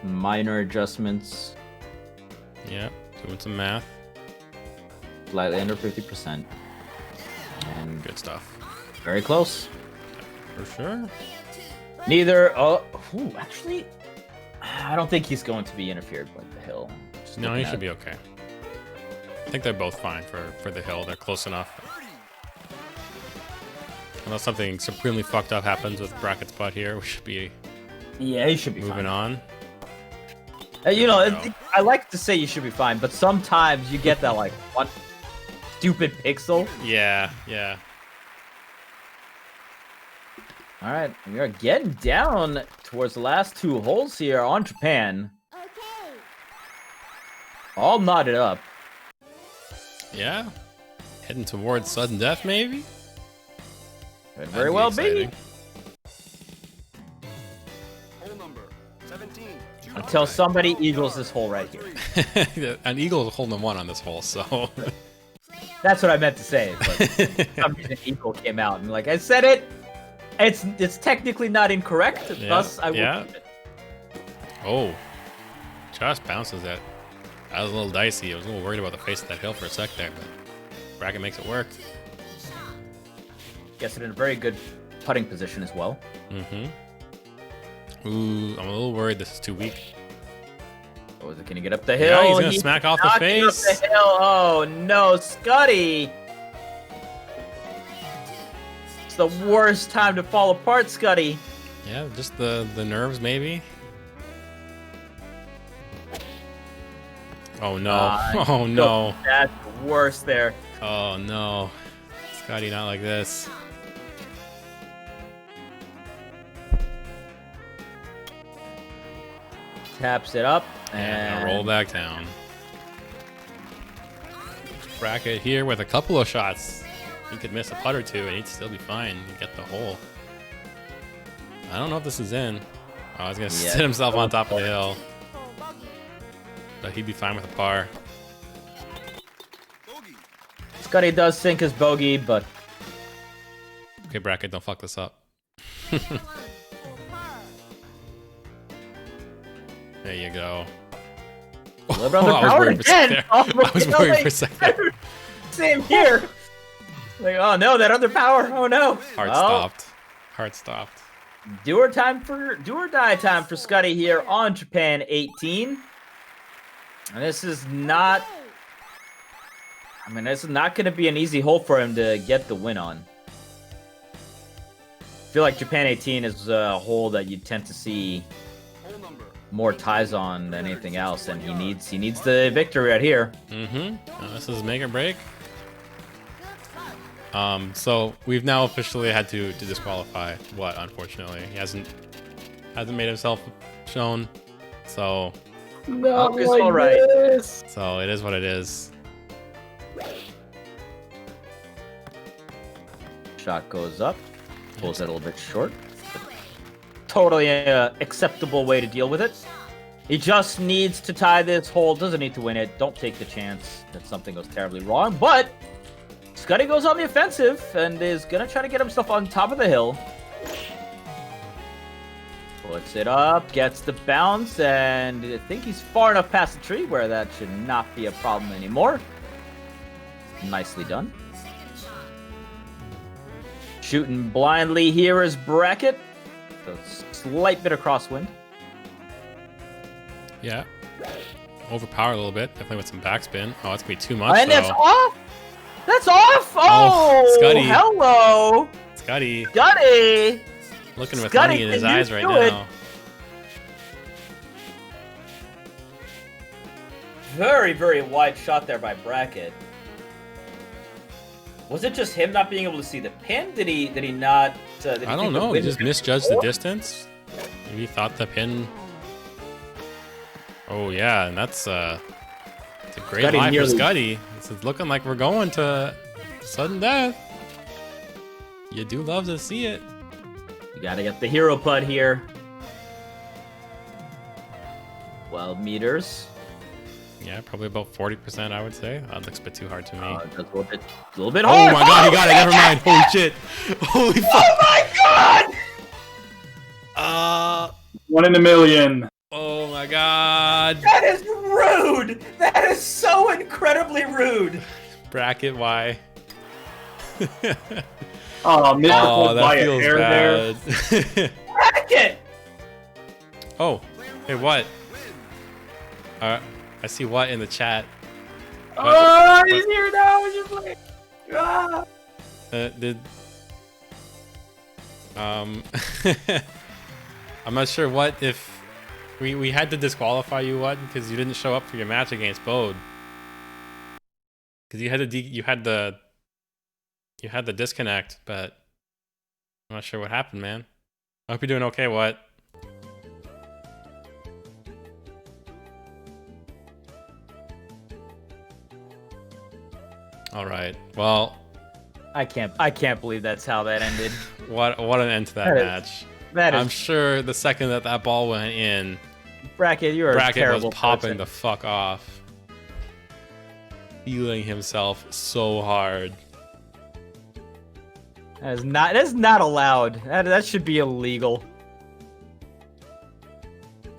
Minor adjustments. Yeah, doing some math. Slightly under 50%. And Good stuff. very close. For sure. Neither. Actually, I don't think he's going to be interfered with the hill. Just No, looking he at should be okay. I think they're both fine for the hill. They're close enough. Unless something supremely fucked up happens with Bracket's putt here, we should be Yeah, he should be moving fine. on. I like to say you should be fine, but sometimes you get that like one stupid pixel. Yeah, yeah. All right, we are getting down towards the last 2 holes here on Japan. Okay. All knotted up. Yeah. Heading towards sudden death, maybe? Could That'd very well be. exciting. Hole number 17. Until somebody eagles this hole right here. An eagle is holding 1 on this hole, so. That's what I meant to say, but for some reason eagle came out. And like I said it, it's technically not incorrect, thus I will keep it. Oh, just bounces it. That was a little dicey. I was a little worried about the face of that hill for a sec there, but Bracket makes it work. Gets it in a very good putting position as well. Mm-hmm. Ooh, I'm a little worried this is too weak. Oh, is it gonna get up the hill? Yeah, he's gonna smack off the knocking up face. the hill. Oh no, Skuttie! It's the worst time to fall apart, Skuttie. Yeah, just the nerves maybe. Oh no! Oh no! That's worse there. Oh no! Skuttie, not like this. Taps it up And and roll back down. Bracket here with a couple of shots. He could miss a putt or two and he'd still be fine. He'd get the hole. I don't know if this is in. Oh, he's gonna sit himself on top of the hill. But he'd be fine with a par. Skuttie does sink his bogey, but Okay, Bracket, don't fuck this up. There you go. Live under I was power worried for a sec again. there. Oh, I was worried for a sec there. Same here. Like, oh no, that other power. Oh no. Heart Well, stopped. Heart stopped. Do or die time for Skuttie here on Japan 18. And this is not. I mean, this is not going to be an easy hole for him to get the win on. I feel like Japan 18 is a hole that you tend to see more ties on than anything else, and he needs the victory right here. Mm-hmm. This is make or break. So we've now officially had to disqualify What, unfortunately. He hasn't made himself shown. So No, it's all right. So it is what it is. Shot goes up, pulls it a little bit short. Totally acceptable way to deal with it. He just needs to tie this hole, doesn't need to win it. Don't take the chance that something goes terribly wrong. But Skuttie goes on the offensive and is going to try to get himself on top of the hill. Puts it up, gets the bounce, and I think he's far enough past the tree where that should not be a problem anymore. Nicely done. Shooting blindly here is Bracket. So slight bit of crosswind. Yeah. Overpower a little bit. Definitely with some backspin. Oh, that's gonna be too much. And though. that's off! That's off! Oh, Skuttie. hello! Skuttie. Skuttie! Looking with Skuttie, money in his can you eyes right do it? now. Very, very wide shot there by Bracket. Was it just him not being able to see the pin? Did he not? Did he I don't think the know. He wind just was misjudged the gonna- distance. Maybe he thought the pin. Oh yeah, and that's it's a great Skuttie line for nearly- Skuttie. This is looking like we're going to sudden death. You do love to see it. You gotta get the hero putt here. 12 meters. Yeah, probably about 40%, I would say. That looks a bit too hard to me. That's a little bit Oh hard. my god, he got it. Never mind. Holy shit. Holy fuck. Oh my god! One in a million. Oh my god. That is rude! That is so incredibly rude! Bracket, why? Oh, missed Oh, by that a feels hair there. bad. Bracket! Oh, hey, what? I see what in the chat. Oh, he's here now! He's just like... Ah. I'm not sure what if we had to disqualify you what because you didn't show up for your match against Bode. Because you had the disconnect, but I'm not sure what happened, man. I hope you're doing okay. What? All right. Well, I can't believe that's how that ended. what an end to that match. I'm sure the second that ball went in, Bracket, you're a Bracket terrible was popping person. the fuck off, feeling himself so hard. That is not allowed. That should be illegal.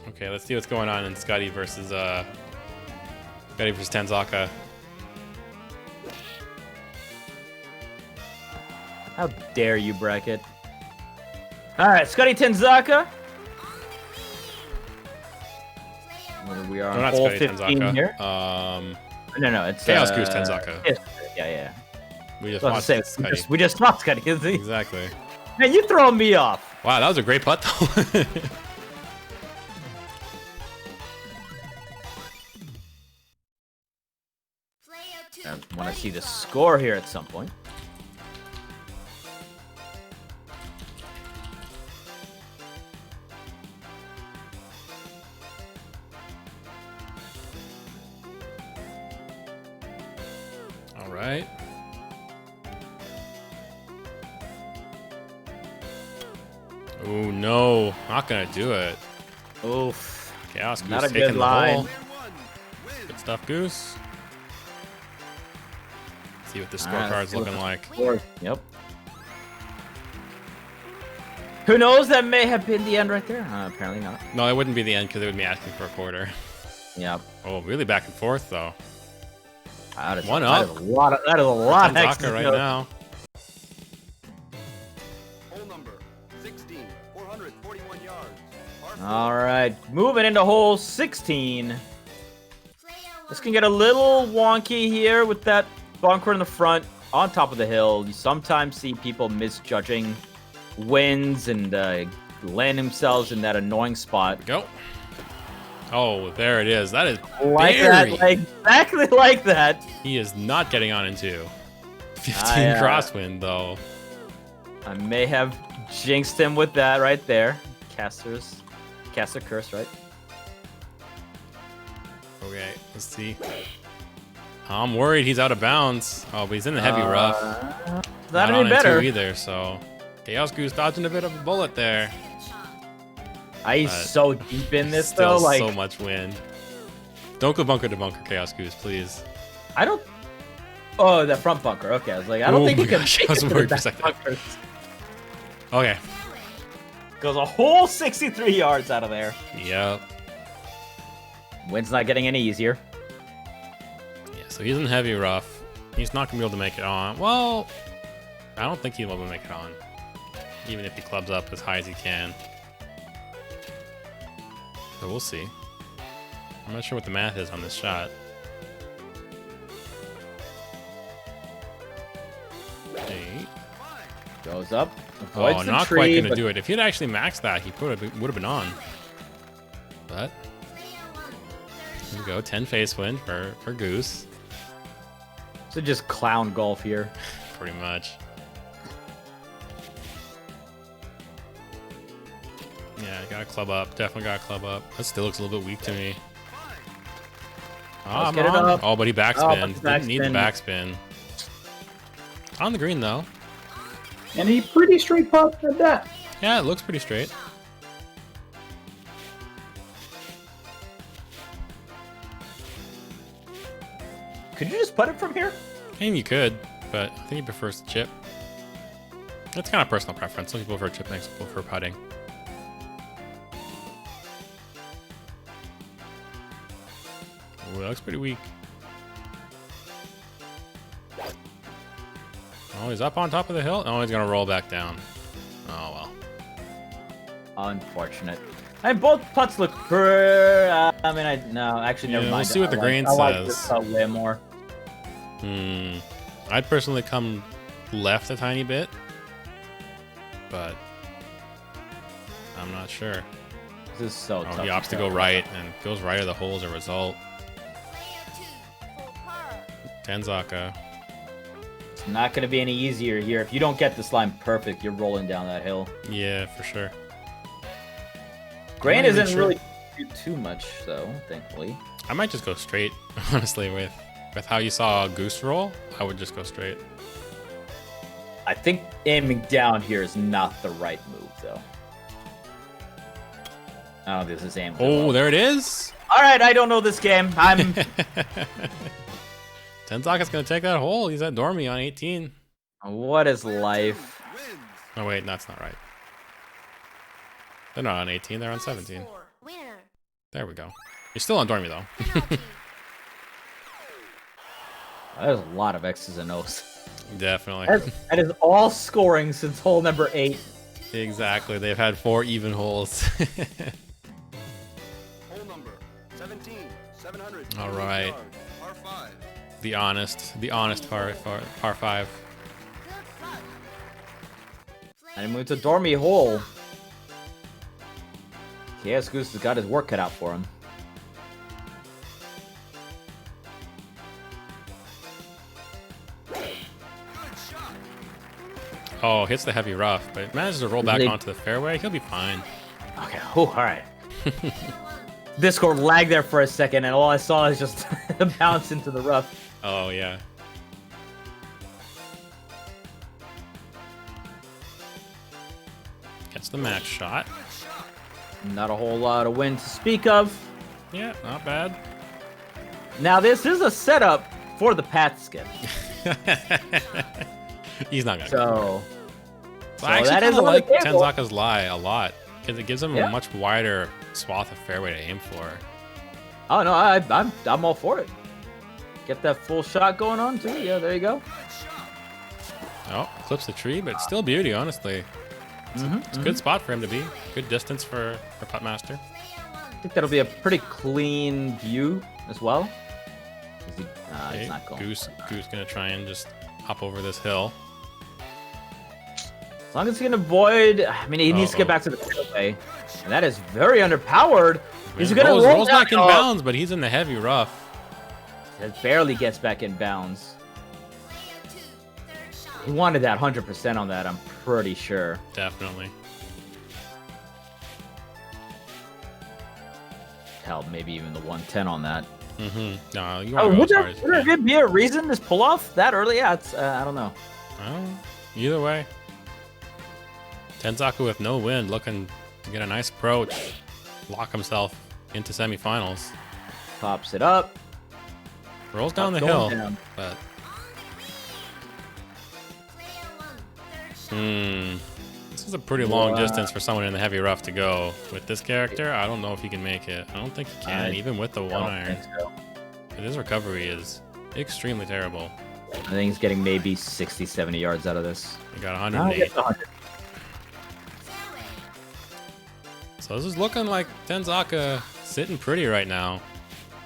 Okay, let's see what's going on in Skuttie versus Tenzaka. How dare you, Bracket? All right, Skuttie Tenzaka. We are No, on not hole Skuttie 15 Tenzaka. here. No, it's Chaos Goose Tenzaka. Yeah. We just I watched was about to say, Skuttie. we just watched Skuttie. Exactly. Man, you throwing me off. Wow, that was a great putt though. I want to see the score here at some point. All right. Oh no, not gonna do it. Oof. Chaos Goose Not a taking good the line. hole. Good stuff, Goose. See what the scorecard's looking like. Yep. Who knows? That may have been the end right there. Apparently not. No, it wouldn't be the end because it would be asking for a quarter. Yep. Oh, really back and forth though. That is, One that up. is a lot. That is a lot. of Tenzaka X's right and O's. now. Hole number 16, 441 yards. All right, moving into hole 16. This can get a little wonky here with that bunker in the front on top of the hill. You sometimes see people misjudging winds and land themselves in that annoying spot. Go. Oh, there it is. That is Like very... that, like, exactly like that. He is not getting on into 15 crosswind though. I may have jinxed him with that right there. Caster curse, right? Okay, let's see. I'm worried he's out of bounds. Oh, but he's in the heavy rough. Not on any better. into either, so Chaos Goose dodging a bit of a bullet there. He's so deep in this Still though, like so much wind. Don't go bunker to bunker, Chaos Goose, please. I don't. Oh, that front bunker. Okay, I was like, I don't Oh think he my can gosh, make I was it to worried the for a back second. bunkers. Okay. Goes a whole 63 yards out of there. Yep. Wind's not getting any easier. Yeah, so he's in heavy rough. He's not gonna be able to make it on. Well, I don't think he'll be able to make it on. Even if he clubs up as high as he can. So we'll see. I'm not sure what the math is on this shot. Eight. Goes up. Oh, Avoids the not tree, quite gonna but do it. If he'd actually maxed that, he would have been on. But here we go. 10 face win for Goose. So just clown golf here. Pretty much. Yeah, gotta club up. Definitely gotta club up. That still looks a little bit weak to me. Let's get it up. Oh, but he backspin. but Didn't need the backspin. On the green though. And he pretty straight putt at that. Yeah, it looks pretty straight. Could you just put it from here? I mean, you could, but I think he prefers the chip. It's kind of personal preference. Some people prefer chip, some people prefer putting. Ooh, that looks pretty weak. Oh, he's up on top of the hill. Oh, he's gonna roll back down. Oh well. Unfortunate. I mean, both putts look pretty. No, actually, never Yeah, mind. we'll see what the grain I like says. this putt way more. I'd personally come left a tiny bit, but I'm not sure. This is so tough. Oh, he opts to go right and goes right of the hole as a result. Tenzaka. It's not going to be any easier here. If you don't get this line perfect, you're rolling down that hill. Yeah, for sure. Grain I'm not even isn't sure. really too much, though, thankfully. I might just go straight, honestly, with how you saw Goose roll. I would just go straight. I think aiming down here is not the right move, though. Oh, this is aiming. Oh, there it is. All right, I don't know this game. I'm. Tenzaka's gonna take that hole. He's at Dormy on 18. What is life? Oh wait, that's not right. They're not on 18. They're on 17. Winner. There we go. You're still on Dormy though. There's a lot of X's and O's. Definitely. That is all scoring since hole number 8. Exactly. They've had 4 even holes. Hole number 17, 700. All right. Par 5. The honest par 5. And he moved to Dormy hole. Yes, Goose has got his work cut out for him. Oh, hits the heavy rough, but manages to roll back onto the fairway. He'll be fine. Okay, all right. Discord lagged there for a second, and all I saw is just a bounce into the rough. Oh, yeah. Gets the match shot. Not a whole lot of wind to speak of. Yeah, not bad. Now, this is a setup for the path skip. He's not gonna. So I actually that is kinda like on the table. Tenzaka's lie a lot because it gives him a much wider swath of fairway to aim for. Oh no, I'm all for it. Get that full shot going on too. Yeah, there you go. Oh, clips the tree, but still beauty, honestly. It's a good spot for him to be. Good distance for Puttmaster. I think that'll be a pretty clean view as well. He's not going. Goose gonna try and just hop over this hill. As long as he can avoid, I mean, he needs to get back to the fairway, and that is very underpowered. He's gonna rolls back in bounds, but he's in the heavy rough. It barely gets back in bounds. He wanted that 100% on that, I'm pretty sure. Definitely. Hell, maybe even the 110 on that. No, you want to go as hard as you would can. there be a reason to pull off that early? Yeah, it's, I don't know. Either way. Tenzaka with no wind, looking to get a nice approach. Lock himself into semifinals. Pops it up. Rolls down the Going hill, down. but... This is a pretty long distance for someone in the heavy rough to go. With this character, I don't know if he can make it. I don't think he can, even with the 1-iron. So. His recovery is extremely terrible. I think he's getting maybe 60, 70 yards out of this. He got 108. 100. So this is looking like Tenzaka sitting pretty right now.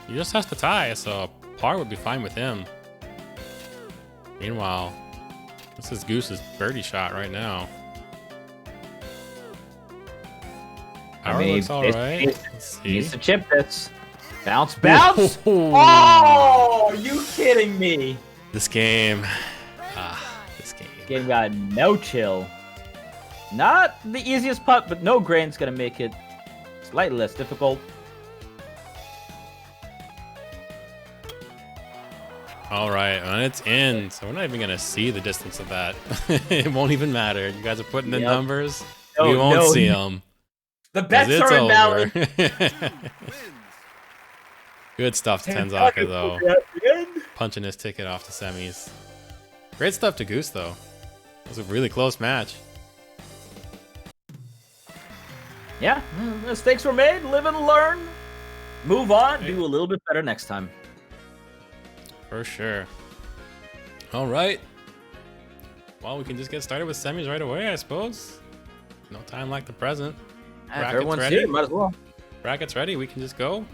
He just has to tie, so par would be fine with him. Meanwhile, this is Goose's birdie shot right now. Power looks alright. Let's see. Needs to chip this. Bounce, bounce! Oh, are you kidding me? This game. This game. Game got no chill. Not the easiest putt, but no grain's gonna make it slightly less difficult. Alright, and it's in, so we're not even gonna see the distance of that. It won't even matter. You guys are putting the numbers. We won't see them. The bets are invalid. Good stuff to Tenzaka, though. Punching his ticket off the semis. Great stuff to Goose, though. It was a really close match. Yeah, mistakes were made. Live and learn. Move on. Do a little bit better next time. For sure. All right. Well, we can just get started with semis right away, I suppose. No time like the present. If everyone's ready. Here, might as well. Brackets ready. We can just go.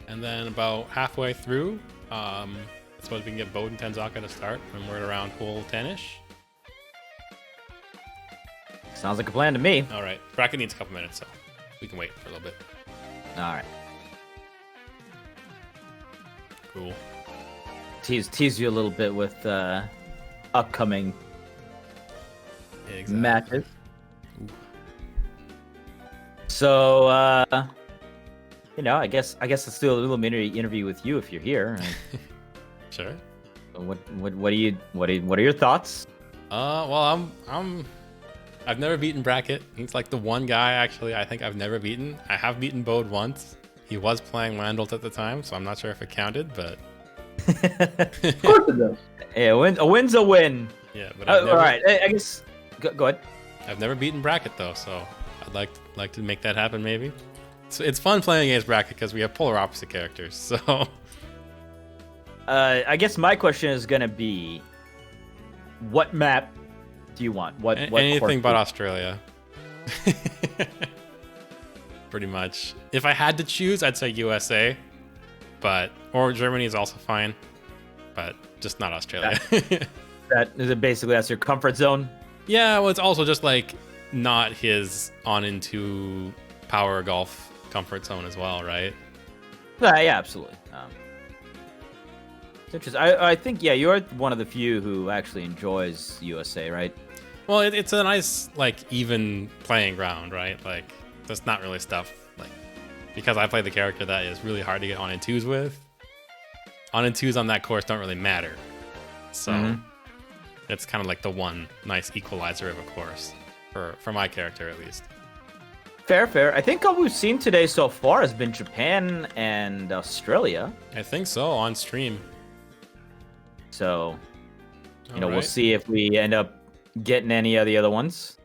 And then about halfway through, I suppose we can get Bode and Tenzaka to start when we're around hole 10-ish. Sounds like a plan to me. All right. Bracket needs a couple minutes, so we can wait for a little bit. All right. Cool. Tease you a little bit with upcoming matches. Ooh. So, I guess let's do a little mini interview with you if you're here. Sure. What are your thoughts? Well, I've never beaten Bracket. He's like the one guy actually I think I've never beaten. I have beaten Bode once. He was playing Landolt at the time, so I'm not sure if it counted, but Of course it does. Yeah, a win's a win. yeah. But All right, I guess go ahead. I've never beaten Bracket though, so I'd like to make that happen maybe. it's fun playing against Bracket because we have polar opposite characters. So, I guess my question is gonna be, what map do you want? What anything but Australia. Pretty much. If I had to choose, I'd say USA, or Germany is also fine, but just not Australia. That is it. Basically, that's your comfort zone. Yeah, well, it's also just like not his on into power golf comfort zone as well, right? Yeah, absolutely. It's interesting. I think you're one of the few who actually enjoys USA, right? Well, it's a nice like even playing ground, right? Like that's not really stuff like because I play the character that is really hard to get on and twos with. On and twos on that course don't really matter, so it's kind of like the one nice equalizer of a course for my character at least. Fair. I think all we've seen today so far has been Japan and Australia. I think so, on stream. So, All we'll right. see if we end up getting any of the other ones.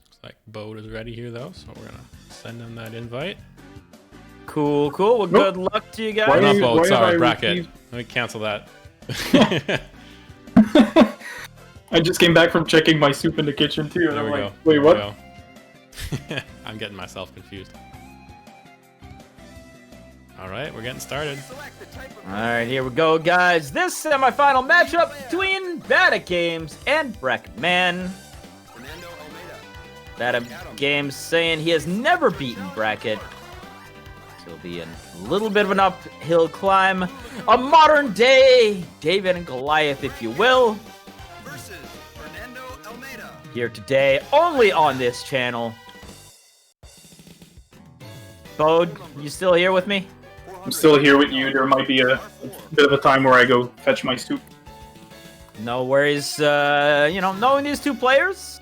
Looks like Bode is ready here though, so we're gonna send him that invite. Cool. Well, good luck to you guys. Why Not do you- Bode, why have sorry, I Bracket. received- Let me cancel that. I just came back from checking my soup in the kitchen too, and There I'm we like, go. wait, There what? we go. I'm getting myself confused. All right, we're getting started. All right, here we go, guys. This semifinal matchup between Badatgaems and Bracketman. Badatgaems saying he has never beaten Bracket. So it'll be a little bit of an uphill climb. A modern day David and Goliath, if you will. Versus Fernando Almeida. Here today, only on this channel. Bode, you still here with me? I'm still here with you. There might be a bit of a time where I go fetch my soup. No worries. Knowing these two players,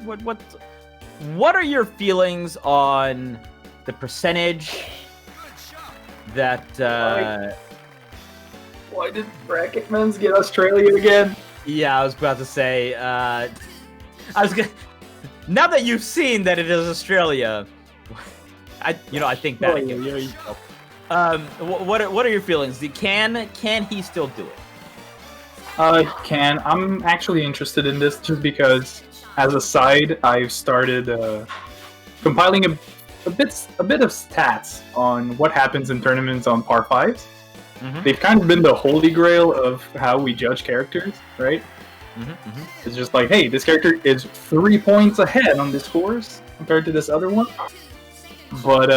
what are your feelings on the percentage that? Why did Bracketmanps get Australia again? Yeah, I was about to say. Now that you've seen that it is Australia, I think that. What are your feelings? Can he still do it? I'm actually interested in this just because, as a side, I've started compiling a bit of stats on what happens in tournaments on par fives. They've kind of been the holy grail of how we judge characters, right? It's just like, hey, this character is 3 points ahead on this course compared to this other one. But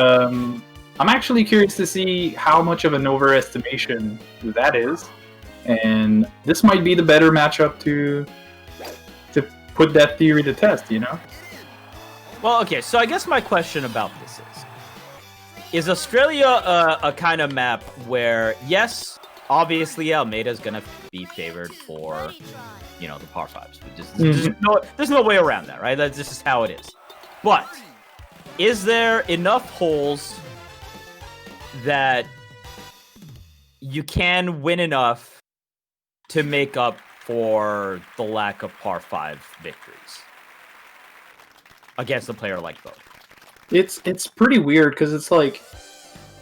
I'm actually curious to see how much of an overestimation that is. And this might be the better matchup to put that theory to test, Well, okay, so I guess my question about this is Australia a kind of map where, yes, obviously Almeida's going to be favored for, the par fives. There's no way around that, right? That's just how it is. But is there enough holes that you can win enough to make up for the lack of par 5 victories against a player like Bode? It's pretty weird because it's like,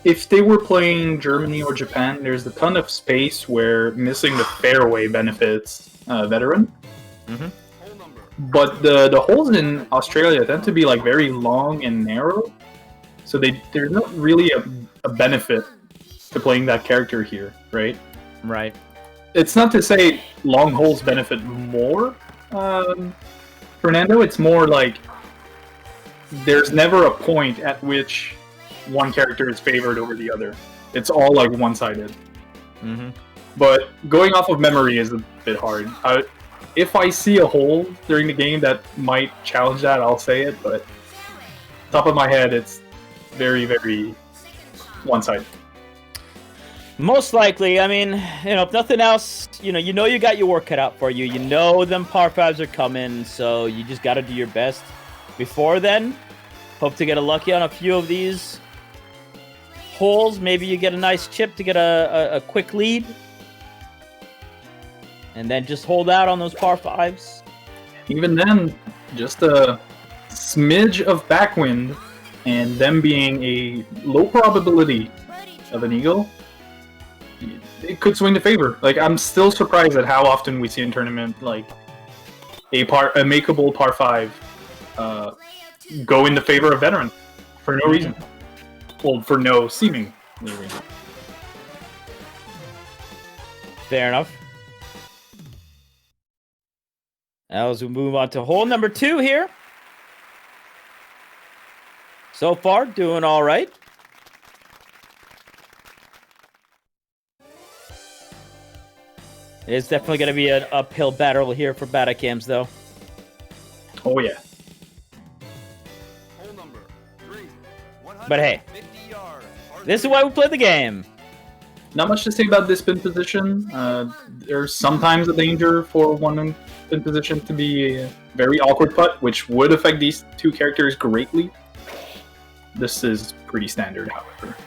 if they were playing Germany or Japan, there's a ton of space where missing the fairway benefits veteran. But the holes in Australia tend to be like very long and narrow, so there's not really a benefit to playing that character here, right? Right. It's not to say long holes benefit more, Fernando. It's more like there's never a point at which one character is favored over the other. It's all like one-sided. But going off of memory is a bit hard. If I see a hole during the game that might challenge that, I'll say it, but top of my head, it's very, very one-sided. Most likely. I mean, if nothing else, you got your work cut out for you. You know them par fives are coming, so you just got to do your best. Before then, hope to get lucky on a few of these holes. Maybe you get a nice chip to get a quick lead. And then just hold out on those par fives. Even then, just a smidge of backwind and them being a low probability of an eagle, it could swing to favor. Like, I'm still surprised at how often we see in tournament like a makeable par 5 go in the favor of veteran for no reason. Well, for no seeming reason. Fair enough. Now as we move on to hole number 2 here. So far, doing all right. It's definitely going to be an uphill battle here for Badatgaems, though. Oh yeah. Hole number 3. But hey, 150 yards. this is why we play the game. Not much to say about this pin position. There's sometimes a danger for one pin position to be a very awkward putt, which would affect these two characters greatly. This is pretty standard, however.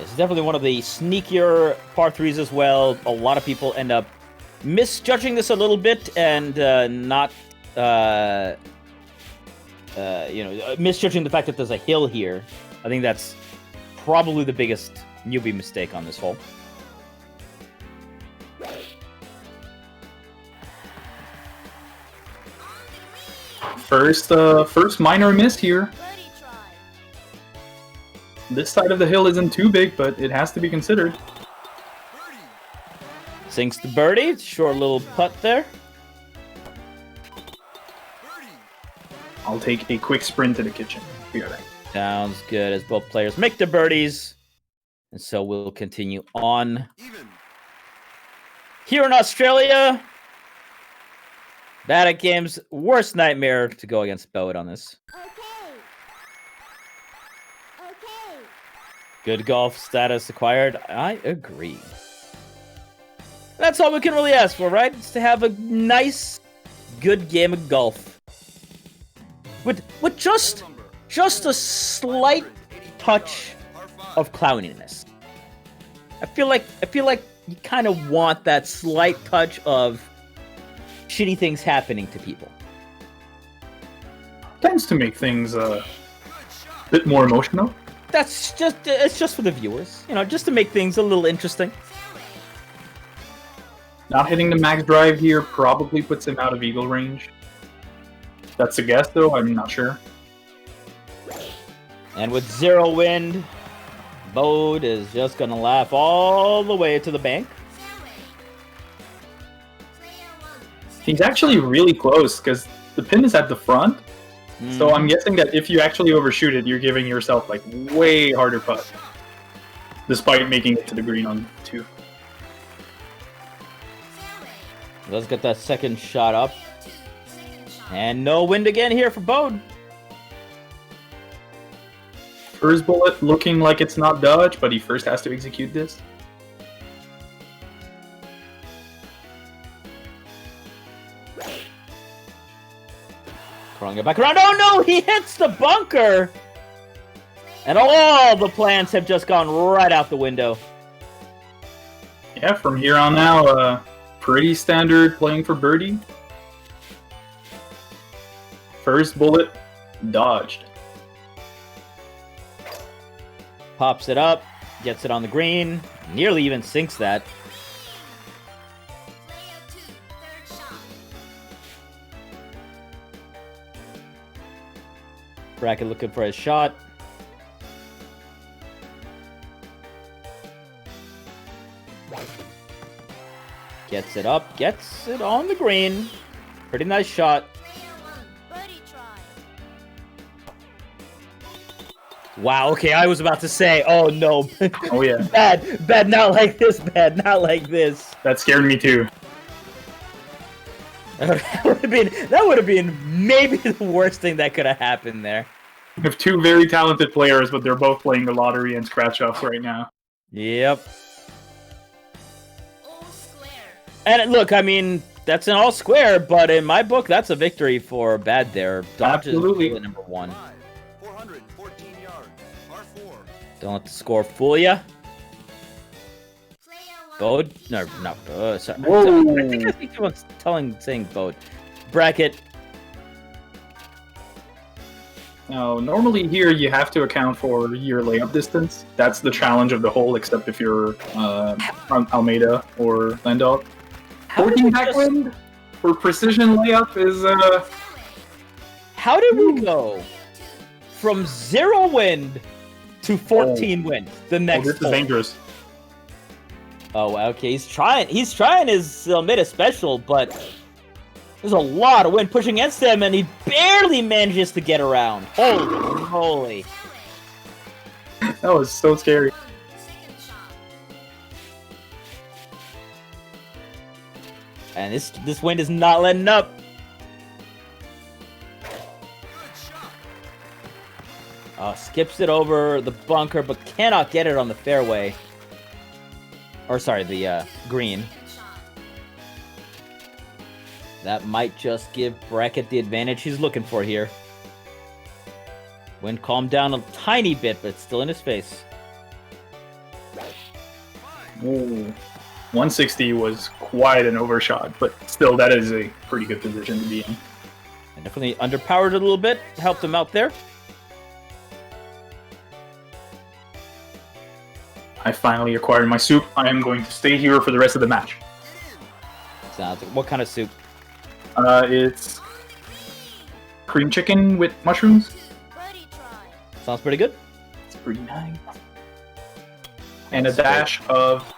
It's definitely one of the sneakier par 3s as well. A lot of people end up misjudging this a little bit and not, misjudging the fact that there's a hill here. I think that's probably the biggest newbie mistake on this hole. First minor miss here. This side of the hill isn't too big, but it has to be considered. Sinks the birdie. Short little putt there. I'll take a quick sprint to the kitchen. Be right back. Sounds good as both players make their birdies. And so we'll continue on. Here in Australia, Badatgaems' worst nightmare to go against Bode on this. Good golf status acquired. I agree. That's all we can really ask for, right? It's to have a nice, good game of golf. With just a slight touch of clowniness. I feel like you kind of want that slight touch of shitty things happening to people. Tends to make things a bit more emotional. It's just for the viewers, just to make things a little interesting. Not hitting the max drive here probably puts him out of eagle range. That's a guess, though. I'm not sure. And with 0 wind, Bode is just going to laugh all the way to the bank. He's actually really close because the pin is at the front. So I'm guessing that if you actually overshoot it, you're giving yourself like way harder putt, despite making it to the green on 2. Let's get that second shot up. And no wind again here for Bode. First bullet looking like it's not dodged, but he first has to execute this. Throwing it back around. Oh no, he hits the bunker! And all the plans have just gone right out the window. Yeah, from here on now, pretty standard playing for birdie. First bullet, dodged. Pops it up, gets it on the green, nearly even sinks that. Bracket looking for his shot. Gets it up, gets it on the green. Pretty nice shot. Wow, okay, I was about to say, oh no. Oh yeah. Bad, not like this, bad, not like this. That scared me too. That would have been maybe the worst thing that could have happened there. We have 2 very talented players, but they're both playing the lottery and scratch-offs right now. Yep. And look, I mean, that's an all square, but in my book, that's a victory for Bad there. Dodge Absolutely. is really number 1. 414 yards. Par 4. Don't let the score fool ya. Bode? No, not Bode. Sorry. Whoa. I think he was saying Bode. Bracket. Now, normally here you have to account for your layup distance. That's the challenge of the hole, except if you're Almeida or Landau. 14 backwind for precision layup is How did we go from 0 wind to 14 wind? The next this is hole? dangerous. Oh, okay. He's trying his Almeida special, but there's a lot of wind pushing against him, and he barely manages to get around. Holy moly! That was so scary. And this wind is not letting up. Skips it over the bunker, but cannot get it on the fairway. Or sorry, the green. That might just give Brackett the advantage he's looking for here. Wind calmed down a tiny bit, but it's still in his face. Ooh. 160 was quite an overshot, but still, that is a pretty good position to be in. And definitely underpowered a little bit. Helped him out there. I finally acquired my soup. I am going to stay here for the rest of the match. Sounds like, what kind of soup? It's cream chicken with mushrooms. Sounds pretty good. It's pretty nice. And a dash of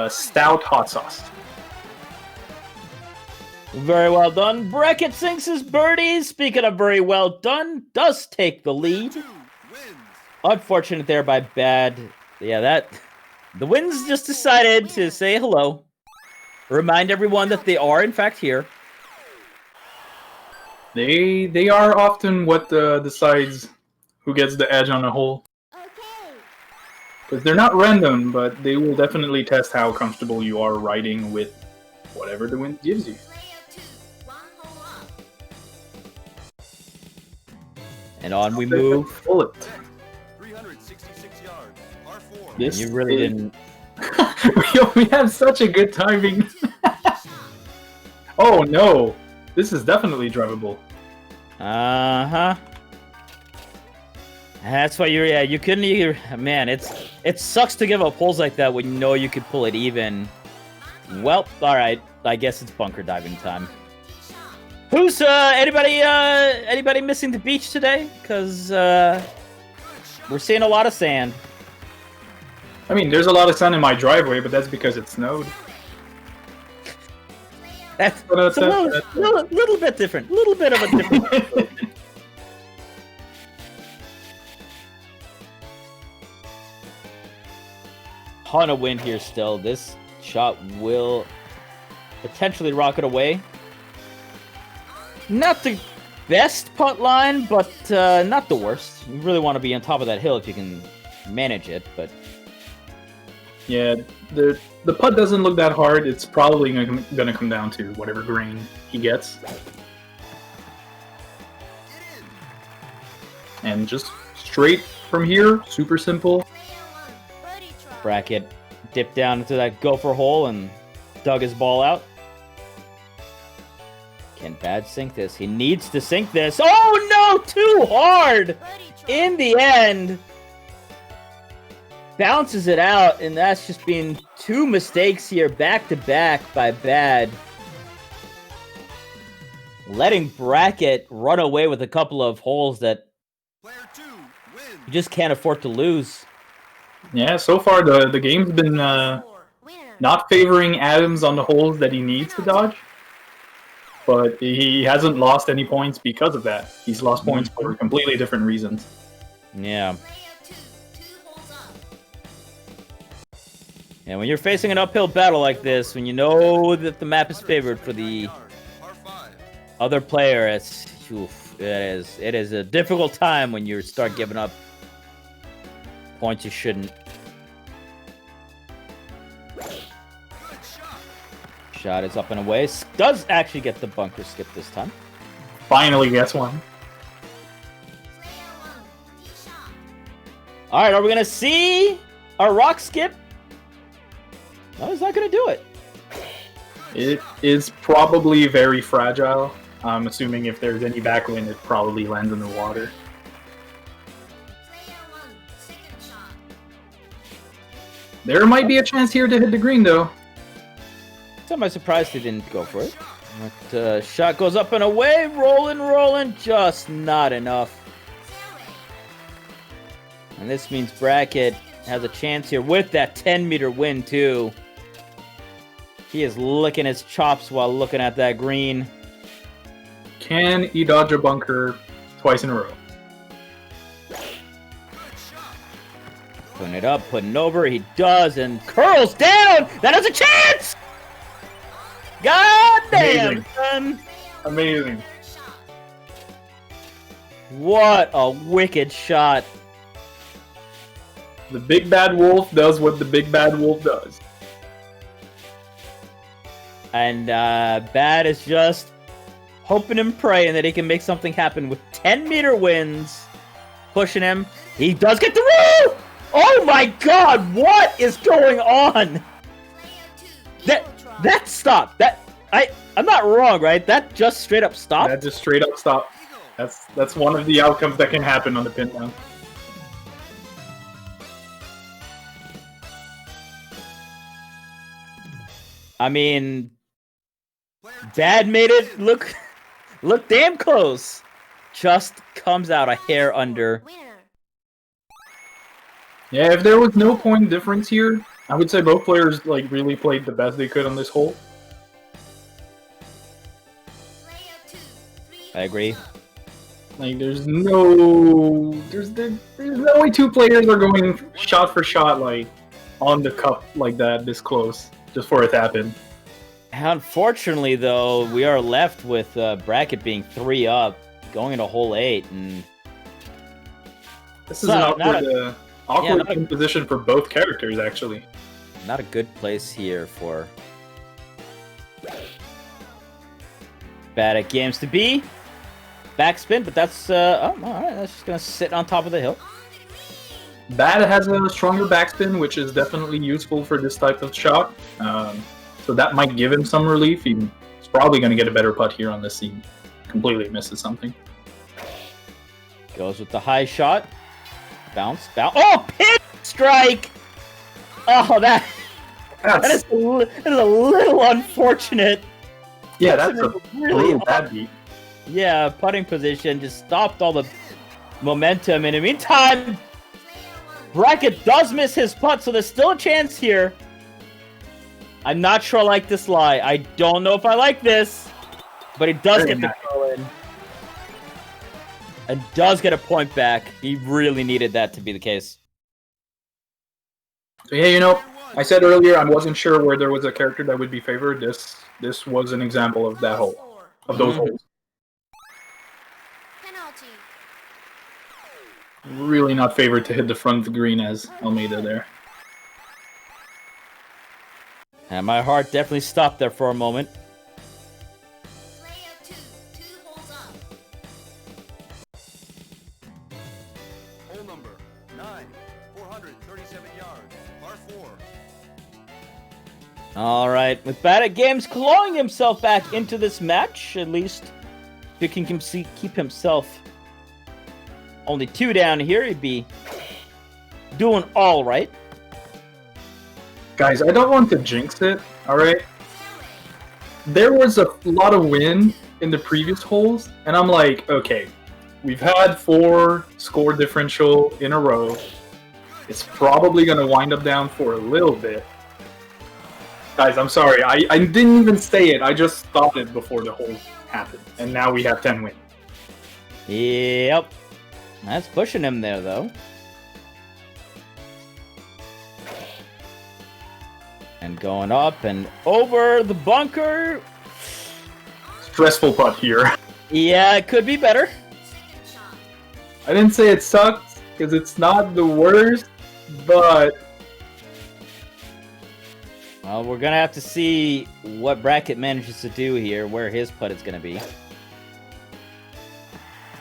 stout hot sauce. Very well done. Brackett sinks his birdie. Speaking of very well done, does take the lead. Unfortunate there by Bad. Yeah, the Winds just decided to say hello. Remind everyone that they are in fact here. They are often what decides who gets the edge on a hole. Because they're not random, but they will definitely test how comfortable you are riding with whatever the wind gives you. And on we move. Bullet. 366 yards. R4. This You really didn't. we have such a good timing. Oh no, this is definitely drivable. Uh-huh. That's why you couldn't either. Man, it sucks to give up holes like that when you know you could pull it even. Well, alright. I guess it's bunker diving time. Who's anybody missing the beach today? Cause we're seeing a lot of sand. I mean, there's a lot of sand in my driveway, but that's because it snowed. That's a little bit different. A little bit of a different. Ton of wind here still. This shot will potentially rocket away. Not the best putt line, but not the worst. You really want to be on top of that hill if you can manage it, but... Yeah, the putt doesn't look that hard. It's probably going to come down to whatever grain he gets. And just straight from here, super simple. Brackett dipped down into that gopher hole and dug his ball out. Can Bad sink this? He needs to sink this. Oh no! Too hard! In the end, bounces it out, and that's just been two mistakes here back to back by Bad. Letting Brackett run away with a couple of holes that you just can't afford to lose. Yeah, so far the game's been not favoring Adams on the holes that he needs to dodge. But he hasn't lost any points because of that. He's lost points for completely different reasons. Yeah. And when you're facing an uphill battle like this, when you know that the map is favored for the other player, it is a difficult time when you start giving up points you shouldn't. Shot is up and away. Does actually get the bunker skip this time. Finally gets one. Alright, are we going to see a rock skip? No, he's not going to do it. It is probably very fragile. I'm assuming if there's any backwind, it probably lands in the water. There might be a chance here to hit the green, though. I'm surprised he didn't go for it. But, shot goes up and away, rolling, just not enough. And this means Bracket has a chance here with that 10-meter win, too. He is licking his chops while looking at that green. Can he dodge a bunker twice in a row? Putting it up, putting it over, he does, and curls down! That has a chance! God damn, son! Amazing. What a wicked shot. The big bad wolf does what the big bad wolf does. And Bad is just hoping and praying that he can make something happen with 10-meter wins. Pushing him. He does get the roll! Oh my god, what is going on? That stopped. I'm not wrong, right? That just straight up stopped? That just straight up stopped. That's one of the outcomes that can happen on the pin down. I mean, Bad made it look damn close. Just comes out a hair under. Yeah, if there was no point difference here, I would say both players like really played the best they could on this hole. I agree. Like, there's no way two players are going shot for shot like on the cup like that this close just for it to happen. Unfortunately, though, we are left with Bracket being 3 up, going into hole 8, and this is an awkward position for both characters, actually. Not a good place here for Badatgaems to be. Backspin, but that's alright, that's just gonna sit on top of the hill. Bad has a stronger backspin, which is definitely useful for this type of shot. So that might give him some relief. He's probably going to get a better putt here on this scene. Completely misses something. Goes with the high shot. Bounce. Oh, pin strike! Oh, that is a little unfortunate. Yeah, that's a really bad beat. Yeah, putting position just stopped all the momentum. In the meantime, Bracket does miss his putt, so there's still a chance here. I'm not sure I like this lie. I don't know if I like this, but he does get the curl in. And does get a point back. He really needed that to be the case. So yeah, you know, I said earlier I wasn't sure where there was a character that would be favored. This was an example of that hole, of those holes. Really not favored to hit the front of the green as Almeida there. And my heart definitely stopped there for a moment. Hole number 9, 437 yards, par 4. All right, with Badatgaems clawing himself back into this match, at least if he can keep himself only 2 down here, he'd be doing all right. Guys, I don't want to jinx it, alright? There was a lot of wind in the previous holes, and I'm like, okay, we've had 4 score differential in a row. It's probably going to wind up down for a little bit. Guys, I'm sorry, I didn't even say it, I just thought it before the hole happened, and now we have 10 wins. Yep. That's pushing him there, though. And going up and over the bunker. Stressful putt here. Yeah, it could be better. I didn't say it sucked, because it's not the worst, but... Well, we're going to have to see what Bracket manages to do here, where his putt is going to be.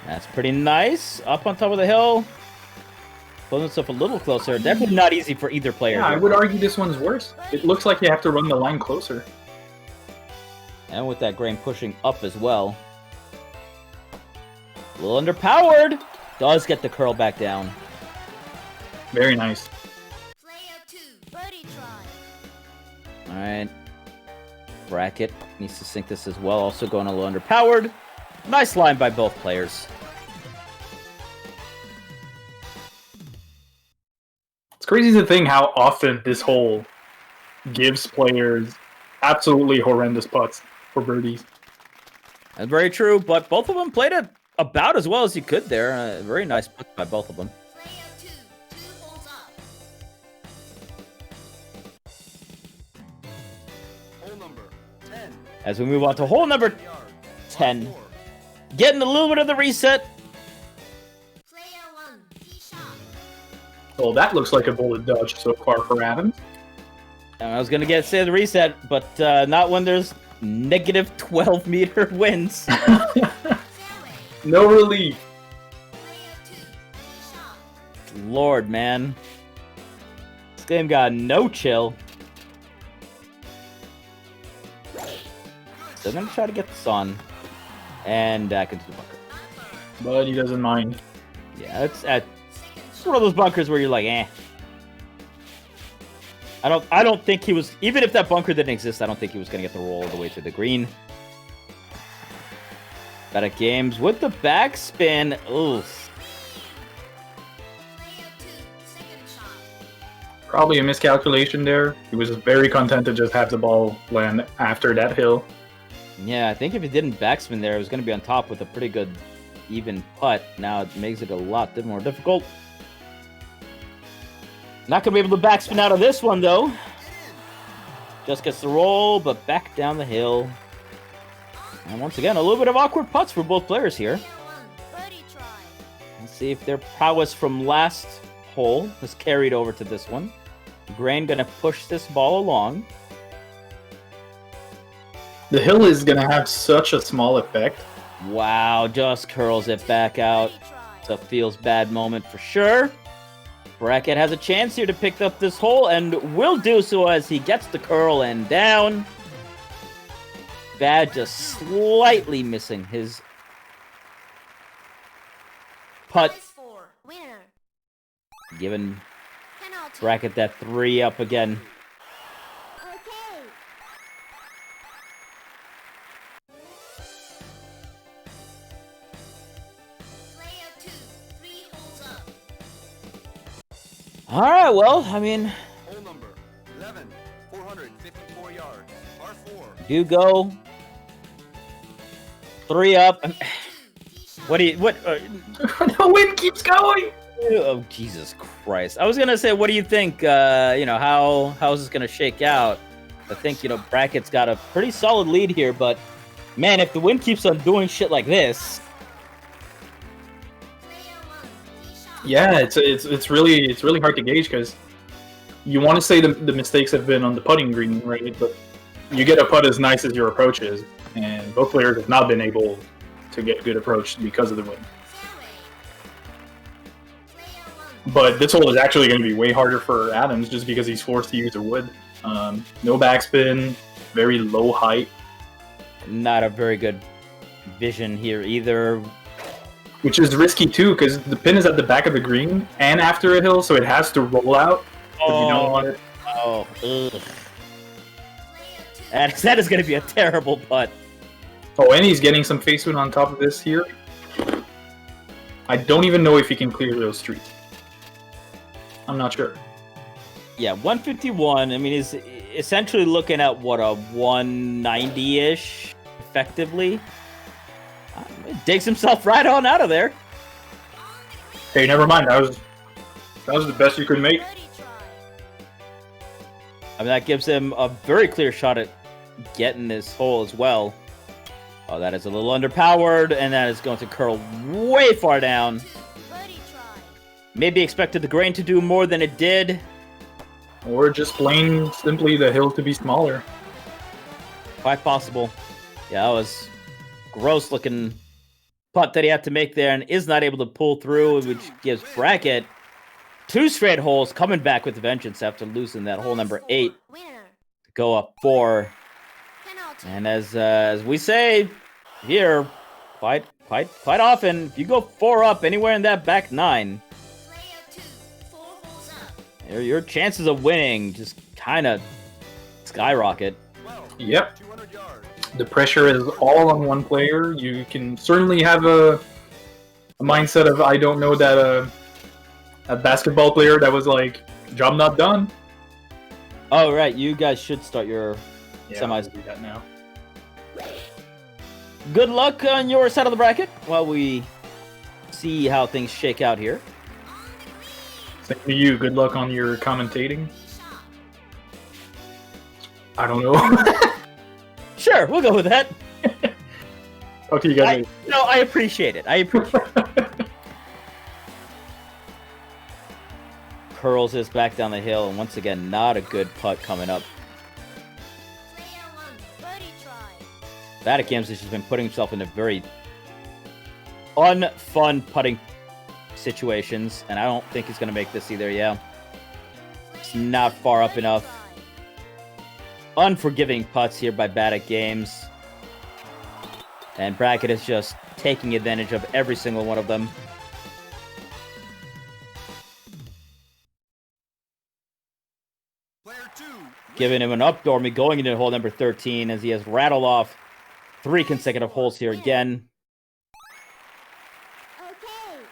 That's pretty nice. Up on top of the hill. Pulling himself a little closer. Definitely not easy for either player. Yeah, I would argue this one's worse. It looks like you have to run the line closer. And with that grain pushing up as well. A little underpowered. Does get the curl back down. Very nice. Player 2, Bode. Alright. Bracket needs to sink this as well. Also going a little underpowered. Nice line by both players. It's crazy to think how often this hole gives players absolutely horrendous putts for birdies. That's very true, but both of them played it about as well as you could there. Very nice putt by both of them. As we move on to hole number 10. Getting a little bit of the reset. Well, that looks like a bullet dodge so far for Adams. I was going to say the reset, but not when there's negative 12-meter winds. No relief. Lord, man. This game got no chill. So I'm going to try to get this on. And back into the bunker. But he doesn't mind. Yeah, it's one of those bunkers where you're like, eh. I don't think he was, even if that bunker didn't exist, I don't think he was going to get the roll all the way to the green. Badatgaems with the backspin. Ooh. Probably a miscalculation there. He was very content to just have the ball land after that hill. Yeah, I think if he didn't backspin there, it was going to be on top with a pretty good even putt. Now it makes it a lot more difficult. Not going to be able to backspin out of this one, though. Just gets the roll, but back down the hill. And once again, a little bit of awkward putts for both players here. Let's see if their prowess from last hole was carried over to this one. Grain going to push this ball along. The hill is going to have such a small effect. Wow, just curls it back out. It's a feels bad moment for sure. Bracket has a chance here to pick up this hole and will do so as he gets the curl and down. Bad just slightly missing his putt. Giving Bracket that 3 up again. All right, well, I mean, Hole number 11, 454 yards, par 4. do go 3 up. What do you, what? The wind keeps going. Oh, Jesus Christ. I was going to say, what do you think, how's this going to shake out? I think, Bracket's got a pretty solid lead here, but man, if the wind keeps on doing shit like this. Yeah, it's really hard to gauge because you want to say the mistakes have been on the putting green, right? But you get a putt as nice as your approach is, and both players have not been able to get a good approach because of the wind. But this hole is actually going to be way harder for Adams just because he's forced to use a wood. No backspin, very low height. Not a very good vision here either. Which is risky too, because the pin is at the back of the green and after a hill, so it has to roll out. If you don't want it. Oh, ugh. That is going to be a terrible putt. Oh, and he's getting some face wind on top of this here. I don't even know if he can clear those streets. I'm not sure. Yeah, 151. I mean, he's essentially looking at, what, a 190-ish, effectively. Digs himself right on out of there. Hey, never mind. That was the best you could make. I mean, that gives him a very clear shot at getting this hole as well. Oh, that is a little underpowered, and that is going to curl way far down. Maybe expected the grain to do more than it did. Or just plain simply the hill to be smaller. Quite possible. Yeah, that was gross looking putt that he had to make there and is not able to pull through, which gives Bracket 2 straight holes coming back with vengeance after losing that hole number 8 to go up 4. And as we say here quite often, if you go 4 up anywhere in that back 9, your chances of winning just kind of skyrocket. Yep. 200 yards. The pressure is all on one player. You can certainly have a mindset of, I don't know that a basketball player that was like, job not done. Oh, right. You guys should start your Yeah, semis. I'll do that now. Good luck on your side of the bracket while we see how things shake out here. Same to you. Good luck on your commentating. I don't know. Sure, we'll go with that. Talk to you guys later. I appreciate it. I appreciate it. Curls this back down the hill, and once again, not a good putt coming up. Badatgaems has just been putting himself into very unfun putting situations, and I don't think he's going to make this either, yeah. It's not far up enough. Unforgiving putts here by Badatgaems. And Bracket is just taking advantage of every single one of them. Player 2. Giving him an up dormy going into hole number 13 as he has rattled off 3 consecutive holes here again. Okay.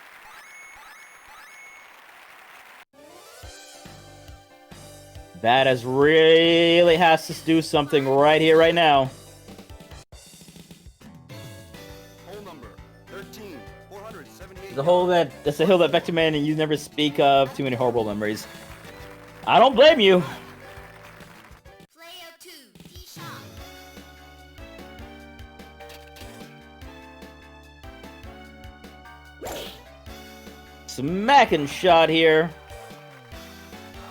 That is really has to do something right here, right now. Hole number 13. 478 That's a hill that Vectorman and you never speak of. Too many horrible memories. I don't blame you. Player 2, tee shot. Smacking shot here.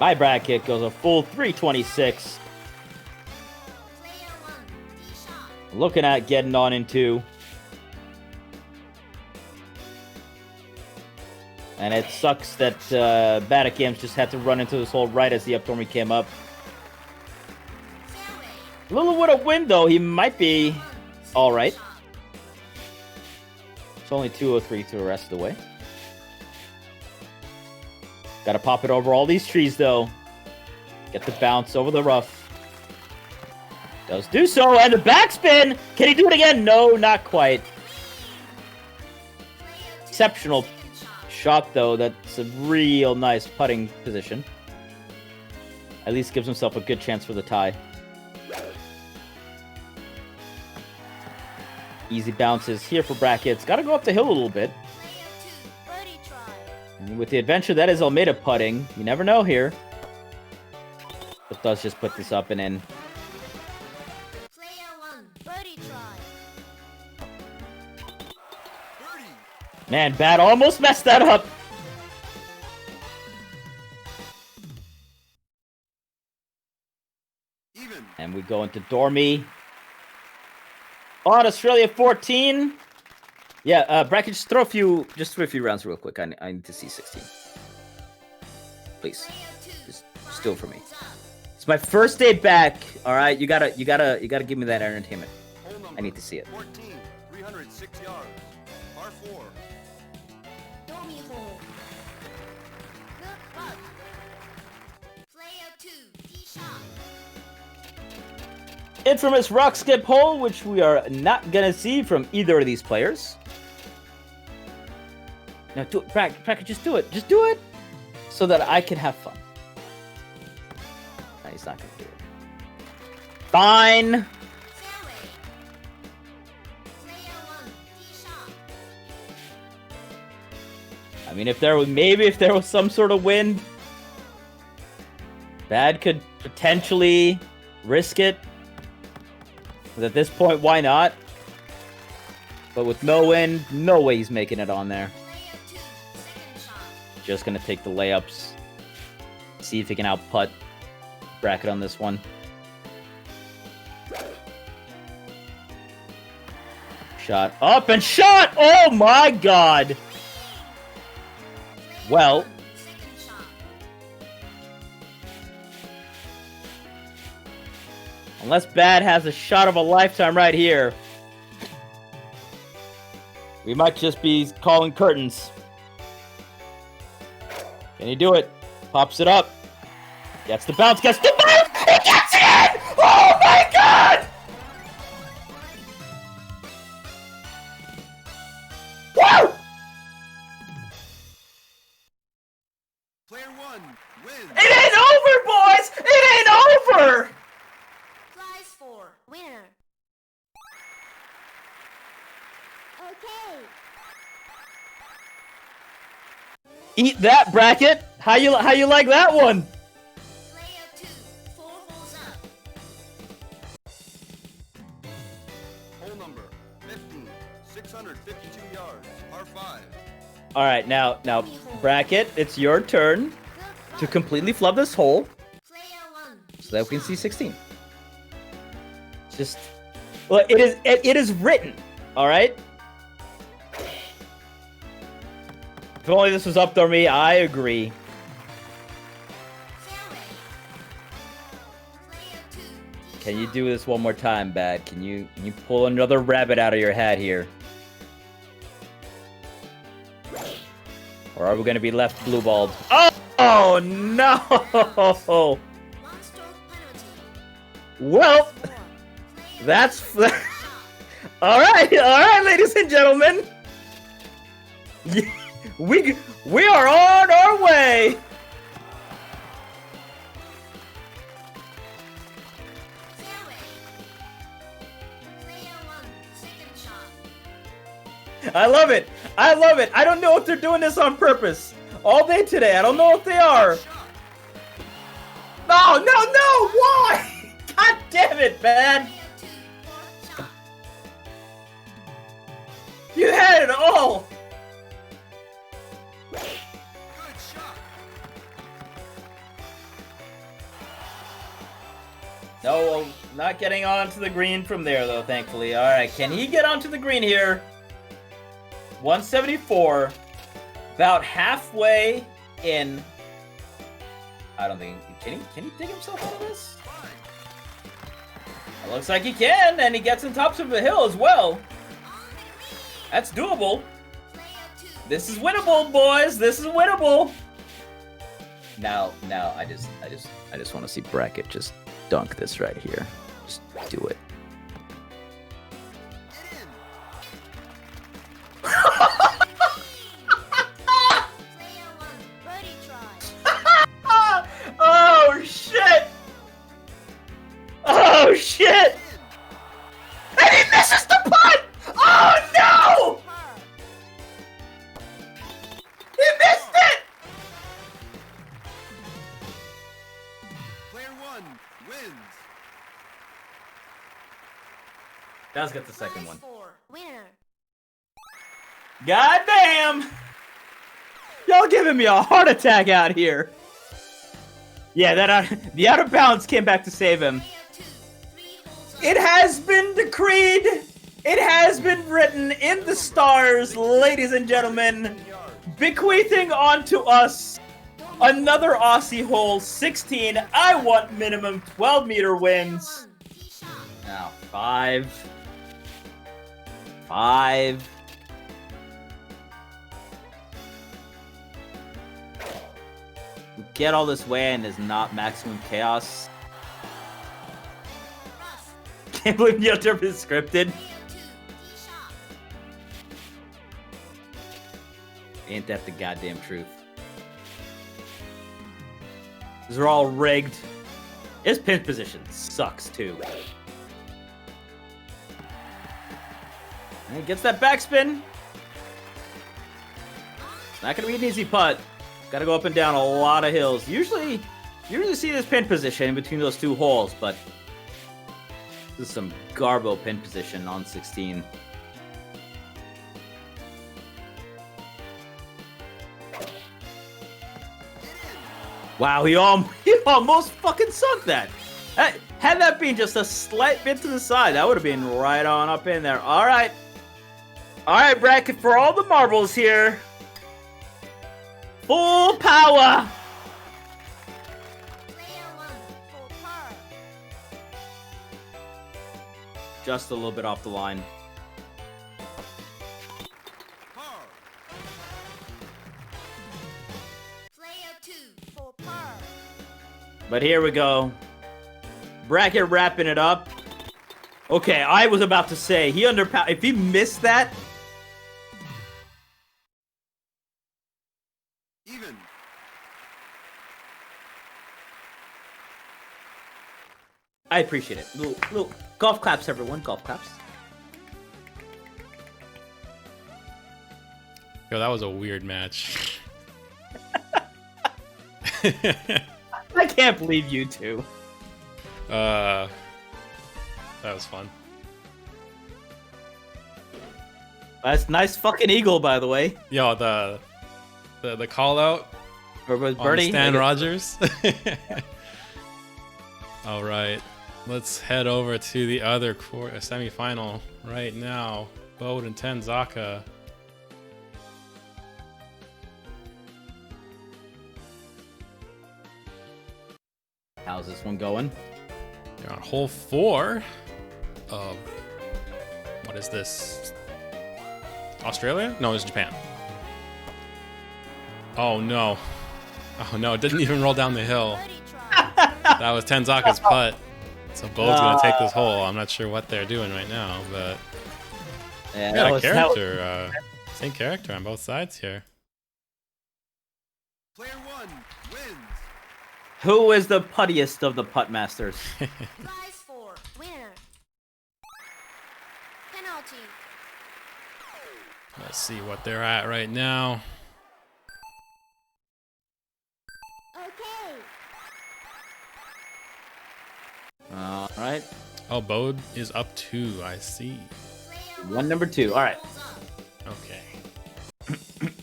My bracket goes a full 326. Player 1, tee shot. Looking at getting on into. And it sucks that Badatgaems just had to run into this hole right as the up dormy came up. Fairway. A little bit of wind, though. He might be all right. It's only 203 through the rest of the way. Gotta pop it over all these trees, though. Get the bounce over the rough. Does do so, and the backspin! Can he do it again? No, not quite. Exceptional shot, though. That's a real nice putting position. At least gives himself a good chance for the tie. Easy bounces here for Brackets. Gotta go up the hill a little bit. Player 2, birdie try. And with the adventure that is Almeida putting, you never know here. But does just put this up and in. Player 1, birdie try. birdie. Man, Bat almost messed that up. Even. And we go into Dormy. On Australia 14. Yeah, Bracket, just throw a few rounds real quick. I need to see 16. Please, Player 2, just do it for me. It's my first day back. All right, you gotta give me that entertainment. Hole number I need to see it. 14. 306 yards. Par 4. Dormy hole. Good putt. Player 2, tee shot. Infamous rock skip hole, which we are not gonna see from either of these players. Now, do it, Bracket, just do it. Just do it, so that I can have fun. No, he's not gonna do it. Fine. Fairway. Player 1, tee shot. I mean, if there was some sort of wind, Bad could potentially risk it. But at this point, why not? But with no wind, no way he's making it on there. Player 2, second shot. Just gonna take the layups. See if he can outputt Bracket on this one. Shot up and shot! Oh my god! Well, Second shot. unless Bad has a shot of a lifetime right here, we might just be calling curtains. Can he do it? Pops it up. Gets the bounce, gets the bounce! He gets it in! It ain't over, boys! It ain't over! Prize for winner. Okay. Eat that, Bracket! How you like that one? Player 2, 4 holes up. Hole number 15, 652 yards, par 5. All right, now, Bracket, it's your turn to completely flub this hole Player 1. so that we can see 16. Just, well, it is written. All right. If only this was up to me, I agree. Fairway. Player 2. Can you do this one more time, Bad? Can you pull another rabbit out of your hat here? Or are we gonna be left blue-balled? Oh no! 1 stroke penalty. Well, that's all right, ladies and gentlemen. We are on our way. Fairway. Player 1, second shot. I love it. I love it. I don't know if they're doing this on purpose. All day today. I don't know if they are. No, why? God damn it, man. Player 2, fourth shot. You had it all. Good shot. No, not getting onto the green from there, though, thankfully. All right, can he get onto the green here? 174. About halfway in. I don't think... Can he dig himself out of this? It looks like he can, and he gets on top of the hill as well. That's doable. Player 2. This is winnable, boys. This is winnable. Now, I just want to see Bracket just dunk this right here. Just do it. Player 1, birdie try. Oh shit! Oh shit! And he misses the putt! Oh no! Par. He missed it! Player 1 wins. Let's get the second one. Prize for winner. God damn! Y'all giving me a heart attack out here. Yeah, the out of bounds came back to save him. Player 2, 3 holes up. It has been decreed. It has been written in the stars, ladies and gentlemen, bequeathing onto us another Aussie hole, 16. I want minimum 12-meter wins. 1, tee shot. Now, 5. We get all this way and there's not maximum chaos. Rough. Can't believe the other is scripted. Player 2, tee shot. Ain't that the goddamn truth? These are all rigged. His pin position sucks too. And he gets that backspin. Not gonna be an easy putt. Gotta go up and down a lot of hills. Usually see this pin position in between those two holes, but this is some garbo pin position on 16. Wow, he almost fucking sunk that. Had that been just a slight bit to the side, that would have been right on up in there. All right, Bracket, for all the marbles here. Full power. Player 1, for par. Just a little bit off the line. Par. Player 2, for par. But here we go. Bracket wrapping it up. Okay, I was about to say, if he missed that, Even. I appreciate it. Little golf claps, everyone. Golf claps. Yo, that was a weird match. I can't believe you two. That was fun. That's nice fucking eagle, by the way. Yo, the call out Or was on Birdie? Stan Rogers. All right, let's head over to the other semifinal right now. Bode and Tenzaka. How's this one going? You're on hole 4 of what is this? Australia? No, it's Japan. Oh no. Oh no, it didn't even roll down the hill. That was Tenzaka's putt. So Bode's gonna take this hole. I'm not sure what they're doing right now, but Yeah, we got a character, same character on both sides here. Player 1 wins. Who is the puttiest of the putt masters? Prize 4. Winner. Penalty. Let's see what they're at right now. Okay. All right. Oh, Bode is up 2. I see. One number 2. All right. Okay.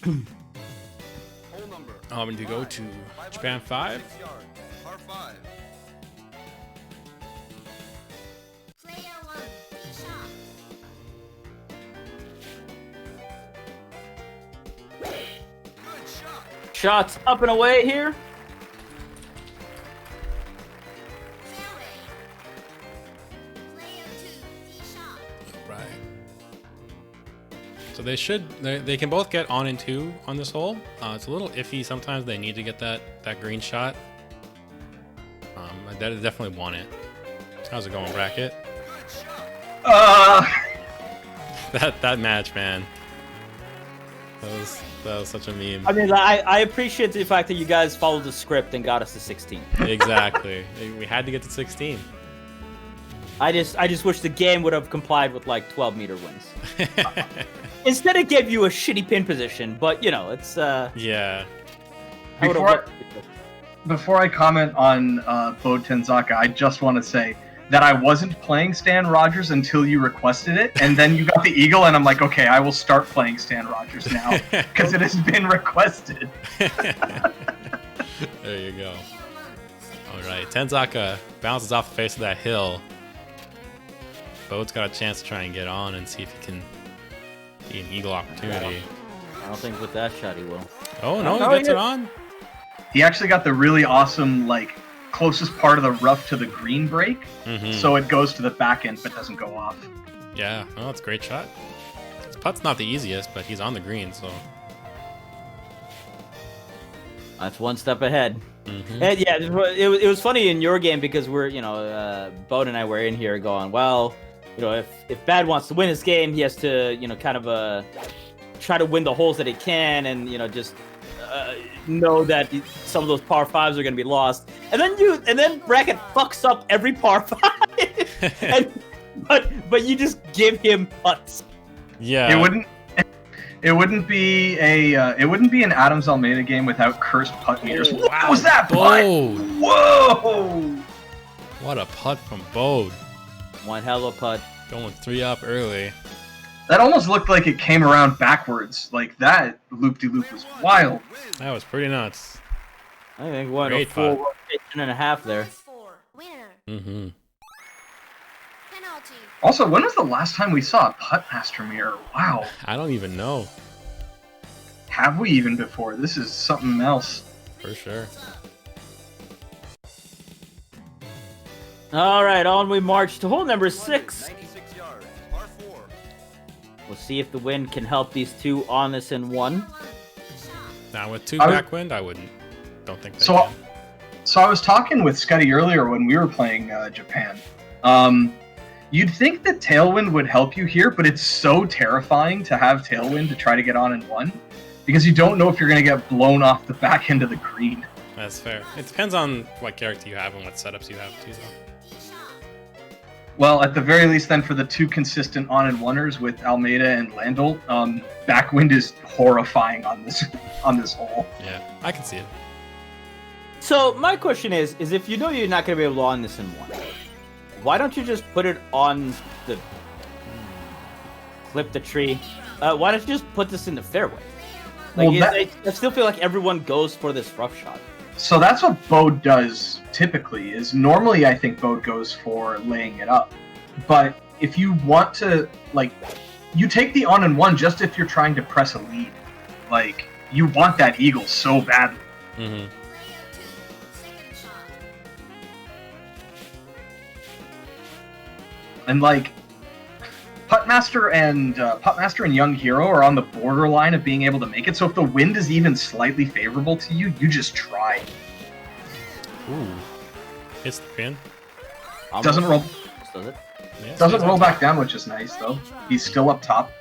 Hole number. I'm going to go to Japan 5. 6 yards. Par 5. Player 1. Shot. Good shot. Shots up and away here. Fairway. Player 2. Shot. Right. So they can both get on and 2 on this hole. It's a little iffy. Sometimes they need to get that green shot. I definitely want it. How's it going, Bracket? That match, man. That was such a meme. I mean, I appreciate the fact that you guys followed the script and got us to 16. Exactly. We had to get to 16. I just wish the game would have complied with like 12-meter wins. Instead, it gave you a shitty pin position, but you know, it's Yeah. I would've Before I- loved it. Before I comment on Bode Tenzaka, I just want to say that I wasn't playing Stan Rogers until you requested it, and then you got the eagle, and I'm like, okay, I will start playing Stan Rogers now because it has been requested. There you go. All right, Tenzaka bounces off the face of that hill. Bode's got a chance to try and get on and see if he can be an eagle opportunity. I don't think with that shot he will. Oh no, No, he gets he it on. He actually got the really awesome, like, closest part of the rough to the green break, so it goes to the back end but doesn't go off. Yeah, well, that's a great shot. His putt's not the easiest, but he's on the green, so. That's one step ahead. And yeah, it was funny in your game because we're, Bode and I were in here going, well, if Bad wants to win this game, he has to, kind of try to win the holes that he can, and just know that some of those par 5s are going to be lost. And then Bracket fucks up every par 5, but you just give him putts. Yeah. It wouldn't be an Adams Almeida game without cursed putt meters. What was that putt? Bode. Whoa! What a putt from Bode. One hell of a putt. Going 3 up early. That almost looked like it came around backwards. Like, that loop-de-loop was wild. That was pretty nuts. I think what Great a full putt. rotation and a half there. Prize 4. Winner. Mm-hmm. Penalty. Also, when was the last time we saw a putt master mirror? Wow. I don't even know. Have we even before? This is something else. For sure. All right, on we march to hole number 6. 96 yards. Par 4. We'll see if the wind can help these two on this in one. Now with 2 I was- backwind, I wouldn't. Don't think they So, can. so I was talking with Skuttie earlier when we were playing Japan. You'd think that Tailwind would help you here, but it's so terrifying to have Tailwind to try to get on in one, because you don't know if you're going to get blown off the back end of the green. That's fair. It depends on what character you have and what setups you have too, though. Well, at the very least, then, for the two consistent on and oneers with Almeida and Landel, backwind is horrifying on this hole. Yeah, I can see it. So my question is if you know you're not going to be able to on this in one, why don't you just put it on the clip the tree? Why don't you just put this in the fairway? Like, Well, I still feel like everyone goes for this rough shot. So that's what Bode does typically. Is normally I think Bode goes for laying it up, but if you want to, like, you take the on and one just if you're trying to press a lead. Like, you want that eagle so badly. Mm-hmm. And like, Puttmaster and Young Hero are on the borderline of being able to make it. So if the wind is even slightly favorable to you, you just try. Ooh. Hits the pin. Doesn't roll. Does it? Yeah, Doesn't stays roll on back down, which is nice though. He's still up top.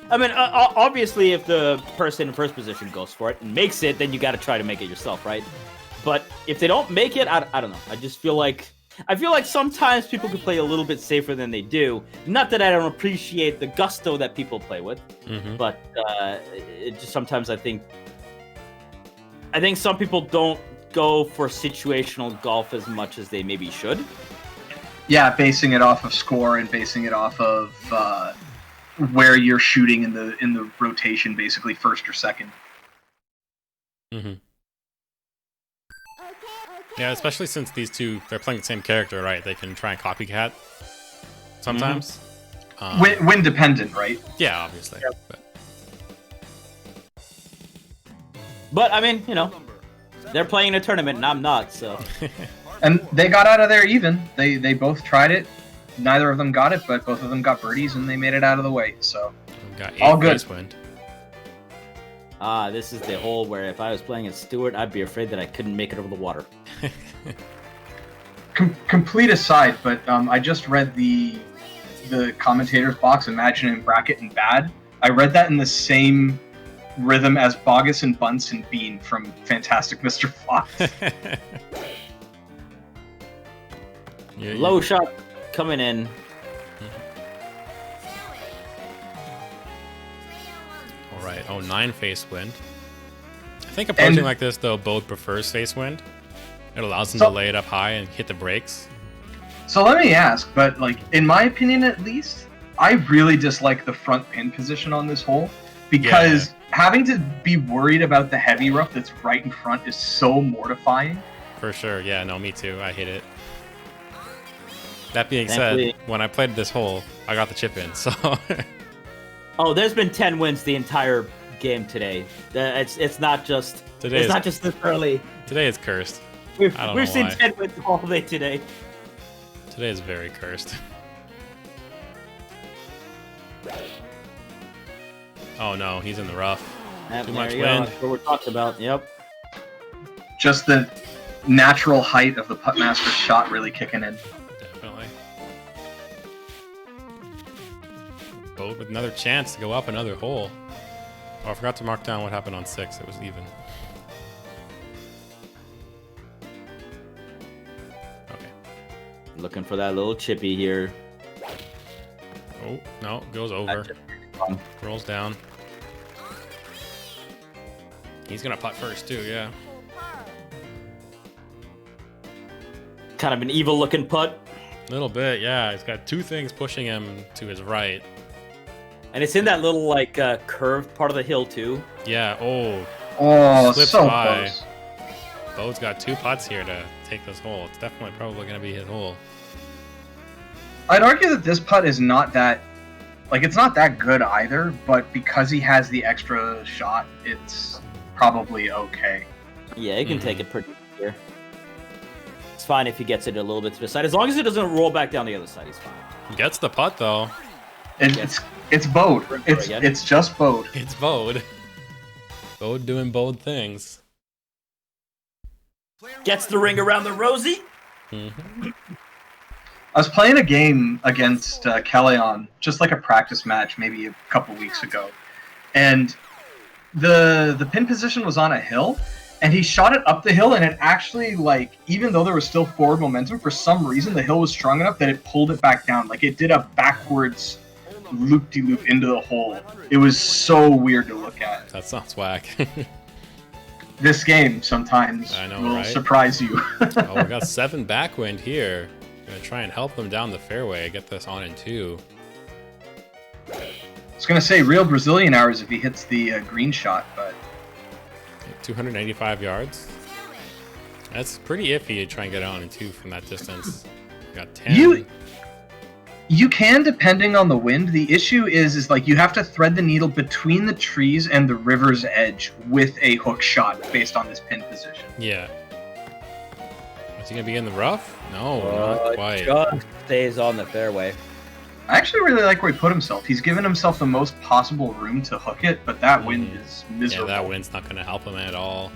I mean, obviously, if the person in first position goes for it and makes it, then you got to try to make it yourself, right? But if they don't make it, I don't know. I just feel like sometimes people could play a little bit safer than they do. Not that I don't appreciate the gusto that people play with, but it just sometimes I think some people don't go for situational golf as much as they maybe should. Yeah, basing it off of score and basing it off of where you're shooting in the rotation, basically first or second. Mm-hmm. Yeah, especially since these two, they're playing the same character, right? They can try and copycat sometimes. Win dependent, right? Yeah, obviously. Yep. But I mean, you know, they're playing a tournament and I'm not, so. And they got out of there even. They both tried it. Neither of them got it, but both of them got birdies and they made it out of the way. So got all good. Wind. This is the hole where if I was playing as Stewart, I'd be afraid that I couldn't make it over the water. Complete aside, but I just read the commentator's box, Imagine in Bracket and Bad. I read that in the same rhythm as Bogus and Bunce and Bean from Fantastic Mr. Fox. Low shot coming in. All right. Oh, 9 face wind. I think approaching like this, though, Bode prefers face wind. It allows him to lay it up high and hit the brakes. So let me ask, but like in my opinion at least, I really dislike the front pin position on this hole because having to be worried about the heavy rough that's right in front is so mortifying. For sure. Yeah, no, me too. I hate it. That being said, when I played this hole, I got the chip in, so... Oh, there's been 10 wins the entire game today. It's not just not just this early. Today is cursed. We've know seen why. 10 wins all day today. Today is very cursed. Oh no, he's in the rough. Too much wind. That's what we're talking about. Yep. Just the natural height of the puttmaster's shot really kicking in. Definitely. Bode with another chance to go up another hole. Oh, I forgot to mark down what happened on 6. It was even. Okay. Looking for that little chippy here. Oh, no, goes over. Rolls down. He's gonna putt first too, yeah. Kind of an evil looking putt. A little bit, yeah. He's got 2 things pushing him to his right. And it's in that little like curved part of the hill too. Yeah, Oh, slips so by. close. Bode's got 2 putts here to take this hole. It's definitely probably gonna be his hole. I'd argue that this putt is not that, like, it's not that good either, but because he has the extra shot, it's probably okay. Yeah, he can take it pretty here. It's fine if he gets it a little bit to the side. As long as it doesn't roll back down the other side, he's fine. Gets the putt though. It's Bode. It's just Bode. It's Bode. Bode doing Bode things. Gets the ring around the rosy. Mm-hmm. I was playing a game against Kellyon, just like a practice match maybe a couple weeks ago, and the pin position was on a hill, and he shot it up the hill, and it actually, like, even though there was still forward momentum, for some reason the hill was strong enough that it pulled it back down. Like, it did a backwards loop-de-loop into the hole. It was so weird to look at. That sounds whack. This game sometimes I know, will right? surprise you. Oh, we got 7 backwind here. Gonna try and help them down the fairway. Get this on in 2. I was gonna say real Brazilian hours if he hits the green shot, but 285 yards. That's pretty iffy to try and get it on in 2 from that distance. We got 10. You can, depending on the wind. The issue is like you have to thread the needle between the trees and the river's edge with a hook shot based on this pin position. Yeah. Is he gonna be in the rough? No, not quite. Just stays on the fairway. I actually really like where he put himself. He's given himself the most possible room to hook it, but that wind is miserable. Yeah, that wind's not gonna help him at all.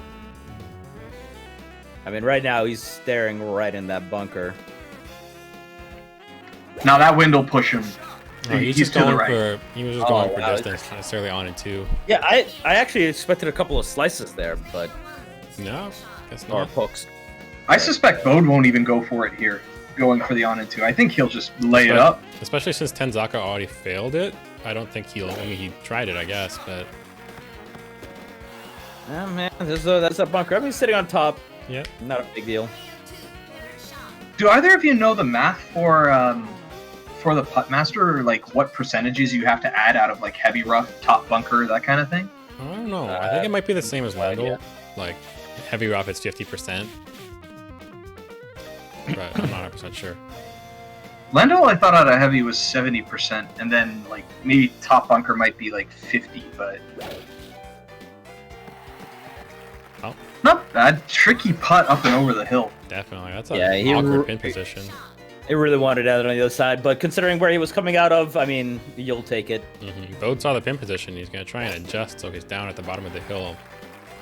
I mean, right now he's staring right in that bunker. Now that wind will push him. No, He's just to the going right. for going for wow. distance, not necessarily on in 2. Yeah, I actually expected a couple of slices there, but No, guess or not. hooks. I suspect Bode won't even go for it here, going for the on and 2. I think he'll just lay it up. Especially since Tenzaka already failed it. I don't think he'll. I mean, he tried it, I guess, but Oh man, that's a bunker. I mean, sitting on top, yeah. not a big deal. Do either of you know the math for the putt master, or like what percentages you have to add out of like heavy rough, top bunker, that kind of thing? I don't know. I think it might be the same as Wendell. Like heavy rough, it's 50%. But I'm not 100% sure. Lendl, I thought out of heavy was 70%, and then like maybe top bunker might be like 50, but Oh. Not bad. Tricky putt up and over the hill. Definitely. That's an awkward pin position. It really wanted out on the other side, but considering where he was coming out of, I mean, you'll take it. Bode saw the pin position. He's going to try and adjust so he's down at the bottom of the hill.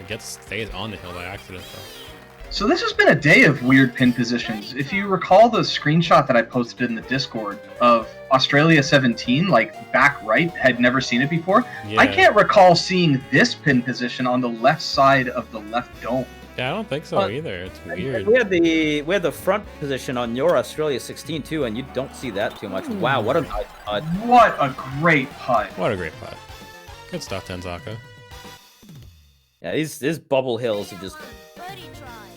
He stays on the hill by accident, though. So this has been a day of weird pin positions. If you recall the screenshot that I posted in the Discord of Australia 17, like back right, had never seen it before. Yeah. I can't recall seeing this pin position on the left side of the left dome. Yeah, I don't think so either. It's weird. We had the front position on your Australia 16 too, and you don't see that too much. Wow, what a nice putt! What a great putt! What a great putt! Good stuff, Tenzaka. Yeah, these bubble hills are just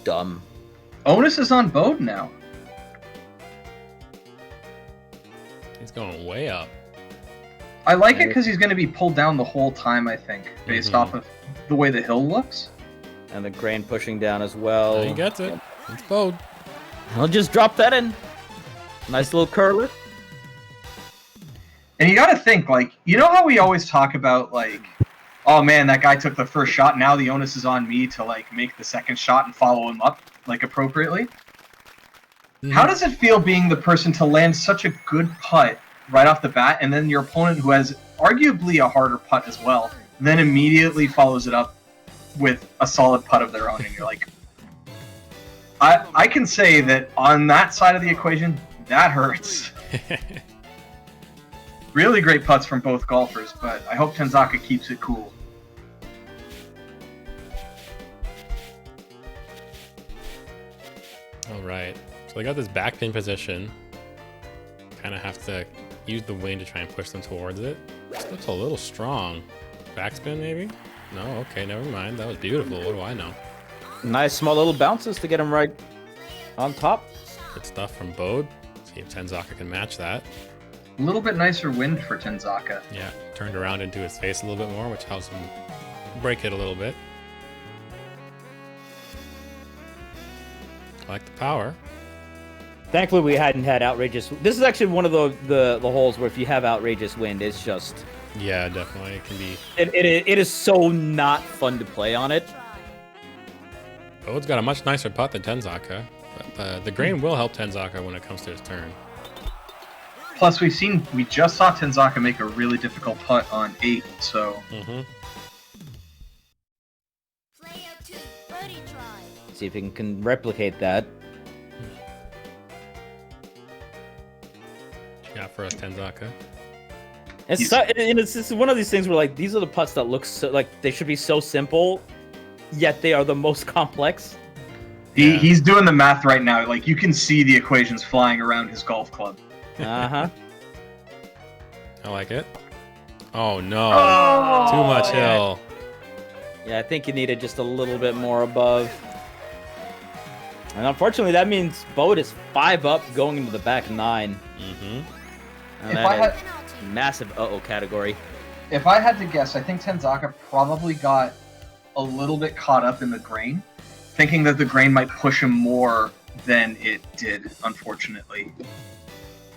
dumb. Onus is on Bode now. He's going way up. I like it because he's going to be pulled down the whole time, I think, based off of the way the hill looks. And the grain pushing down as well. He gets it. It's Bode. I'll just drop that in. Nice little curler. And you got to think, like, you know how we always talk about, like, oh man, that guy took the first shot, now the onus is on me to, like, make the second shot and follow him up, like, appropriately? How does it feel being the person to land such a good putt right off the bat, and then your opponent, who has arguably a harder putt as well, then immediately follows it up with a solid putt of their own, and you're like, I can say that on that side of the equation, that hurts. Really great putts from both golfers, but I hope Tenzaka keeps it cool. All right. So they got this back pin position. Kind of have to use the wind to try and push them towards it. This looks a little strong. Backspin, maybe? No? Okay, never mind. That was beautiful. What do I know? Nice small little bounces to get him right on top. Good stuff from Bode. See if Tenzaka can match that. A little bit nicer wind for Tenzaka. Yeah, turned around into his face a little bit more, which helps him break it a little bit. I like the power. Thankfully, we hadn't had outrageous. This is actually one of the holes where if you have outrageous wind, it's just. Yeah, definitely. It can be. It is so not fun to play on it. Bode's got a much nicer putt than Tenzaka, but the grain will help Tenzaka when it comes to his turn. Plus, we just saw Tenzaka make a really difficult putt on 8, so. See if he can replicate that. What you got for us, Tenzaka? It's just one of these things where like these are the putts that look so like they should be so simple, yet they are the most complex. He's doing the math right now. Like, you can see the equations flying around his golf club. Uh-huh. I like it. Oh no. Oh, Too much yeah. hill. Yeah, I think you needed just a little bit more above. And unfortunately, that means Bode is 5 up going into the back 9. Mm-hmm. And If that I is had- massive uh-oh category. If I had to guess, I think Tenzaka probably got a little bit caught up in the grain, thinking that the grain might push him more than it did, unfortunately.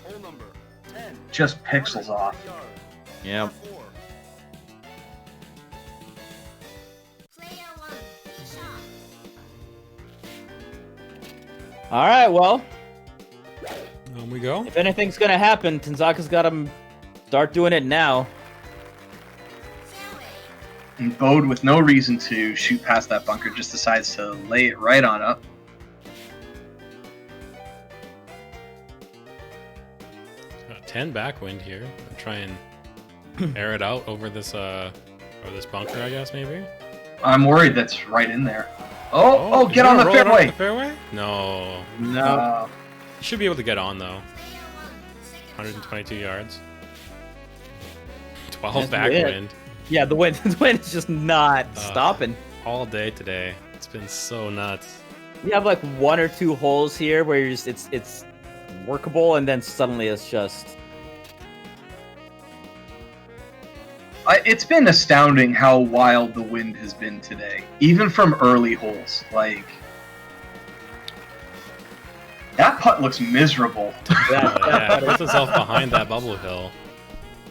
Hole number 10. Just pixels off. Yeah. Player 1, shot. All right, well, On we go. if anything's going to happen, Tenzaka's got to start doing it now. Fairway. And Bode, with no reason to shoot past that bunker, just decides to lay it right on up. Got 10 backwind here. I'll try and air it out over this bunker, I guess, maybe. I'm worried that's right in there. Oh, is get he on gonna the roll it fairway! the fairway? No. No. You should be able to get on, though. Player 1, second 122 yards. 12 That's backwind. Yeah, the wind is just not stopping. All day today. It's been so nuts. You have like 1 or 2 holes here where you're just, it's workable, and then suddenly it's just... It's been astounding how wild the wind has been today, even from early holes. Like, that putt looks miserable. Yeah, puts yourself behind that bubble hill.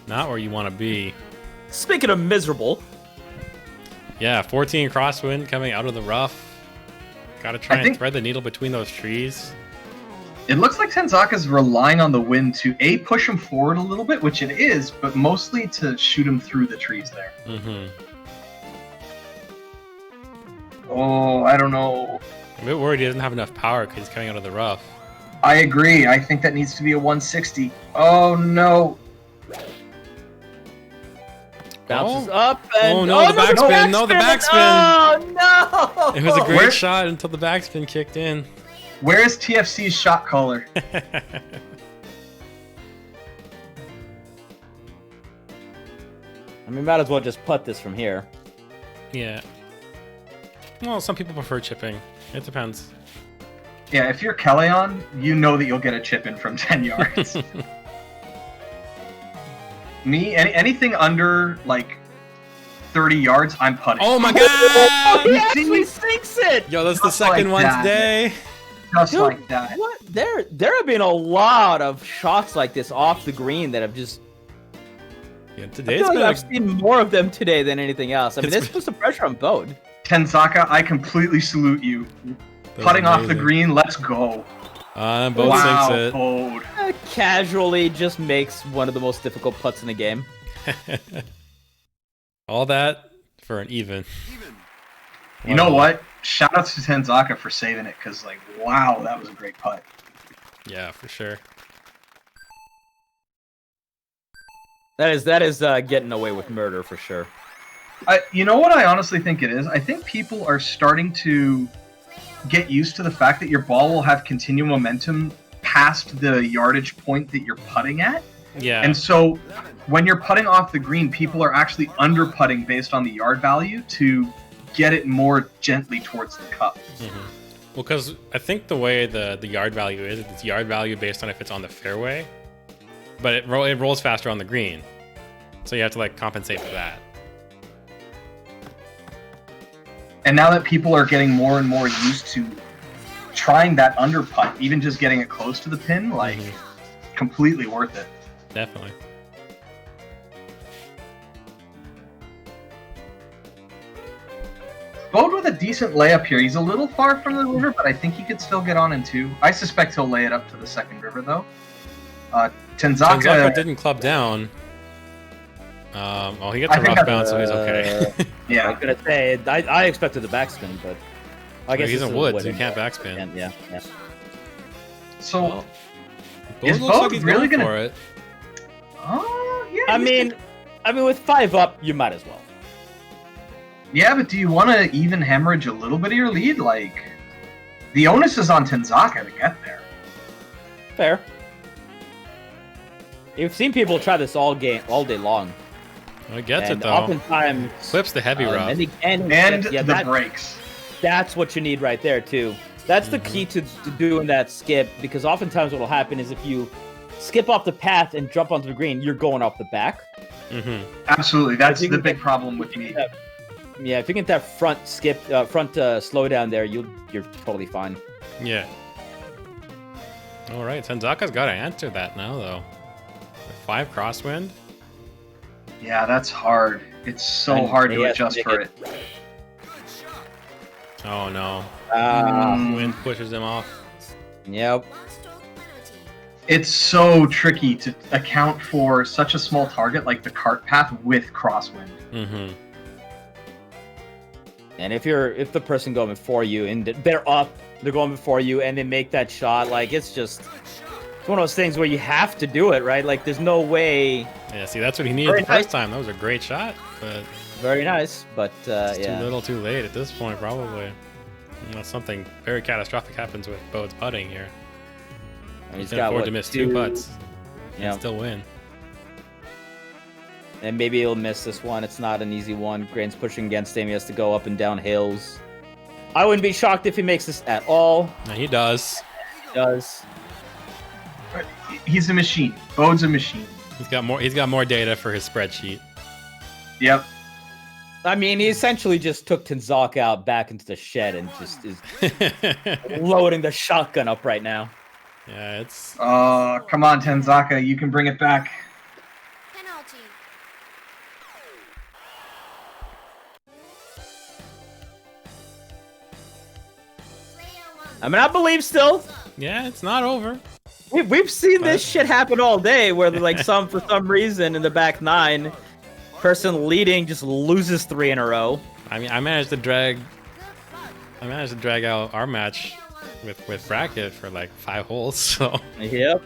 Not where you want to be. Speaking of miserable, Yeah, 14 crosswind coming out of the rough. Gotta try I and think- thread the needle between those trees. It looks like Tenzaka's relying on the wind to A, push him forward a little bit, which it is, but mostly to shoot him through the trees there. Mm-hmm. Oh, I don't know. I'm a bit worried he doesn't have enough power because he's coming out of the rough. I agree. I think that needs to be a 160. Oh, no. bounces up and... Oh, no, the backspin. No, the backspin. Oh, no! It was a great Where- shot until the backspin kicked in. Where's TFC's shot caller? I mean, might as well just putt this from here. Yeah. Well, some people prefer chipping. It depends. Yeah, if you're Kellyon, you know that you'll get a chip in from 10 yards. Me, anything under, like, 30 yards, I'm putting. Oh my Oh, god! he actually sinks it! Yo, that's the Just second like one that. today. Just Dude, like that. What? There have been a lot of shots like this off the green that have just... Yeah, I today's feel like been I've seen more of them today than anything else. I mean, It's this been- puts some pressure on Bode. Tenzaka, I completely salute you. That was Putting off the amazing. green, let's go. Both wow, sinks Bode. Casually just makes one of the most difficult putts in the game. it. All that for an even. You know what? Shout out to Tenzaka for saving it, because, like, wow, that was a great putt. Yeah, for sure. That is getting away with murder for sure. You know what I honestly think it is? I think people are starting to get used to the fact that your ball will have continual momentum past the yardage point that you're putting at. Yeah. And so when you're putting off the green, people are actually under putting based on the yard value to get it more gently towards the cup. Well, because I think the way the yard value is, it's yard value based on if it's on the fairway, but it rolls faster on the green, so you have to like compensate for that. And now that people are getting more and more used to trying that under putt, even just getting it close to the pin, like, completely worth it. Definitely. Bode with a decent layup here. He's a little far from the river, but I think he could still get on in 2. I suspect he'll lay it up to the second river, though. Tenzaka Tenzaka didn't club down. Oh, he gets I a think rough I- bounce, so he's okay. I yeah. was gonna say I expected the backspin, but I guess He's this in is woods, wood you and- can't backspin. and- yeah. So, Well, Is looks like Bode he's really going gonna- for it. oh yeah. I mean, with 5 up, you might as well. Yeah, but do you want to even hemorrhage a little bit of your lead? Like, the onus is on Tenzaka to get there. Fair. You've seen people try this all day long. Well, it gets And it though. oftentimes Clips the heavy rough. And yeah, the brakes. That's what you need right there too. That's the key to doing that skip, because oftentimes what will happen is if you skip off the path and jump onto the green, you're going off the back. Absolutely, that's If you the can big get- problem with me. Yeah, if you get that front skip, slow down there, you're totally fine. Yeah. All right, Tenzaka's got to answer that now though. With 5 crosswind. Yeah, that's hard. It's so And hard he to has adjust to for make it. Oh no. Wind pushes him off. Yep. It's so tricky to account for such a small target like the cart path with crosswind. Mm-hmm. And if the person going before you and they're up, they're going before you, and they make that shot, like it's one of those things where you have to do it, right? Like there's no way. Yeah, see, that's what he needed Very the first nice. time. That was a great shot, but Very nice, but it's yeah. too little too late at this point, probably. Unless something very catastrophic happens with Bode's putting here. And He he's can got afford what, to miss 2 putts Yeah. and still win. And maybe he'll miss this one. It's not an easy one. Grain's pushing against him. He has to go up and down hills. I wouldn't be shocked if he makes this at all. Now he does. He does. He's a machine. Bode's a machine. He's got more data for his spreadsheet. Yep. I mean, he essentially just took Tenzaka out back into the shed and just is loading the shotgun up right now. Yeah, it's Come on, Tenzaka, you can bring it back. Penalty. I mean, I believe still. yeah, it's not over. We've seen this shit happen all day, where like for some reason in the back 9, person leading just loses 3 in a row. I mean, I managed to drag out our match with Bracket for like 5 holes. So Yep.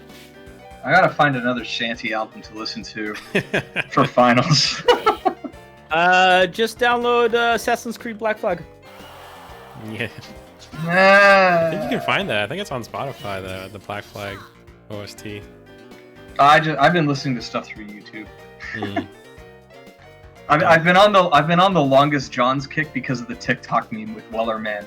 I gotta find another Shanty album to listen to for finals. Just download Assassin's Creed Black Flag. yeah, I think you Nah. can find that. I think it's on Spotify. The Black Flag OST. I've been listening to stuff through YouTube. Hmm. I've been on the longest John's kick because of the TikTok meme with Wellerman.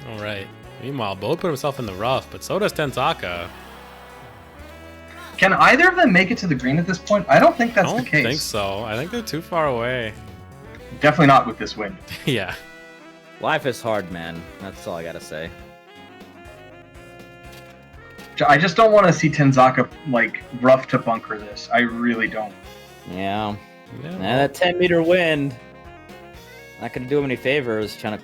All right. Meanwhile, Bode put himself in the rough, but so does Tenzaka. Can either of them make it to the green at this point? I don't think that's I don't the case. think so. I think they're too far away. Definitely not with this wind. Yeah. Life is hard, man. That's all I gotta say. I just don't want to see Tenzaka like rough to bunker this. I really don't. Yeah. Yeah, And that 10-meter wind, not gonna do him any favors trying to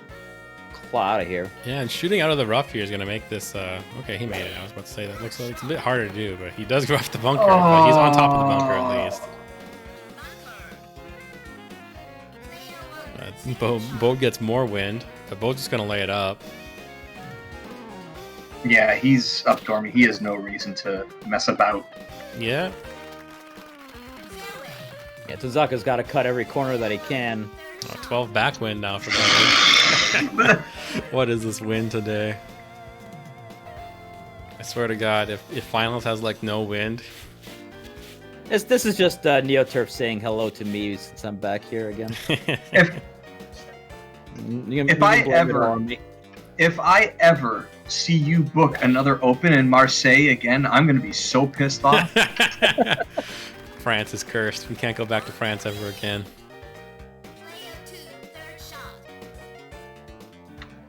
claw out of here. Yeah, and shooting out of the rough here is going to make this... okay, he made it. I was about to say that looks like it's a bit harder to do, but he does go off the bunker. But he's on top of the bunker at least. Bode gets more wind, but Bode's just going to lay it up. Yeah, he's up dormy. He has no reason to mess about. Yeah. Yeah, Tenzaka's got to cut every corner that he can. Oh, 12 backwind now for Bode. What is this wind today? I swear to God, if finals has like no wind. This is just Neoturf saying hello to me since I'm back here again. If I ever see you book another Open in Marseille again, I'm gonna be so pissed off. France is cursed. We can't go back to France ever again.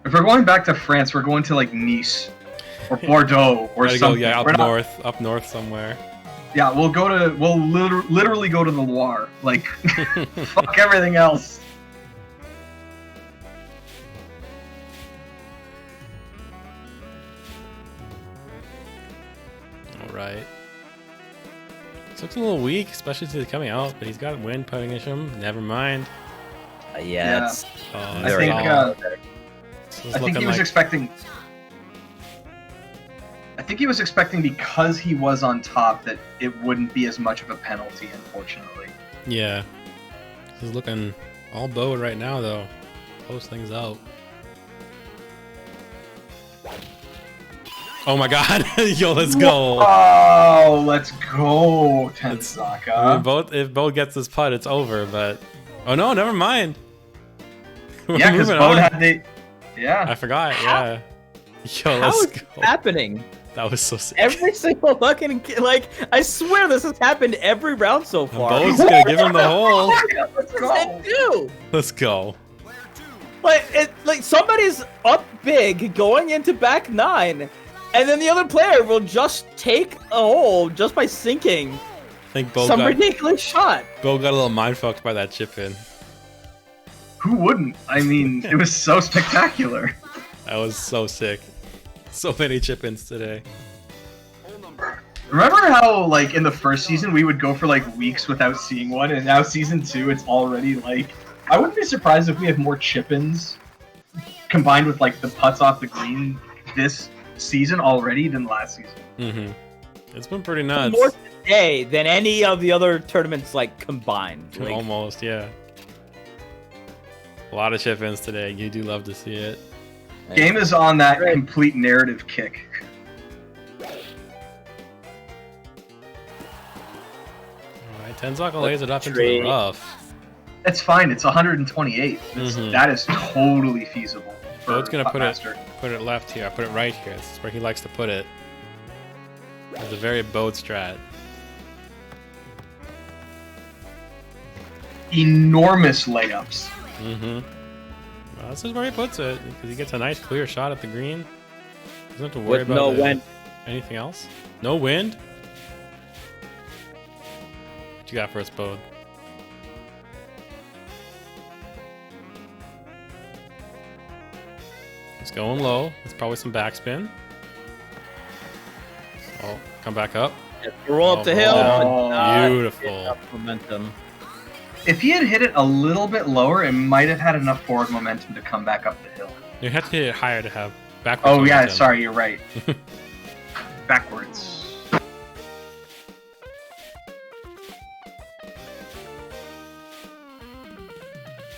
If we're going back to France, we're going to like Nice or Bordeaux or Gotta something. go, yeah, We're not- up north somewhere. Yeah, we'll literally go to the Loire. Like, fuck everything else. All right. This looks a little weak, especially since he's coming out, but he's got wind putting him. Never mind. Yeah, that's Oh, I that's think all. I This is think he looking was like- expecting. I think he was expecting because he was on top that it wouldn't be as much of a penalty, unfortunately. Yeah. This is looking all Bode right now, though. Close things out. Oh my god. Yo, let's go. Oh, let's go, Tenzaka. I mean, if Bode gets this putt, it's over, but... Oh no, never mind. We're Yeah, because moving Bode on. had the... Yeah. I forgot, yeah. Yo, How let's is go. this happening? That was so sick. Every single fucking like, I swear this has happened every round so And far. Bode's gonna give him the hole. Let's go. Let's go. Like somebody's up big going into back 9, and then the other player will just take a hole just by sinking I think Bode some got ridiculous shot. a little mind fucked by that chip in. Who wouldn't? I mean, it was so spectacular. That was so sick. So many chip ins today. Remember how, like, in the first season, we would go for, like, weeks without seeing one, and now Season 2, it's already, like... I wouldn't be surprised if we have more chip-ins combined with, like, the putts off the green this season already than last season. Mm-hmm. It's been pretty nuts. More today than any of the other tournaments, like, combined. Like, Almost, yeah. A lot of chip ins today. You do love to see it. Game is on that complete narrative kick. Alright, Tenzaka lays it up into the rough. It's fine. It's 128. That is totally feasible. Bode's gonna put Master. it left here. I put it right here. This is where he likes to put it. It's a very Bode strat. Enormous layups. Mm-hmm. Well, this is where he puts it because he gets a nice clear shot at the green. Doesn't have to worry with about no wind. anything else. No wind. What you got for us, Bode? He's going low. It's probably some backspin. Oh, come back up. Roll up the hill. Oh, but not beautiful. enough momentum. If he had hit it a little bit lower, it might have had enough forward momentum to come back up the hill. You have to hit it higher to have backwards. Oh yeah, momentum. sorry, you're right. Backwards.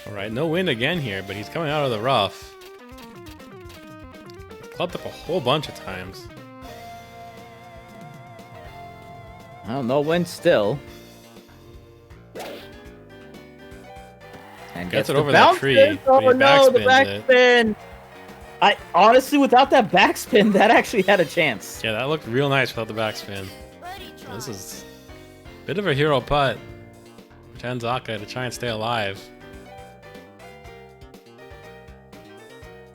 All right, no wind again here, but he's coming out of the rough. Clubbed up a whole bunch of times. Well, no wind still. And Gets it the over that bounce tree, spin. but Oh he no, the backspins it. backspin. I honestly, without that backspin, that actually had a chance. Yeah, that looked real nice without the backspin. This is a bit of a hero putt for Tenzaka to try and stay alive.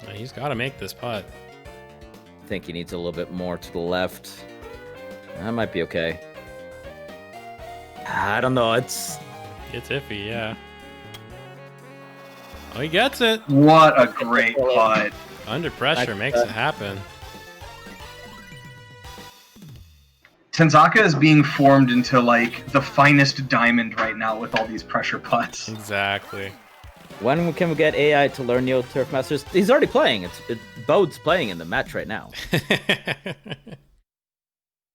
And he's got to make this putt. I think he needs a little bit more to the left. That might be okay. I don't know. It's iffy, yeah. Oh, he gets it. What a great putt. Under pressure makes it happen. Tenzaka is being formed into, like, the finest diamond right now with all these pressure putts. Exactly. when can we get AI to learn Neo Turf Masters? He's already playing. Bode's playing in the match right now.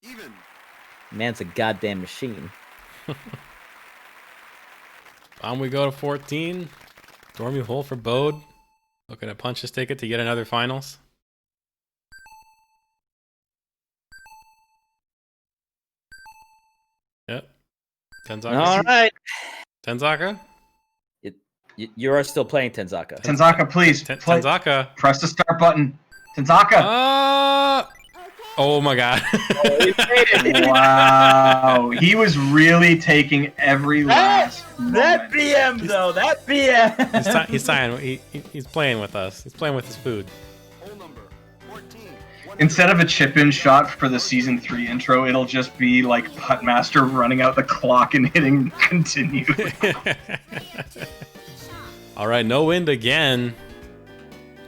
Even. Man's a goddamn machine. On we go to 14. Stormy hole for Bode. Looking to punch his ticket to get another finals. Yep. Tenzaka. All right. Tenzaka? You are still playing Tenzaka. Tenzaka, please. Tenzaka. Press the start button. Tenzaka. Oh my god. Wow. He was really taking every last That BM though, that BM. He's playing with us. He's playing with his food. Instead of a chip-in shot for the Season 3 intro, it'll just be like Puttmaster running out the clock and hitting continue. All right, no wind again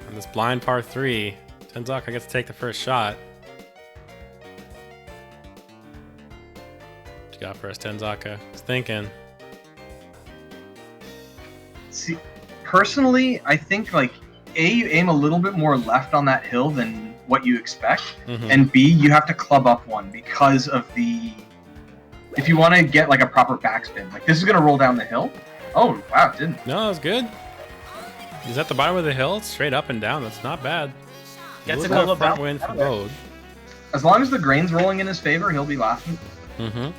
on this blind par 3. Tenzaka gets to take the first shot. What you got for us, Tenzaka? He's thinking. See, personally, I think like you aim a little bit more left on that hill than what you expect, Mhm. and B, you have to club up one because of the. If you want to get like a proper backspin, like this is gonna roll down the hill. Oh wow, it didn't. No, that was good. He's at the bottom of the hill, straight up and down. That's not bad. Gets a Little couple front of win for Bode. As long as the grain's rolling in his favor, he'll be laughing. Mm-hmm.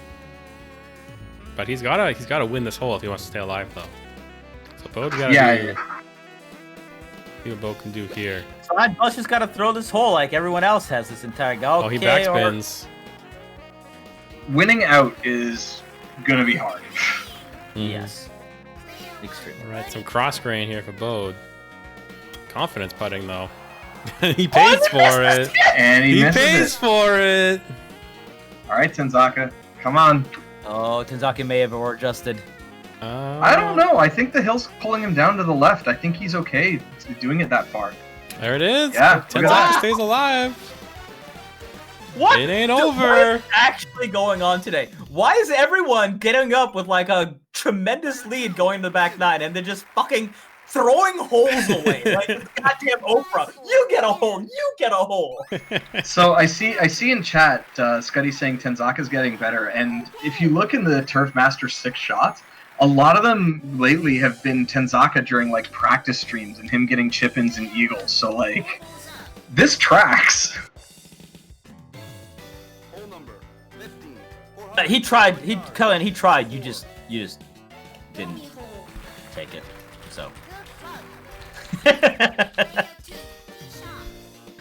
But he's gotta win this hole if he wants to stay alive, though. So Bode's gotta see what Bode can do here. So Bode's just gotta throw this hole like everyone else has this entire go. Oh, he backspins. Winning out is gonna be hard. Yes. Extremely. All right, some cross grain here for Bode. Confidence putting though. He pays for it. And he misses pays it. for it. All right, Tenzaka, come on. Oh, Tenzaka may have adjusted. I don't know. I think the hill's pulling him down to the left. I think he's okay doing it that far. There it is. Yeah, look at Tenzaka that. stays alive. What? It ain't What over. is actually going on today? Why is everyone getting up with like a tremendous lead going to the back nine and they're just fucking throwing holes away? Like it's goddamn Oprah. You get a hole. You get a hole. So I see in chat Skuttie saying Tenzaka's getting better, and if you look in the Turf Master 6 shots, a lot of them lately have been Tenzaka during like practice streams and him getting chip-ins and eagles. So like, this tracks. Hole number 15. He tried. Cullen. He tried. You just didn't take it. So.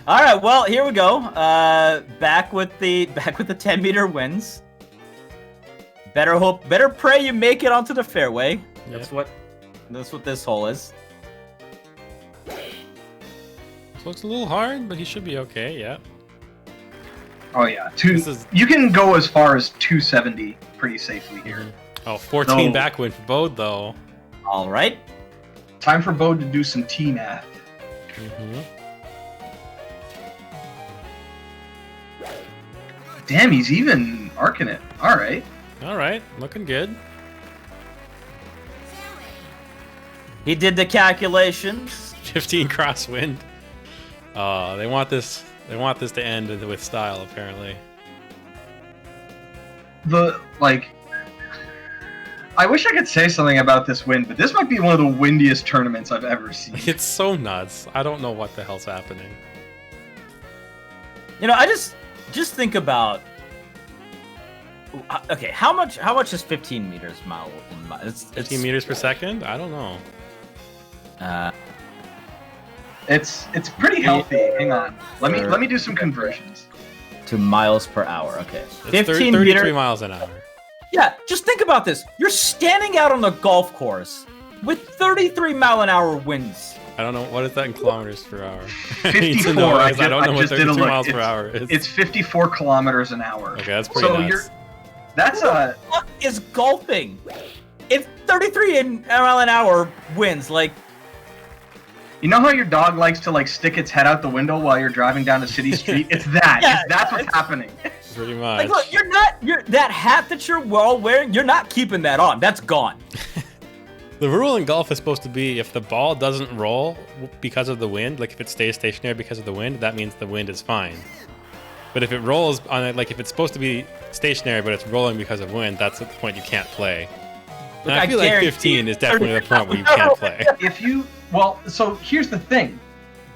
All right. Well, here we go. Back with the 10-meter wins. Better pray you make it onto the fairway. That's what this hole is. Looks a little hard, but he should be okay. Yeah. Oh yeah, This is- you can go as far as 270 pretty safely here. Oh, 14 No. back win for Bode though. All right. Time for Bode to do some T math. Mm-hmm. Damn, he's even arcing it. All right. All right, looking good. He did the calculations. 15 crosswind. They want this to end with style, apparently. I wish I could say something about this wind, but this might be one of the windiest tournaments I've ever seen. It's so nuts. I don't know what the hell's happening. You know, I just think about. Okay, how much is 15 meters mile? It's 15 meters per second? I don't know. It's pretty healthy. Hang on. Let me do some conversions. to miles per hour. Okay, It's 33 miles an hour. Yeah, just think about this. You're standing out on a golf course with 33-mile-an-hour winds. I don't know, what is that in kilometers per hour? 54. I don't know what 32 miles per hour is. It's 54 kilometers an hour. Okay, that's pretty nuts. That's a... What is golfing? It's 33 mile an hour winds. Like, you know how your dog likes to like stick its head out the window while you're driving down a city street? It's that. Yeah, that's what's happening. Pretty much. like, look, you're that hat that you're all wearing. You're not keeping that on. That's gone. The rule in golf is supposed to be if the ball doesn't roll because of the wind, like if it stays stationary because of the wind, that means the wind is fine. But if it rolls on it, like if it's supposed to be stationary but it's rolling because of wind, that's at the point you can't play. And Look, I feel like guarantee 15 is definitely the point where you can't play. Well, so here's the thing.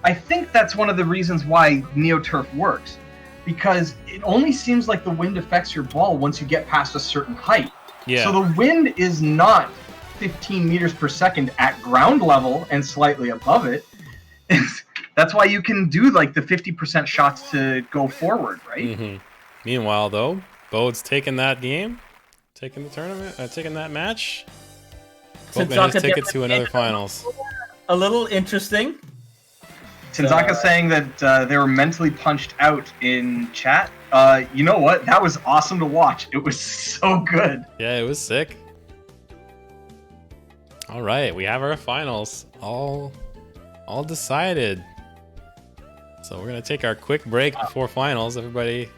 I think that's one of the reasons why NeoTurf works. Because it only seems like the wind affects your ball once you get past a certain height. Yeah. So the wind is not 15 meters per second at ground level and slightly above it. That's why you can do like the 50% shots to go forward, right? Mm-hmm. Meanwhile, though, Bode's taking that game, taking the tournament, taking that match. Both has ticket to another finals. A little interesting. Tenzaka saying that they were mentally punched out in chat. You know what? That was awesome to watch. It was so good. Yeah, it was sick. All right, we have our finals all decided. So we're gonna take our quick break before finals. Everybody,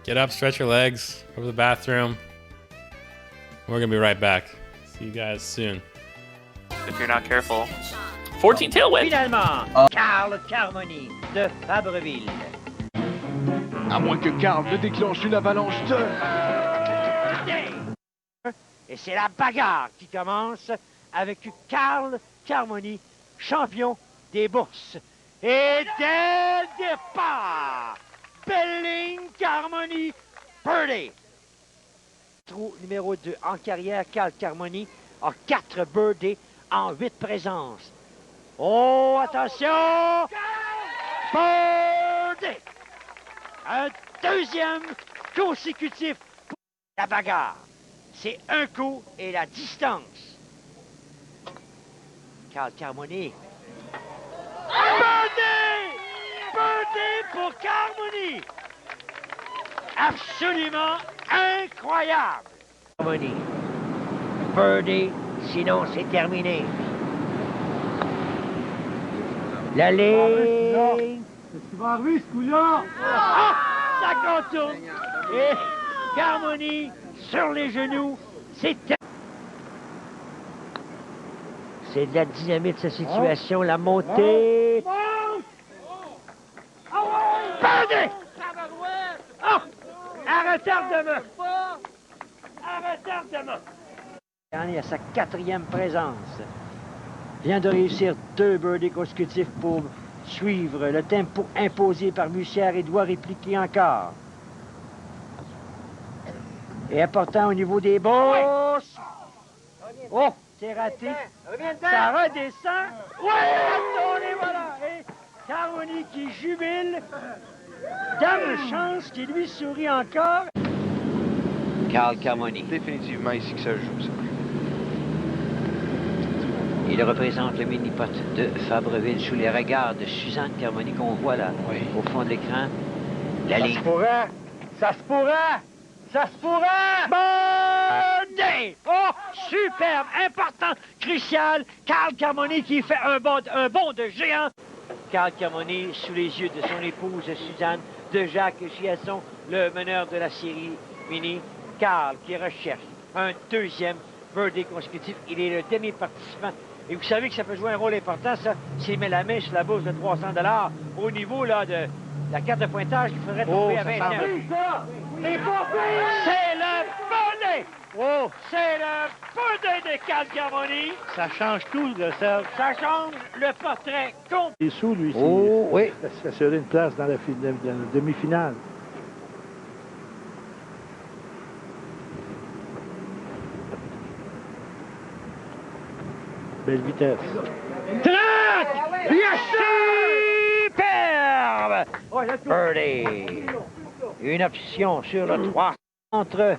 get up, stretch your legs, go to the bathroom. We're gonna be right back. See you guys soon. If you're not careful. 14 tailwind. Finalement, Carl Carmoni de Fabreville À moins que Karl ne déclenche une avalanche de... Et c'est la bagarre qui commence avec Karl Carmoni, champion des bourses. Et dès le départ, Belling Carmoni, birdie. Trou numéro 2 en carrière, Karl Carmoni a 4 birdies en 8 présences. Oh, attention! Birdie! Un deuxième consécutif pour la bagarre. C'est un coup et la distance. Karl Carmoni. Birdie! Birdie pour Carmoni! Absolument incroyable! Carmoni. Birdie, sinon c'est terminé. La ligne. Qu'est-ce qui va arriver, ce coup-là? Ah! Ça contourne! Et Carmoni sur les genoux, c'est de la dynamite, cette situation, la montée. Birdie! Oh! À retardement! À retardement! Il est à sa 4e présence. Vient de réussir 2 birdies consécutifs pour suivre le tempo imposé par Bussière et doit répliquer encore. Et important au niveau des bosses. Oh, c'est raté. Ça redescend. Ouais, voilà. Et Carmoni qui jubile. Dame chance qui lui sourit encore. Karl Carmoni. Définitivement ici que ça joue, ça. Il représente le mini-pot de Fabreville sous les regards de Suzanne Carmoni qu'on voit là, au fond de l'écran. La ligne. Ça se pourrait! Ça se pourrait! Bode! Oh, superbe, important, crucial. Karl Carmoni qui fait un bond de géant. Karl Carmoni sous les yeux de son épouse Suzanne, de Jacques Chiasson, le meneur de la série mini. Karl qui recherche un 2e birdie consécutif. Il est le demi-participant. Et vous savez que ça peut jouer un rôle important, ça, s'il met la main sur la bourse de 300 $ au niveau là, de la carte de pointage qu'il faudrait trouver à 29. C'est le Bode! Oh, c'est le Bode de Karl Carmoni. Ça change tout, le Serge. Ça change le portrait complet. Il est sous, lui. Oh, oui. S'assurer une place dans la demi-finale. Belle vitesse. Traque! Superbe! Birdie. Une option sur le 3 entre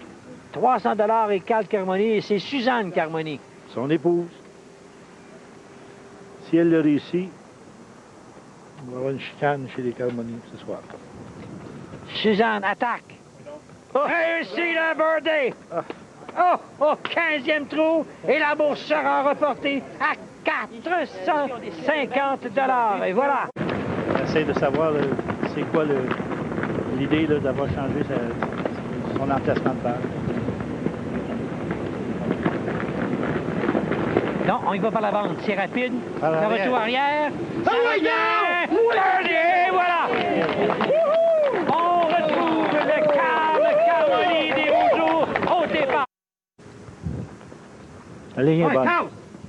300 $ et Karl Carmoni, et c'est Suzanne Carmoni. Son épouse. Si elle le réussit, on va avoir une chicane chez les Carmoni ce soir. Suzanne attaque. Réussit le birdie. Oh, au 15e trou, et la bourse sera reportée à 450 $. Et voilà. J'essaie de savoir c'est quoi l'idée d'avoir changé son emplacement de balle. Non, on y va par la bande. C'est rapide. Par Le l'arrière. retour arrière. Et voilà. On retrouve le Karl Carmoni des beaux jours au départ. La ligne est bonne.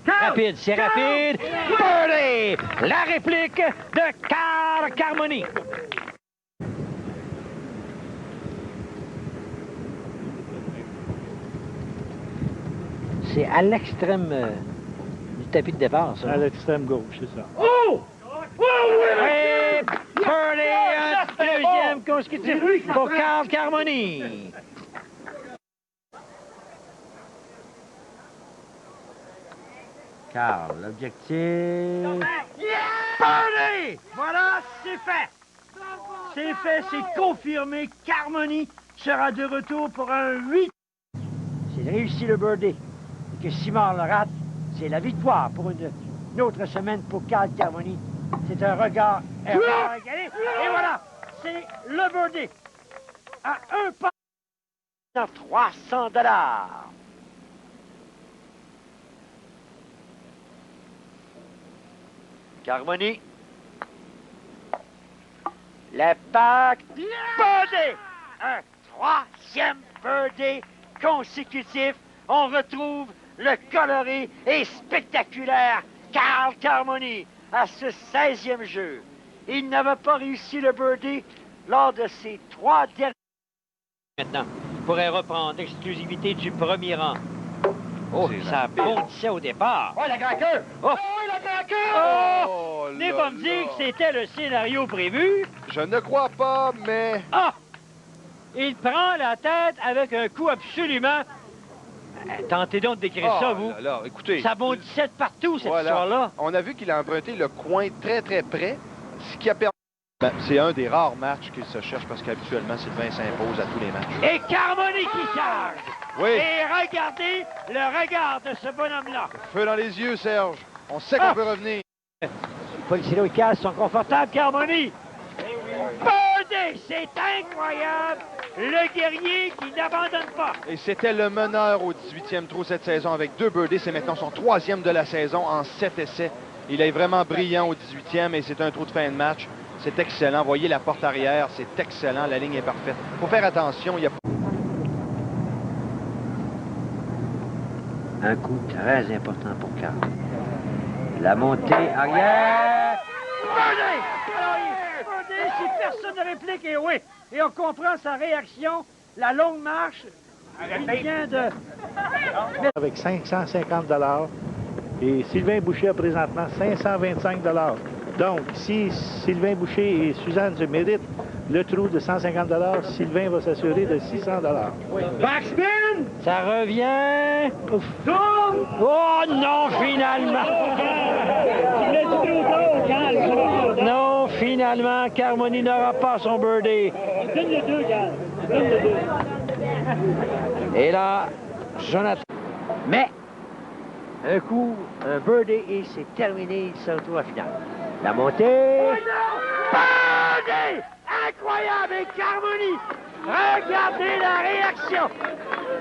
Rapide, c'est rapide. Birdie! La réplique de Karl Carmoni. C'est à l'extrême du tapis de départ, ça. À l'extrême gauche, c'est ça. Oh! Et birdie, un deuxième consécutif pour Karl Carmoni. Karl, l'objectif... Birdie! Voilà, c'est fait! C'est fait, c'est confirmé. Carmoni sera de retour pour un 8. C'est réussi le birdie. Et que Simard le rate, c'est la victoire pour une autre semaine pour Karl Carmoni. C'est un regard erreur égalé. Et voilà, c'est le birdie. À un pas. 300 $. Carmoni. L'impact. Bode! Un troisième birdie consécutif. On retrouve le coloré et spectaculaire Carl Carmoni à ce 16e jeu. Il n'avait pas réussi le birdie lors de ses 3 derniers. Maintenant, il pourrait reprendre l'exclusivité du premier rang. Oh, ça bondissait au départ. Oh, la craqueur! Oh, la craqueur! Oh! N'est pas me dire que c'était le scénario prévu. Je ne crois pas, mais... Ah! Il prend la tête avec un coup absolument... Tentez donc de décrire ça, vous. Là, écoutez, Ça bondissait de partout, cette voilà. histoire-là. On a vu qu'il a emprunté le coin très très près, ce qui a permis... c'est un des rares matchs qu'il se cherche parce qu'habituellement, Sylvain s'impose à tous les matchs. Et Carmoni qui charge. Oui. Et regardez le regard de ce bonhomme-là. Feu dans les yeux, Serge. On sait qu'on peut revenir. Policino et Cass sont confortables, Carmoni. Bode, c'est incroyable. Le guerrier qui n'abandonne pas. Et c'était le meneur au 18e trou cette saison avec 2 birdies. C'est maintenant son 3e de la saison en 7 essais. Il est vraiment brillant au 18e et c'est un trou de fin de match. C'est excellent. Voyez la porte arrière, c'est excellent. La ligne est parfaite. Il faut faire attention. Il y a... Un coup très important pour Carl. La montée arrière. Bode, si personne ne réplique, et oui. Et on comprend sa réaction. La longue marche. Il vient de... Avec 550 $ et Sylvain Boucher a présentement 525 $. Donc, si Sylvain Boucher et Suzanne se méritent le trou de 150 $, Sylvain va s'assurer de 600 $. Backspin! Ça revient. Ouf. Oh non, finalement! Non, finalement, Carmoni n'aura pas son birdie. Donne le 2, Gal. Donne le 2. Et là, Jonathan. Mais, un coup, un birdie et c'est terminé. Il se retrouve à finale. La montée. Birdie! Incroyable! Et Carmoni! Regardez la réaction!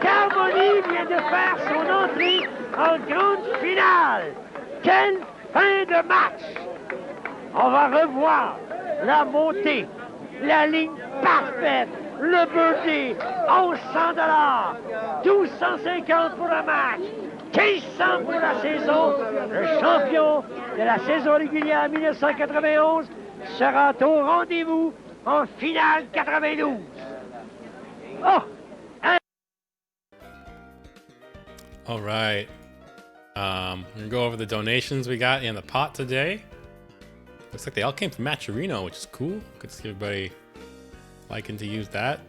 Carmoni vient de faire son entrée en grande finale! Quelle fin de match! On va revoir la montée, la ligne parfaite, le birdie, 1100 $, 1250 pour le match, 1500 pour la saison. Le champion de la saison régulière 1991 sera au rendez-vous en finale 92. Oh! All right. We're gonna go over the donations we got in the pot today. Looks like they all came from Maturino, which is cool. Good to see everybody liking to use that.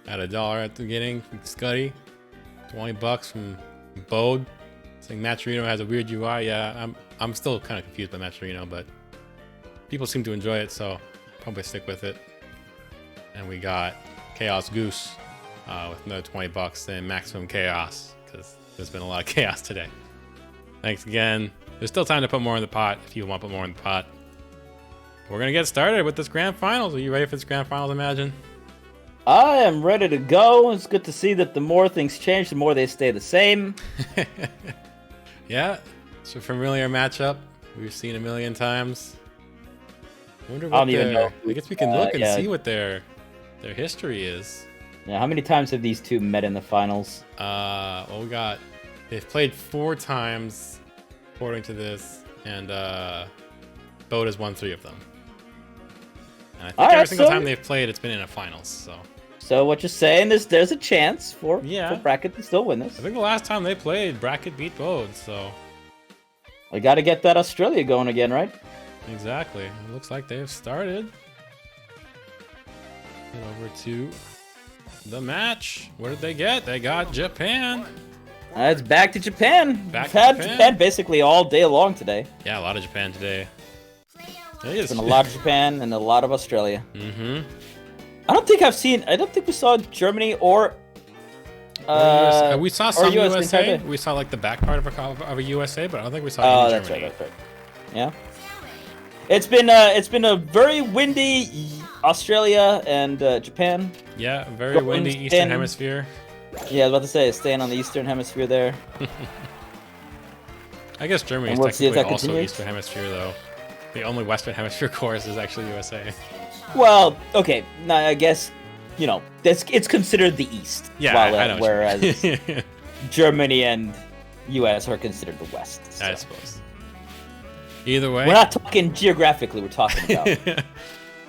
At $1 at the beginning from Skuttie. $20 from Bode. Saying Maturino has a weird UI. Yeah, I'm still kind of confused by Maturino, but people seem to enjoy it, so probably stick with it. And we got Chaos Goose with another $20 and Maximum Chaos, because there's been a lot of chaos today. Thanks again. There's still time to put more in the pot if you want to put more in the pot. We're gonna get started with this grand finals. Are you ready for this grand finals, Imagine? I am ready to go. It's good to see that the more things change, the more they stay the same. Yeah, it's a familiar matchup we've seen a million times. I wonder I what don't even know. I guess we can look and yeah. see what their history is. Yeah, how many times have these two met in the finals? Well, they've played 4 times, according to this, and Bode has won 3 of them. And I think every single time they've played, it's been in a finals. So what you're saying is there's a chance for Bracket to still win this. I think the last time they played, Bracket beat Bode, so... We gotta get that Australia going again, right? Exactly. It looks like they've started. Get over to the match. What did they get? They got Japan. It's back to Japan. Back We've to had Japan basically all day long today. Yeah, a lot of Japan today. There's been a lot of Japan and a lot of Australia. Mm-hmm. I don't think we saw Germany or we saw some USA. We saw like the back part of a USA, but I don't think we saw any Germany. That's right. Yeah. It's been a very windy Australia and Japan. Yeah, very windy Eastern Hemisphere. Yeah, I was about to say, staying on the Eastern Hemisphere there. I guess Germany is technically also Eastern Hemisphere, though. The only Western Hemisphere course is actually USA. Well, okay, now I guess, you know, it's considered the East. Yeah, I know. Whereas Germany and US are considered the West. So. I suppose. Either way. We're not talking geographically, we're talking about...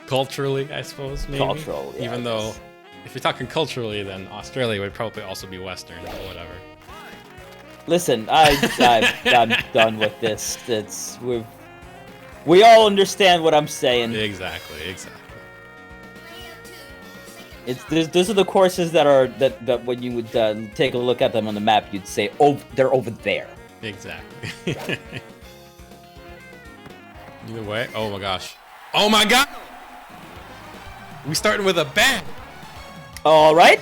Culturally, I suppose, maybe. Cultural, yeah. Even though, if you're talking culturally, then Australia would probably also be Western, but whatever. Listen, I'm done with this. We all understand what I'm saying. Exactly. Those are the courses that when you would take a look at them on the map, you'd say, oh, they're over there. Exactly. Either way, oh my gosh. Oh my god! We starting with a bang! Alright.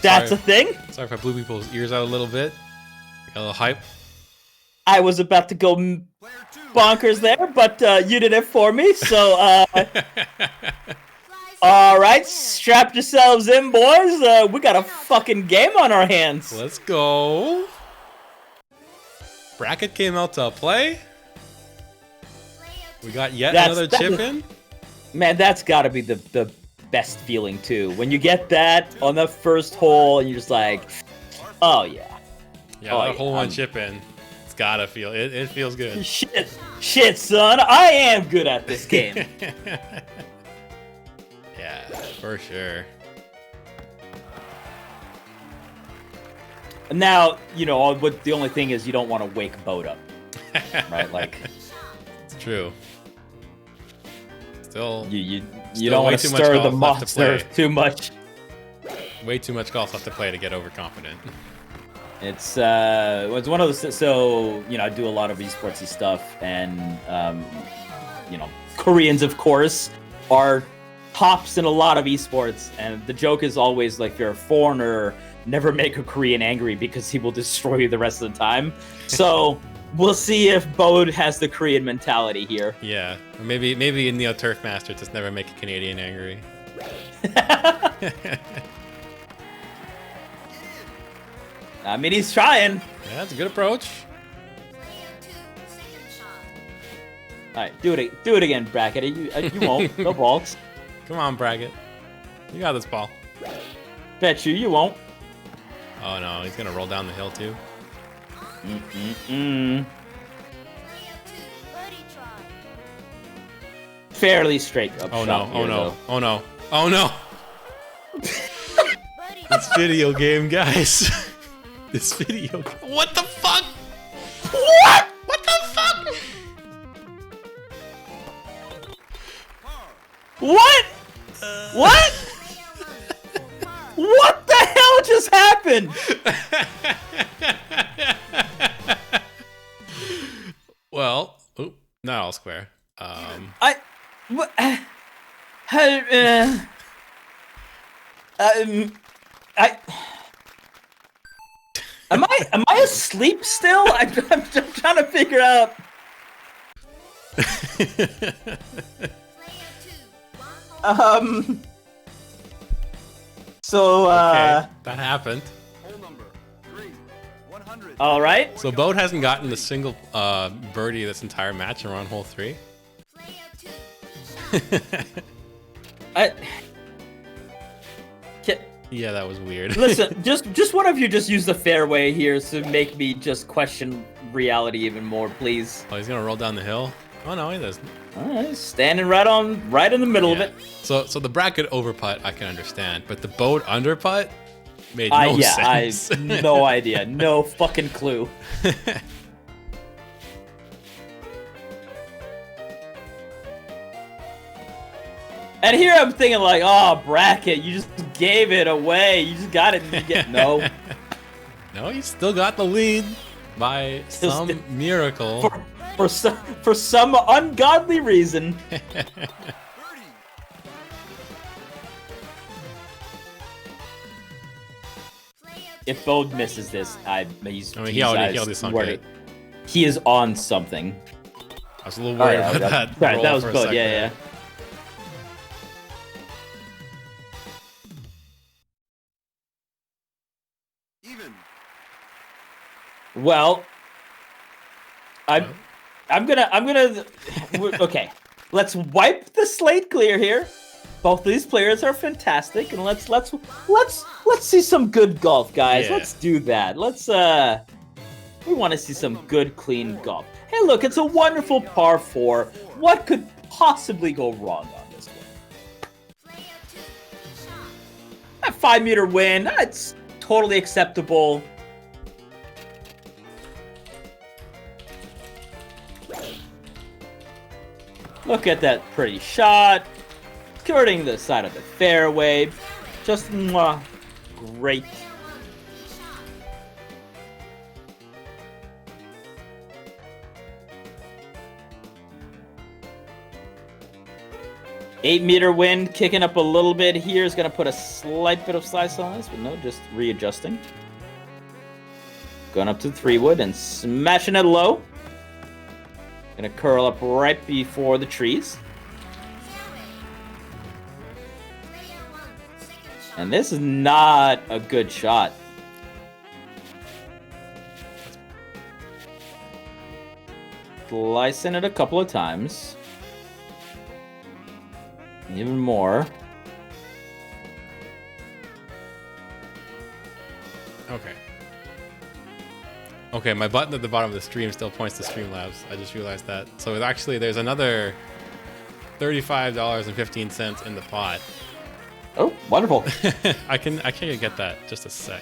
That's a thing. Sorry if I blew people's ears out a little bit. Got a little hype. I was about to go bonkers there, but you did it for me, so alright, strap yourselves in, boys. We got a fucking game on our hands. Let's go. Bracket came out to play. We got yet another chip in. Man, that's got to be the best feeling too. When you get that on the first hole, and you're just like, oh yeah. Yeah, that hole one chip in. It's gotta feel it feels good. Shit, son, I am good at this game. Yeah, for sure. Now, you know, the only thing is you don't want to wake Bode up. Right? Like, it's true. Still, you don't want to stir the monster too much. Way too much golf left to play to get overconfident. It's one of those. So you know, I do a lot of esportsy stuff, and you know, Koreans, of course, are tops in a lot of esports. And the joke is always like, if you're a foreigner, never make a Korean angry because he will destroy you the rest of the time. So. We'll see if Bode has the Korean mentality here. Yeah, or maybe in Neo Turf Master, just never make a Canadian angry. I mean, he's trying. Yeah, that's a good approach. All right, do it again, Bracket. You won't. No balls. Come on, Bracket. You got this ball. Bet you won't. Oh no, he's gonna roll down the hill too. Fairly straight up. Oh no! Shot Oh here, no! though. Oh no! Oh no! This video game, guys. This video. What the fuck? What? What the fuck? What? What? What the hell just happened? Well, not all square. Am I asleep still? I'm just trying to figure out. So okay, that happened. All right. So Bode hasn't gotten a single birdie this entire match, and we're on hole 3. Yeah, that was weird. Listen, just one of you just use the fairway here to make me just question reality even more, please. Oh, he's gonna roll down the hill. Oh no, he doesn't. Alright, standing right in the middle of it. So the Bracket over putt I can understand, but the Bode under putt made no sense. I have no idea, no fucking clue. And here I'm thinking like, oh, Bracket, you just gave it away. You just got it. No. No, you still got the lead by some miracle. For some ungodly reason. If Bode misses this, he already sunk it. He is on something. I was a little worried about that. Right, that was Bode. Yeah. Well, I Okay, let's wipe the slate clear here. Both of these players are fantastic, and let's see some good golf, guys. Yeah. Let's do that. We want to see some good, clean golf. Hey, look, it's a wonderful par 4. What could possibly go wrong on this one? A 5-meter win. That's totally acceptable. Look at that pretty shot. Skirting the side of the fairway. Just great. Eight-meter wind kicking up a little bit here is going to put a slight bit of slice on this, but no, just readjusting. Going up to the 3-wood and smashing it low. Going to curl up right before the trees. And this is not a good shot. Slicing it a couple of times. Even more. Okay, my button at the bottom of the stream still points to Streamlabs. I just realized that. So actually, there's another $35.15 in the pot. Oh, wonderful. I can get that. Just a sec.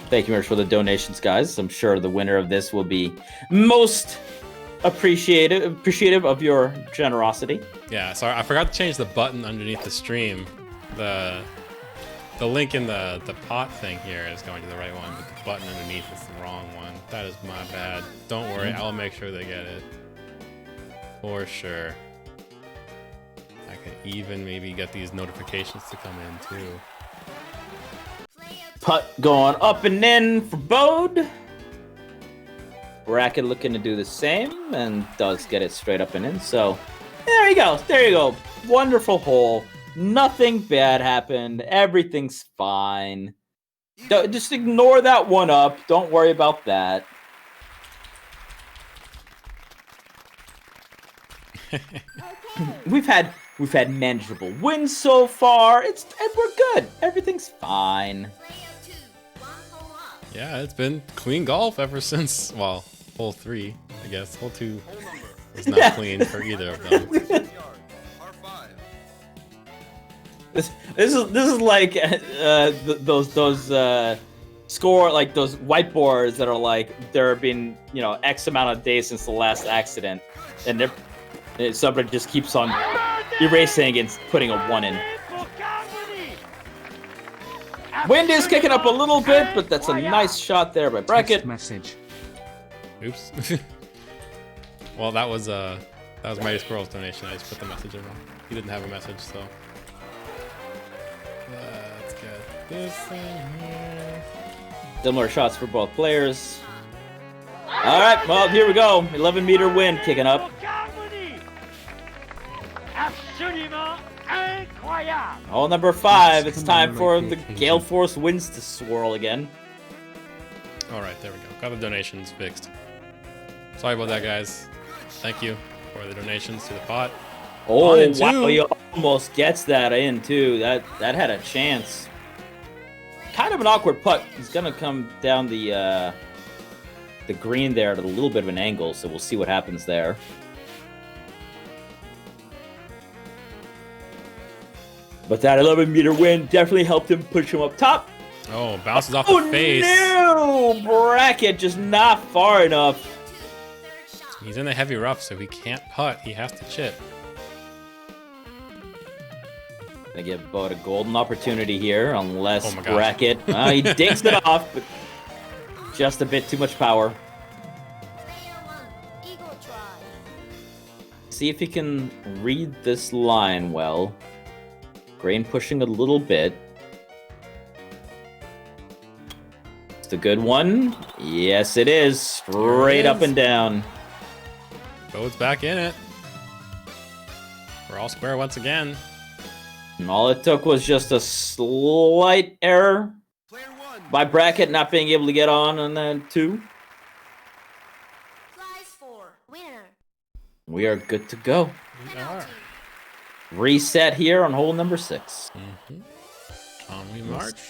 Thank you very much for the donations, guys. I'm sure the winner of this will be most appreciative of your generosity. Yeah, sorry, I forgot to change the button underneath the stream. The link in the pot thing here is going to the right one, but the button underneath is the wrong one. That is my bad. Don't worry, I'll make sure they get it. For sure. I could even maybe get these notifications to come in too. Putt going up and in for Bode. Bracket looking to do the same and does get it straight up and in. So there you go. There you go. Wonderful hole. Nothing bad happened. Everything's fine. Just ignore that one up. Don't worry about that. We've had manageable wins so far. And we're good. Everything's fine. Yeah, it's been clean golf ever since, well, hole 3, I guess. Hole 2 was not clean for either of them. This is like those score, like those whiteboards that are like there have been X amount of days since the last accident, and somebody just keeps on erasing and putting a 1 in. Wind is kicking up a little bit, but that's a nice shot there by Bracket. Message. Oops. Well, that was Mightysquirrel's donation. I just put the message in wrong. He didn't have a message, so let's get this in here. Similar shots for both players. All right, well, here we go. 11-meter wind kicking up. Hole number 5. It's time for the Gale Force winds to swirl again. All right, there we go. Got the donations fixed. Sorry about that, guys. Thank you for the donations to the pot. Oh, wow, he almost gets that in, too. That had a chance. Kind of an awkward putt. He's going to come down the green there at a little bit of an angle, so we'll see what happens there. But that 11-meter wind definitely helped him push him up top. Oh, bounces off the face. Oh, no! Bracket just not far enough. He's in the heavy rough, so he can't putt. He has to chip. Gonna give Bode a golden opportunity here, unless Bracket... he dinks it off, but just a bit too much power. See if he can read this line well. Grain pushing a little bit. It's a good one. Yes, it is. Straight up and down. Bode's back in it. We're all square once again. And all it took was just a slight error by Bracket not being able to get on that 2. We are good to go. We are. Reset here on hole number 6. On we march.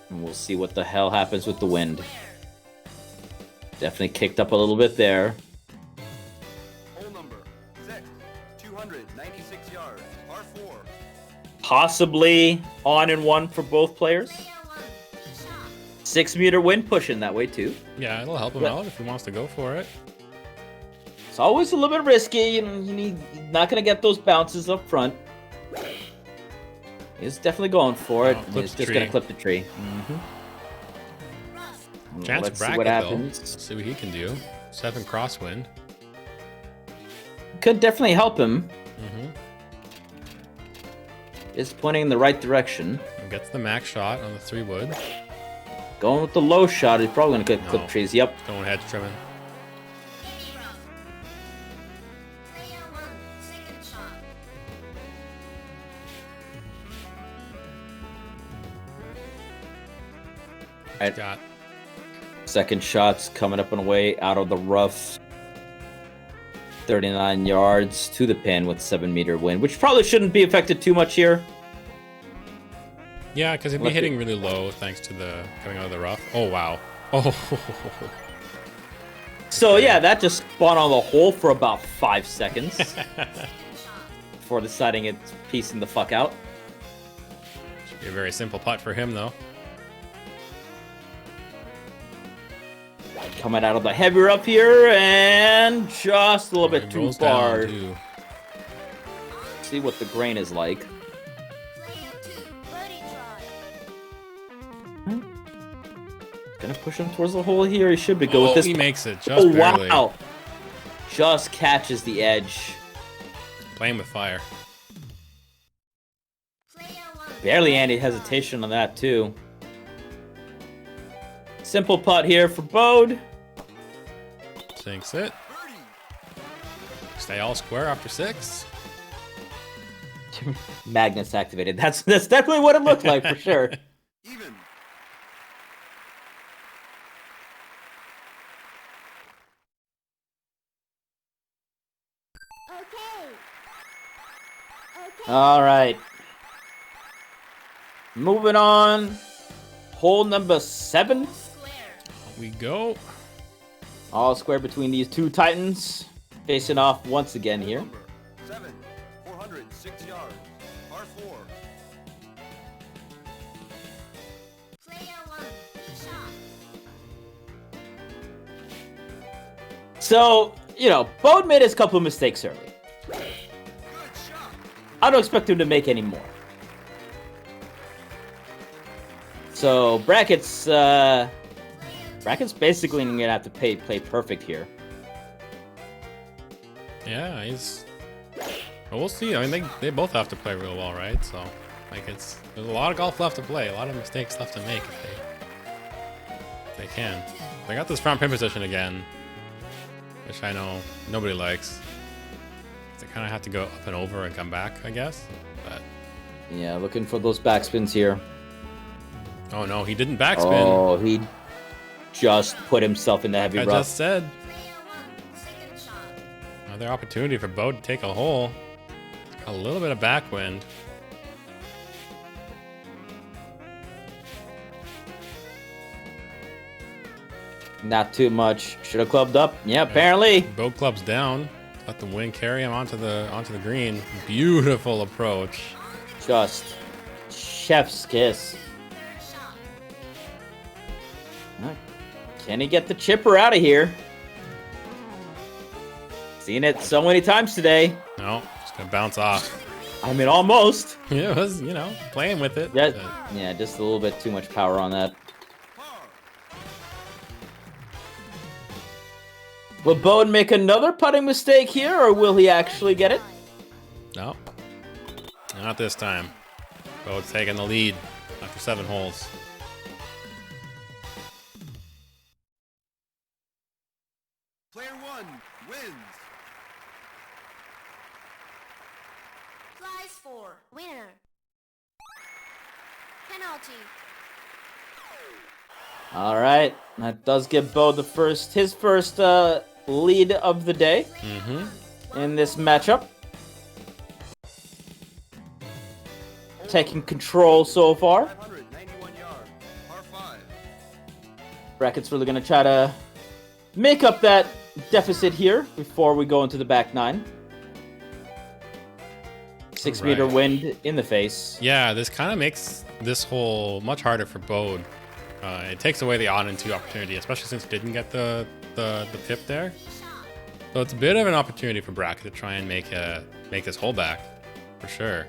And we'll see what the hell happens with the wind. Definitely kicked up a little bit there. Hole number 6, 296 yards, par 4. Possibly on and one for both players. 6-meter wind pushing that way too. Yeah, it'll help him out if he wants to go for it. It's always a little bit risky. You're not gonna get those bounces up front. He's definitely going for it. He's just gonna clip the tree. Chance Let's see bracket what though. happens. Let's see what he can do. 7 crosswind. Could definitely help him. Is pointing in the right direction. Gets the max shot on the 3 wood. Going with the low shot. He's probably gonna get clip trees. Yep. Going hedge trimming. Got second shots coming up and away out of the rough. 39 yards to the pin with 7-meter wind, which probably shouldn't be affected too much here. Yeah, because he'd be hitting really low thanks to the coming out of the rough. Oh, wow. Oh. So, yeah, that just spun on the hole for about 5 seconds before deciding it's piecing the fuck out. Should be a very simple putt for him, though. Coming out of the heavy rough here, and just a little bit too far. See what the grain is like. Gonna push him towards the hole here. He should be good with this. He makes it just barely. Wow! Just catches the edge. Playing with fire. Barely any hesitation on that too. Simple putt here for Bode. Sinks it. Stay all square after 6. Magnets activated. That's definitely what it looked like for sure. Even. All right. Moving on. Hole number 7. We go. All square between these two titans. Facing off once again here. 7, 406 yards, par 4. So, Bode made his couple of mistakes early. I don't expect him to make any more. So, Bracket's basically gonna have to play perfect here. Yeah, he's... Well, we'll see. I mean, they both have to play real well, right? So, there's a lot of golf left to play, a lot of mistakes left to make if they can. They got this front pin position again, which I know nobody likes. They kind of have to go up and over and come back, I guess. But yeah, looking for those backspins here. Oh no, he didn't backspin. Oh, he just put himself in the heavy rough. I just said. Another opportunity for Bode to take a hole. A little bit of backwind. Not too much. Should have clubbed up. Yeah, apparently. Bode clubs down. Let the wind carry him onto the green. Beautiful approach. Just chef's kiss. Can he get the chipper out of here? Seen it so many times today. No, just gonna bounce off. I mean, almost. It was, playing with it. Yeah, just a little bit too much power on that. Will Bode make another putting mistake here, or will he actually get it? No. Not this time. Bode's taking the lead after 7 holes. Player 1 wins. Prize for winner. Penalty. All right, that does give Bode his first lead of the day. in this matchup. Taking control so far. 591 yards. Par 5. Bracket's really going to try to make up that deficit here before we go into the back nine. 6 meter wind in the face. Yeah, this kind of makes this hole much harder for Bode. It takes away the on and two opportunity, especially since he didn't get the pip there. So it's a bit of an opportunity for Bracket to try and make this hole back, for sure.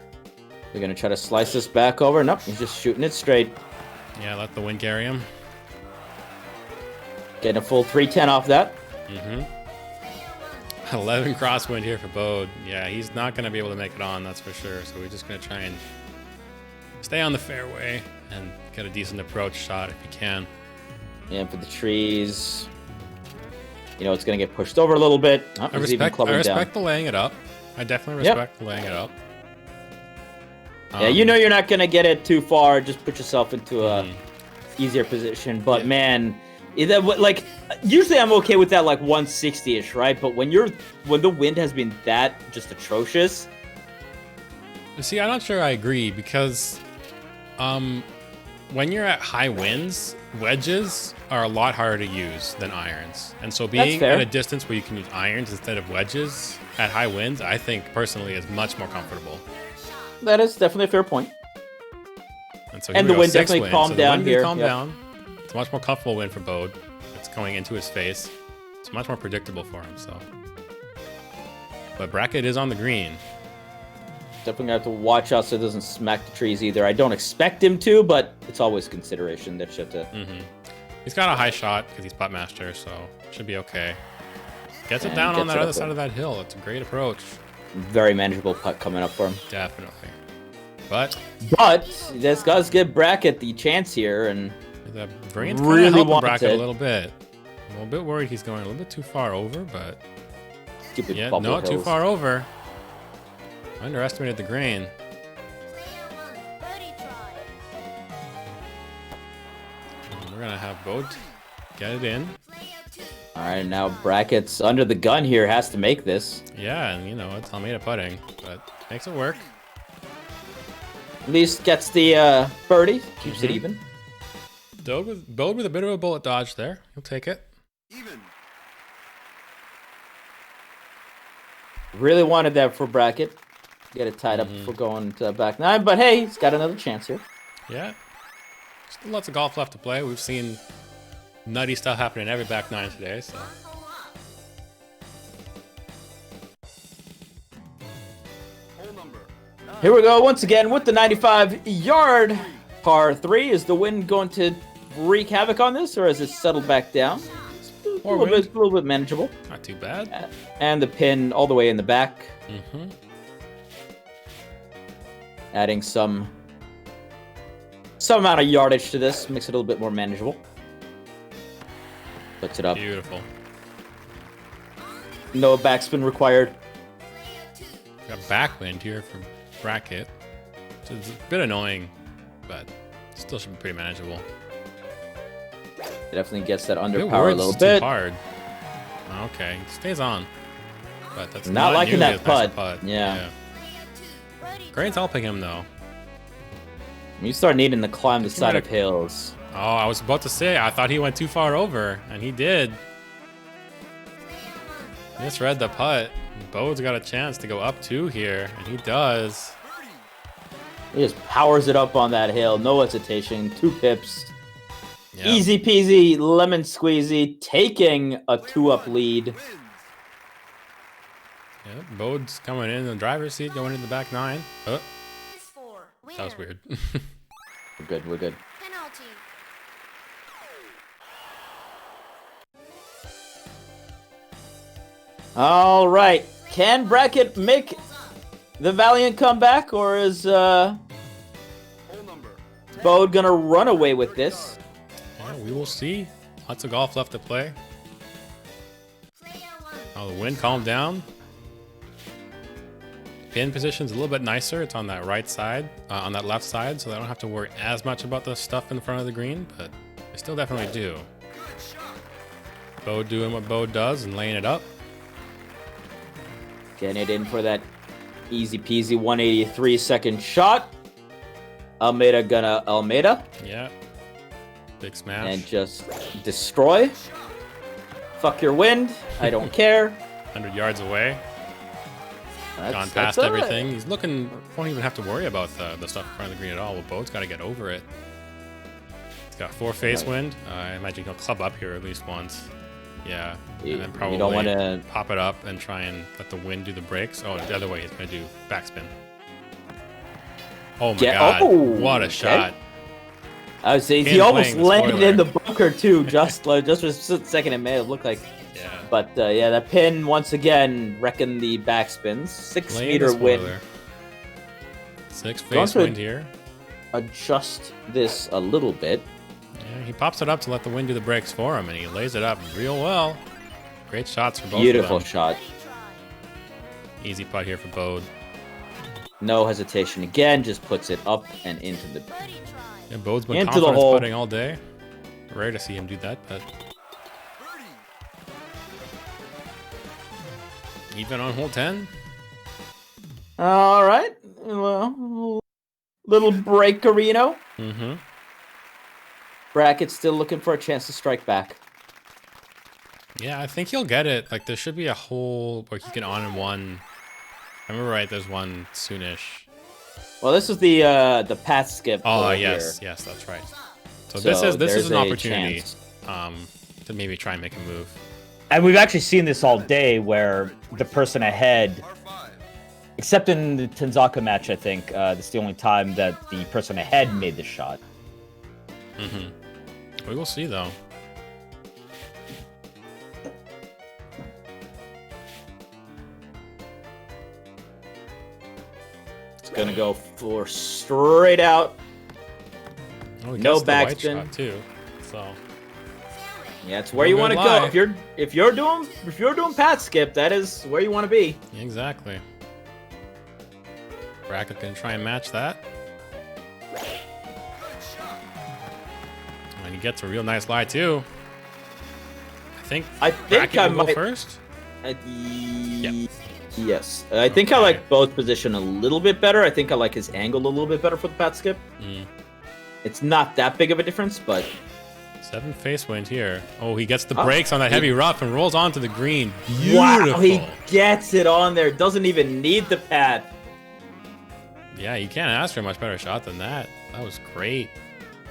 We're gonna try to slice this back over. Nope, he's just shooting it straight. Yeah, let the wind carry him. Getting a full 310 off that. 11 crosswind here for Bode. Yeah, he's not going to be able to make it on, that's for sure. So we're just going to try and stay on the fairway and get a decent approach shot if you can. Yeah, for the trees. You know, it's going to get pushed over a little bit. Oh, I respect the laying it up. I definitely respect the laying it up. Yeah, you know you're not going to get it too far. Just put yourself into a easier position. But man, like usually I'm okay with that like 160-ish, right? But when the wind has been that just atrocious. See, I'm not sure I agree because when you're at high winds, wedges are a lot harder to use than irons. And so being at a distance where you can use irons instead of wedges at high winds, I think personally is much more comfortable. That is definitely a fair point. And, so and the wind definitely calmed down here. Down. It's a much more comfortable win for Bode. It's going into his face. It's much more predictable for him. So, but Bracket is on the green. Definitely gonna have to watch out so it doesn't smack the trees either. I don't expect him to, but it's always consideration that you have to. He's got a high shot because he's putt master, so should be okay. Gets it down on that other side of that hill. It's a great approach. Very manageable putt coming up for him. Definitely. But this does give Bracket the chance here, and the brain's really helping wants Bracket it. a little bit. I'm a little bit worried he's going a little bit too far over, but stupid yeah, bubble not too hills. far over. Underestimated the grain. And we're gonna have Bode get it in. All right, now Bracket's under the gun here, has to make this. Yeah, and you know it's Almeida putting, but makes it work. At least gets the birdie, keeps it even. Bode with a bit of a bullet dodge there. He'll take it. Even. Really wanted that for Bracket. Get it tied up before going to back nine, but hey, he's got another chance here. Yeah. Still lots of golf left to play. We've seen nutty stuff happen in every back nine today, so. Here we go once again with the 95-yard par 3. Is the wind going to wreak havoc on this, or has it settled back down? A little bit manageable. Not too bad. And the pin all the way in the back. Adding some amount of yardage to this makes it a little bit more manageable. Puts it up. Beautiful. No backspin required. Got backwind here from Bracket. So it's a bit annoying, but still should be pretty manageable. It definitely gets that underpower a little Too bit. hard. Okay, stays on. But that's Not liking nearly that as nice a putt. Yeah. Grain's helping him though. You start needing to climb the side of hills. Oh, I was about to say, I thought he went too far over, and he did. He just read the putt. Bode's got a chance to go up 2 here, and he does. He just powers it up on that hill, no hesitation, 2 pips. Yep. Easy peasy, lemon squeezy, taking a 2-up lead. Yep, Bode's coming in the driver's seat, going into the back 9. Oh, that was weird. We're good. Penalty. All right, can Bracket make the valiant comeback, or is Bode gonna run away with this? Yeah, we will see. Lots of golf left to play. Oh, the wind calmed down. Pin position's a little bit nicer. It's on that right side, on that left side, so I don't have to worry as much about the stuff in front of the green, but I still definitely do. Bode doing what Bode does and laying it up. Getting it in for that easy peasy 183 second shot. Almeida gonna Almeida. Yeah. Big smash. And just destroy. Fuck your wind. I don't care. 100 yards away. Gone past that's everything. He's looking. Won't even have to worry about the stuff in front of the green at all. Well, Bode's got to get over it. He's got 4 face wind. I imagine he'll club up here at least once. Yeah, and then probably you don't want to pop it up and try and let the wind do the brakes. Oh, the other way he's gonna do backspin. Oh my god! What a shot! I was saying he almost landed in the bunker too. Just for a second, it may have looked like. Yeah. But yeah, that pin once again wrecking the backspins. 6-meter wind. 6 face wind here. Adjust this a little bit. Yeah, he pops it up to let the wind do the brakes for him, and he lays it up real well. Great shots for both Beautiful of them. shot. Easy putt here for Bode. No hesitation again, just puts it up and into the. Yeah, Bode's been into the confidence hole. putting all day. Rare to see him do that, but even on hole 10. All right, well, little break, Carino. Mm-hmm. Bracket's still looking for a chance to strike back. Yeah, I think he'll get it. Like, there should be a hole where he can on and one. I remember right, there's one soonish. Well, this is the path skip. Oh, yes, here. yes, that's right. So this is an opportunity to maybe try and make a move. And we've actually seen this all day where the person ahead, except in the Tenzaka match, I think, this is the only time that the person ahead made the shot. Mm-hmm. We will see, though. It's gonna go for straight out. Oh, he No gets the white backspin. shot too. So yeah, it's where you want to go. If you're doing path skip, that is where you want to be. Exactly. Bracket gonna try and match that. And he gets a real nice lie too. I think I will go might first. Yep. Yes, I think I like both position a little bit better. I think I like his angle a little bit better for the path skip. It's not that big of a difference, but 7 face wind here. Oh, he gets the brakes on that heavy rough and rolls onto the green. Beautiful. Wow, he gets it on there. Doesn't even need the pad. Yeah, you can't ask for a much better shot than that. That was great.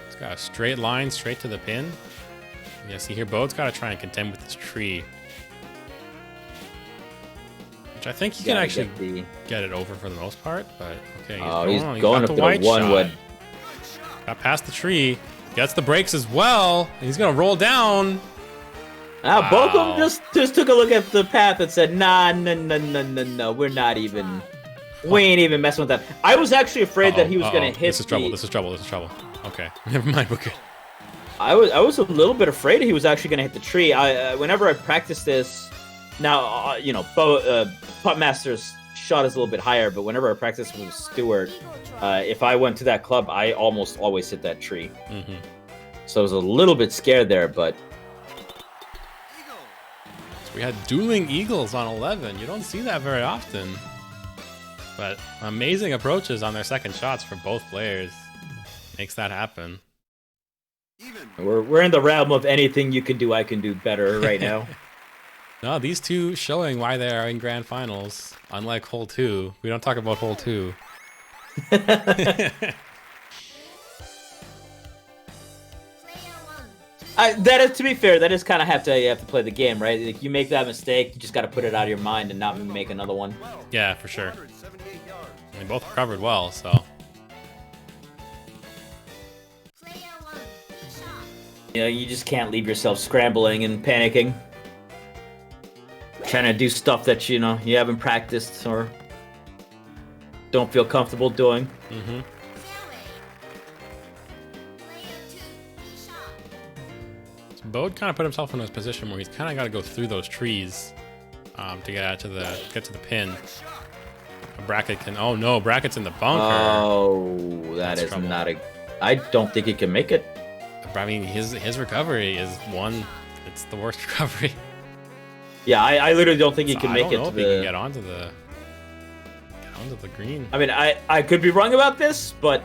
It's got a straight line straight to the pin. Yeah, see here, Bode's got to try and contend with this tree. Which I think he can actually get it over for the most part, but okay. He's going up to the one wood. Got past the tree, gets the brakes as well, and he's gonna roll down. Both of them just took a look at the path and said, nah, no, we're not even, we ain't even messing with that. I was actually afraid that he was gonna hit. This is trouble. This is trouble. Okay, never mind. Okay. I was a little bit afraid he was actually gonna hit the tree. Whenever I practice this, now Puttmaster's shot is a little bit higher, but whenever I practice with Stewart, if I went to that club, I almost always hit that tree. Mm-hmm. So I was a little bit scared there, but so we had dueling eagles on 11. You don't see that very often, but amazing approaches on their second shots for both players makes that happen. We're in the realm of anything you can do, I can do better right now. No, these two showing why they are in grand finals. Unlike hole 2, we don't talk about hole 2. That is, to be fair, that is kind of you have to play the game, right? Like, you make that mistake, you just got to put it out of your mind and not make another one. Yeah, for sure. They both recovered well, so. You know, you just can't leave yourself scrambling and panicking. Trying to do stuff that, you haven't practiced or don't feel comfortable doing. Mm-hmm. So Bode kind of put himself in a position where he's kind of got to go through those trees to get to the pin. A bracket can. Oh no, bracket's in the bunker. Oh, that's trouble. Not a. I don't think he can make it. I mean, his recovery is one. It's the worst recovery. Yeah, I literally don't think he So can I make don't it know to if he can the. get onto the green. I mean, I could be wrong about this, but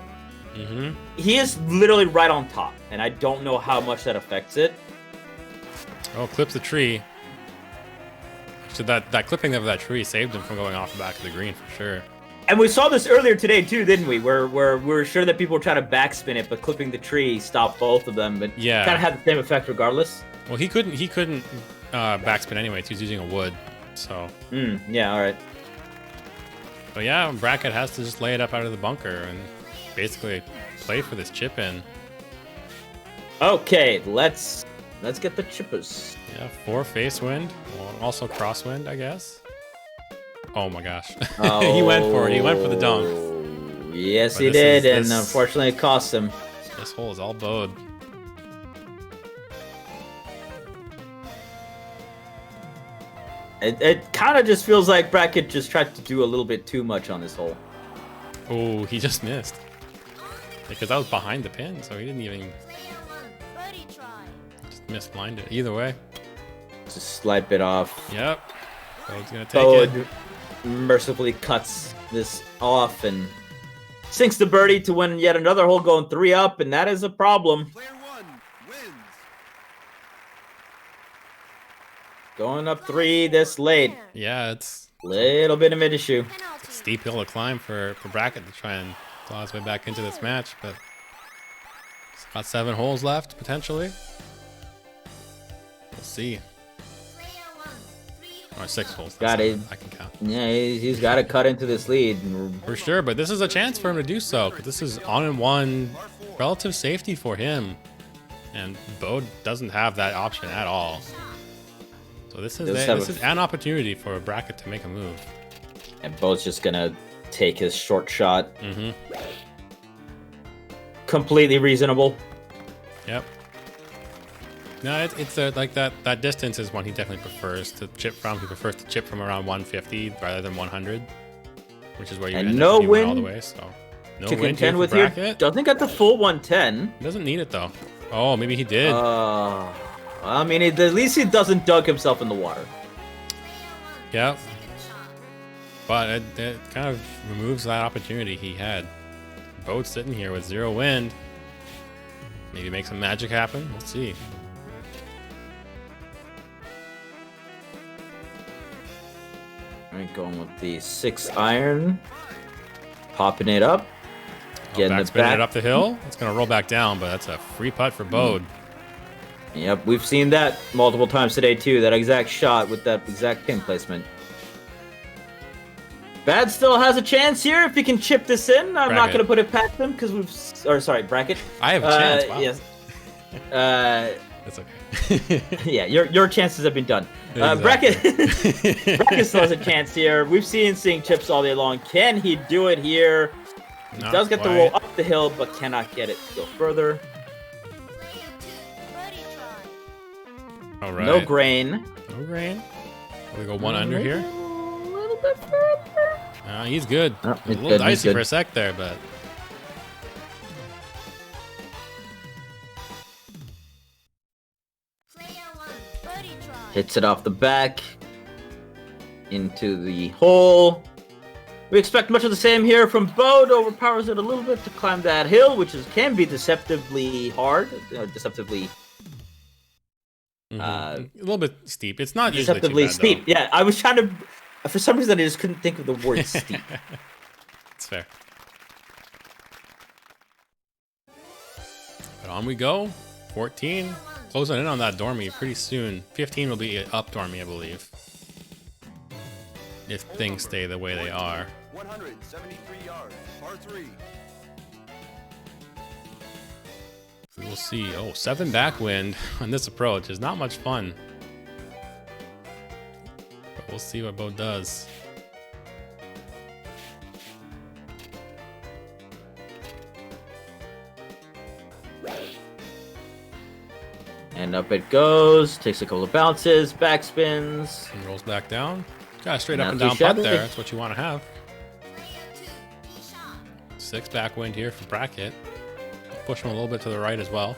he is literally right on top, and I don't know how much that affects it. Oh, clips the tree. So that clipping of that tree saved him from going off the back of the green for sure. And we saw this earlier today too, didn't we? Where we were sure that people were trying to backspin it, but clipping the tree stopped both of them. But Yeah, kind of had the same effect regardless. Well, he couldn't backspin anyway. He was using a wood, so. Yeah, all right. But yeah, Bracket has to just lay it up out of the bunker and basically play for this chip in. Okay, let's get the chippers. Yeah, 4 face wind, well, also crosswind, I guess. Oh my gosh, he went for it. He went for the dunk. Yes, But he this did, is- and unfortunately, it cost him. This hole is all Bode. It kind of just feels like Bracket just tried to do a little bit too much on this hole. Oh, he just missed. Because I was behind the pin, so he didn't even just misblinded. Either way. Just a slight bit off. Yep. Bode's gonna take it. Bode mercifully cuts this off and sinks the birdie to win yet another hole, going 3 up, and that is a problem. Going up 3 this late. Yeah, it's little bit of an issue. a steep hill to climb for Bracket to try and claw his way back into this match, but he's got 7 holes left potentially. We'll see. Or 6 holes. Got it. I can count. Yeah, he's got to cut into this lead. For sure, but this is a chance for him to do so, because this is on-and-one relative safety for him. And Bode doesn't have that option at all. So this is an opportunity for a Bracket to make a move. And Bode's just going to take his short shot. Completely reasonable. Yep. No, it's like that distance is one he definitely prefers to chip from. He prefers to chip from around 150 rather than 100, which is where you And end no up if you win all win the way. So no to win contend for with here. Bracket. Doesn't get the full 110. He doesn't need it though. Oh, maybe he did. I mean, at least he doesn't dunk himself in the water. Yep. But it kind of removes that opportunity he had. Bode's sitting here with 0 wind. Maybe make some magic happen. We'll see. All right, going with the 6 iron, popping it up, getting it Backspinning back. it up the hill. It's gonna roll back down, but that's a free putt for Bode. Yep, we've seen that multiple times today too. That exact shot with that exact pin placement. Bad still has a chance here if he can chip this in. I'm not Bracket. going to put it past him because we've. Or sorry, Bracket. I have a chance. Wow. Yes. That's okay. Yeah, your chances have been done. Exactly. Bracket still has a chance here. We've seen seeing chips all day long. Can he do it here? He Not does get the quite. roll up the hill, but cannot get it to go further. All right. No grain. No grain. We go 1 under here. A little bit further. He's good. Oh, It was he's a little good, he's dicey good. for a sec there, but Hits it off the back into the hole. We expect much of the same here from Bode. Overpowers it a little bit to climb that hill, which can be deceptively hard, deceptively. a little bit steep. It's not usually too Deceptively bad, steep. Yeah, I was trying to. For some reason, I just couldn't think of the word steep. It's fair. But on we go. 14. Closing in on that dormy pretty soon. 15 will be up dormy, I believe. If things stay the way they are. 173 yards, par 3. We will see. Oh, 7 backwind on this approach is not much fun. But we'll see what Bode does. And up it goes. Takes a couple of bounces, backspins. And rolls back down. Got a straight up Not and too down putt shabby. there. That's what you want to have. 6 backwind here for Bracket. Push him a little bit to the right as well.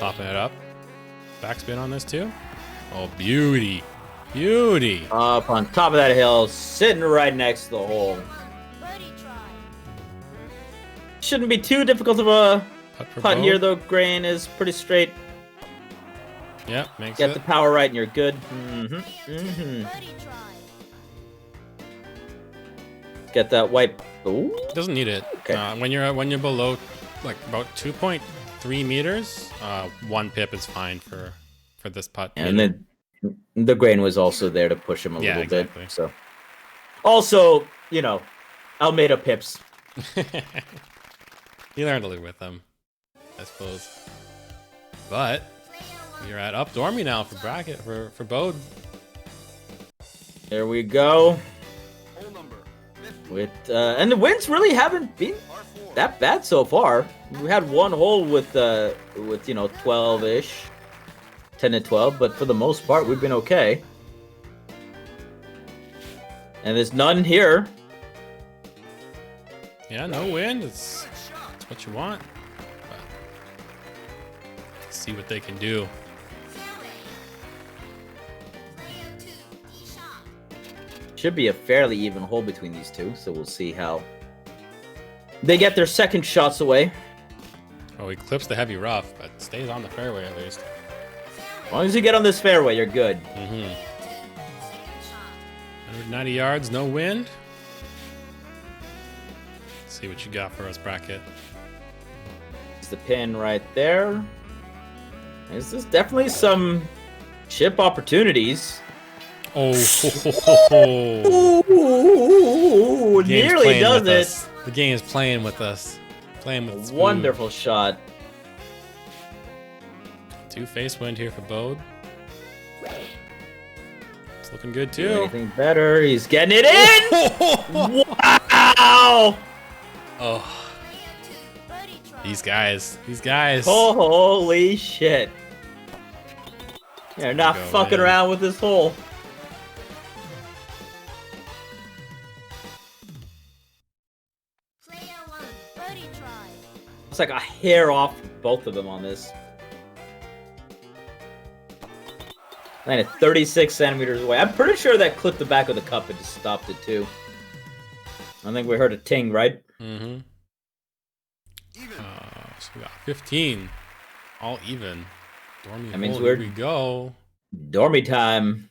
Popping it up. Backspin on this too. Oh, beauty. Beauty. Up on top of that hill, sitting right next to the hole. Shouldn't be too difficult of a putt here, though. Grain is pretty straight. Yep, makes Get it. the power right and you're good. Get that wipe. Ooh. Doesn't need it. Okay. When you're below like about 2.3 meters, 1 pip is fine for this putt. And then the grain was also there to push him a little exactly. bit. So also, you know, Almeida pips. You learned to live with them, I suppose. But you're at up dormy now for bracket for Bode. There we go. With and the winds really haven't been that bad so far. We had one hole with you know 12-ish, 10 to 12, but for the most part we've been okay. And there's none here. Yeah, no wind. It's what you want. But let's see what they can do. Should be a fairly even hole between these two, so we'll see how they get their second shots away. Oh, he clips the heavy rough, but stays on the fairway at least. As long as you get on this fairway, you're good. 190 yards, no wind. Let's see what you got for us, bracket. It's the pin right there. This is definitely some chip opportunities. Oh, nearly does it. The game is playing with us. Playing with the spoon. Wonderful shot. 2 face wind here for Bode. It's looking good too. Anything better? He's getting it in. Wow! Oh, these guys. Holy shit! They're not fucking around with this hole. It's like a hair off both of them on this. Landed 36 centimeters away. I'm pretty sure that clipped the back of the cup and just stopped it too. I think we heard a ting, right? Mm-hmm. So we got 15. All even. Dormy That means hole, here we go. Dormy time.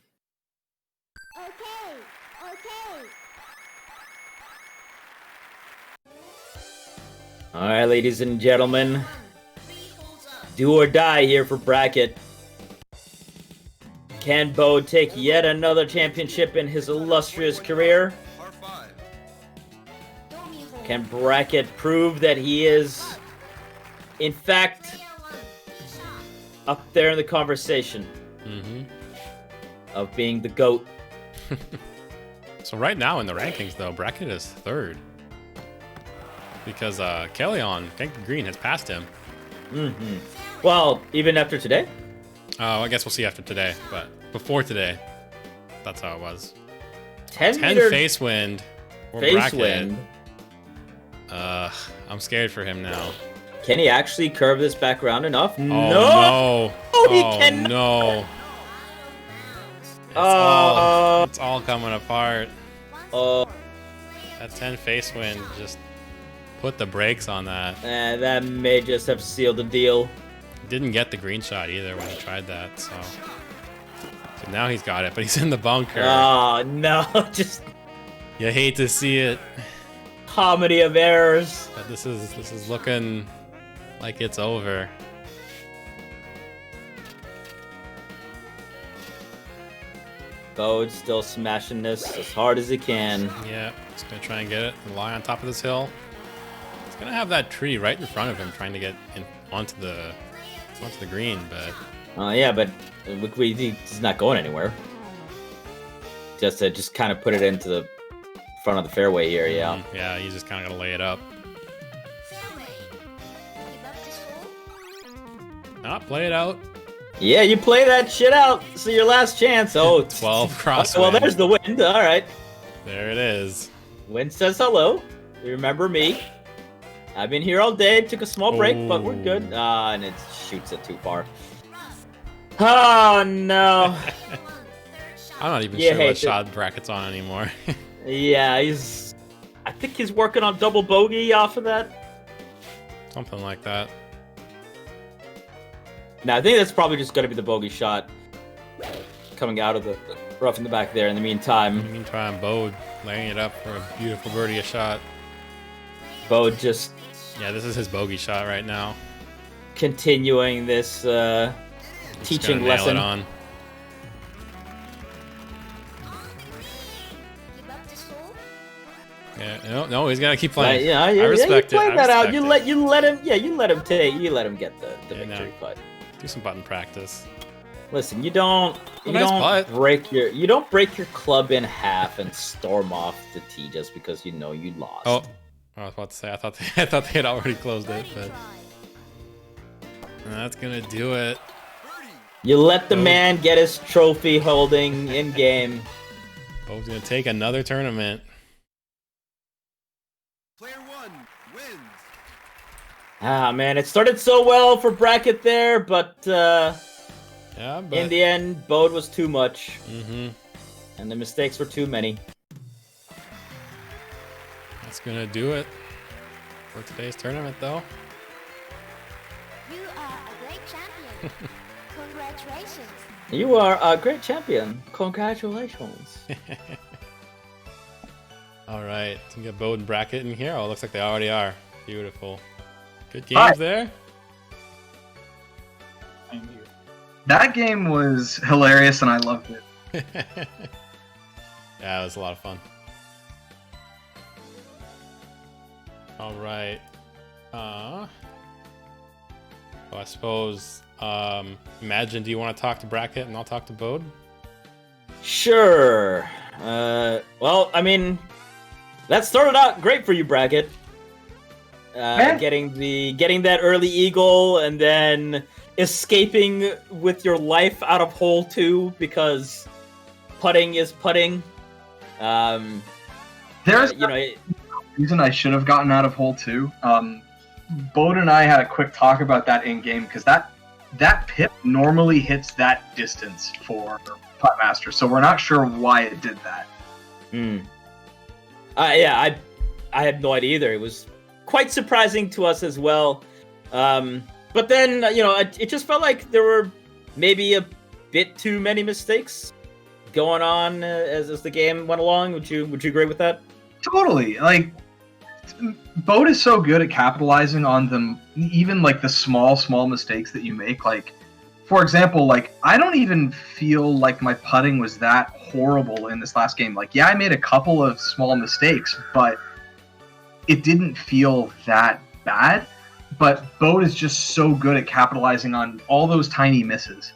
Alright, ladies and gentlemen. Do or die here for bracket. Can Bode take yet another championship in his illustrious career? Can bracket prove that he is, in fact, up there in the conversation of being the GOAT? So right now in the rankings, though, bracket is 3rd. Because Kellyon, Genki Green, has passed him. Well, even after today? Oh, I guess we'll see after today. But before today, that's how it was. 10 face wind. Or face bracket. wind. I'm scared for him now. Can he actually curve this back around enough? Oh, no! Oh, He cannot. no. It's all coming apart. That 10 face wind just put the brakes on that. That may just have sealed the deal. Didn't get the green shot either when he tried that, so now he's got it, but he's in the bunker. Oh no, just you hate to see it. Comedy of errors. But this is looking like it's over. Bode still smashing this as hard as he can. Yeah, he's gonna try and get it and lie on top of this hill. He's gonna have that tree right in front of him, trying to get onto the green, but yeah, but he's not going anywhere. Just kind of put it into the front of the fairway here, yeah. Yeah, he's just kind of gonna lay it up. Play it out. Yeah, you play that shit out. So your last chance. Oh, 12 crosswind. Well, there's the wind. All right. There it is. Wind says hello. You remember me? I've been here all day. Took a small break, but we're good. And it shoots it too far. Oh no. I'm not even Yeah, sure hey, what shot Bracket's on anymore. Yeah, I think he's working on double bogey off of that. Something like that. No, I think that's probably just gonna be the bogey shot coming out of the rough in the back there. In the meantime, Bode laying it up for a beautiful birdie shot. Bode just this is his bogey shot right now. Continuing this teaching nail lesson. It on. Yeah, no, he's gotta keep playing. Yeah, I respect you it. play that out. You respect let him. Yeah, you let him get the victory. no. But Do some button practice. listen, you don't putt. break your club in half and storm off the tee just because you know you lost. Oh, I was about to say I thought they had already closed it, but that's gonna do it. You let the man get his trophy holding in game. Bode's gonna take another tournament. Player 1 wins. Ah man, it started so well for Bracket there, but in the end, Bode was too much. And the mistakes were too many. That's gonna do it for today's tournament, though. You are a great champion. Congratulations. You are a great champion. Congratulations. All right, so we get Bode and Bracket in here. Oh, it looks like they already are. Beautiful. Good games there. That game was hilarious, and I loved it. Yeah, it was a lot of fun. All right. I suppose, Imagine, do you want to talk to Bracket and I'll talk to Bode? Sure. Well, I mean, that started out great for you, Bracket. Getting that early eagle and then escaping with your life out of hole 2 because putting is putting. There's a reason I should have gotten out of hole 2. Bode and I had a quick talk about that in game because that pip normally hits that distance for Putt Master, so we're not sure why it did that. I had no idea either. It was quite surprising to us as well. But then, it just felt like there were maybe a bit too many mistakes going on as the game went along. Would you agree with that? Totally. Like, Bode is so good at capitalizing on them, even like the small mistakes that you make. Like, for example, like I don't even feel like my putting was that horrible in this last game. Like, yeah, I made a couple of small mistakes, but it didn't feel that bad. But Bode is just so good at capitalizing on all those tiny misses.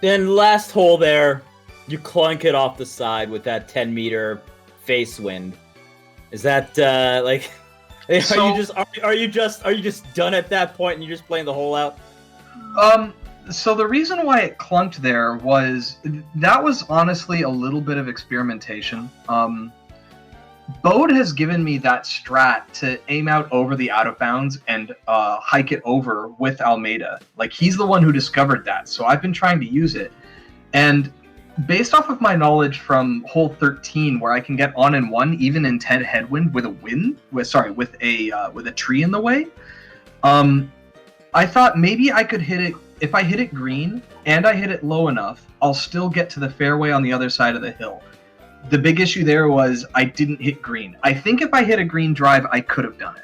Then last hole there, you clunk it off the side with that 10-meter face wind. Is that are you just done at that point and you're just playing the hole out? So the reason why it clunked there was that was honestly a little bit of experimentation. Bode has given me that strat to aim out over the out of bounds and hike it over with Almeida. Like, he's the one who discovered that, so I've been trying to use it. And based off of my knowledge from hole 13, where I can get on in 1 even in 10 headwind with a tree in the way, I thought maybe I could hit it. If I hit it green and I hit it low enough, I'll still get to the fairway on the other side of the hill. The big issue there was I didn't hit green. I think if I hit a green drive, I could have done it.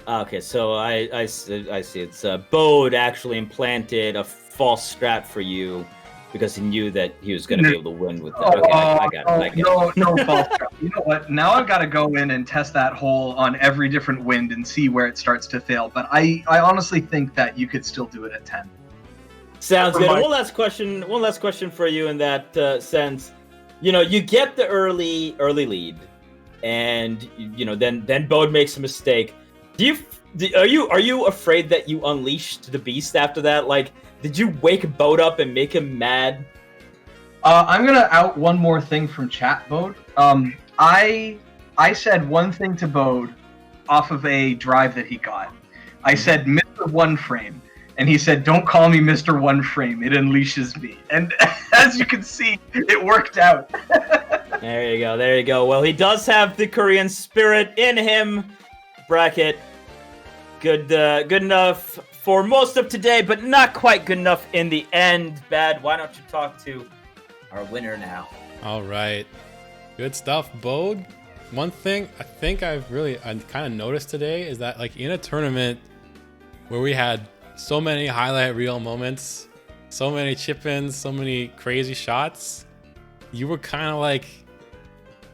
Okay, so I see. It's Bode actually implanted a false strat for you because he knew that he was going to be able to win with that. Okay, I got it. No false strat. You know what? Now I've got to go in and test that hole on every different wind and see where it starts to fail. But I honestly think that you could still do it at 10. Sounds good. One last question for you in that sense. You get the early lead, and then Bode makes a mistake. Are you afraid that you unleashed the beast after that? Like, did you wake Bode up and make him mad? I'm gonna out one more thing from chat, Bode. I said one thing to Bode off of a drive that he got. I said miss the 1 frame, and he said, "Don't call me Mr. One Frame. It unleashes me." And as you can see, it worked out. There you go. There you go. Well, he does have the Korean spirit in him. Bracket. Good enough for most of today, but not quite good enough in the end. Bad. Why don't you talk to our winner now? All right. Good stuff, Bode. One thing I think I kind of noticed today is that, like, in a tournament where we had so many highlight reel moments, so many chip-ins, so many crazy shots, you were kind of like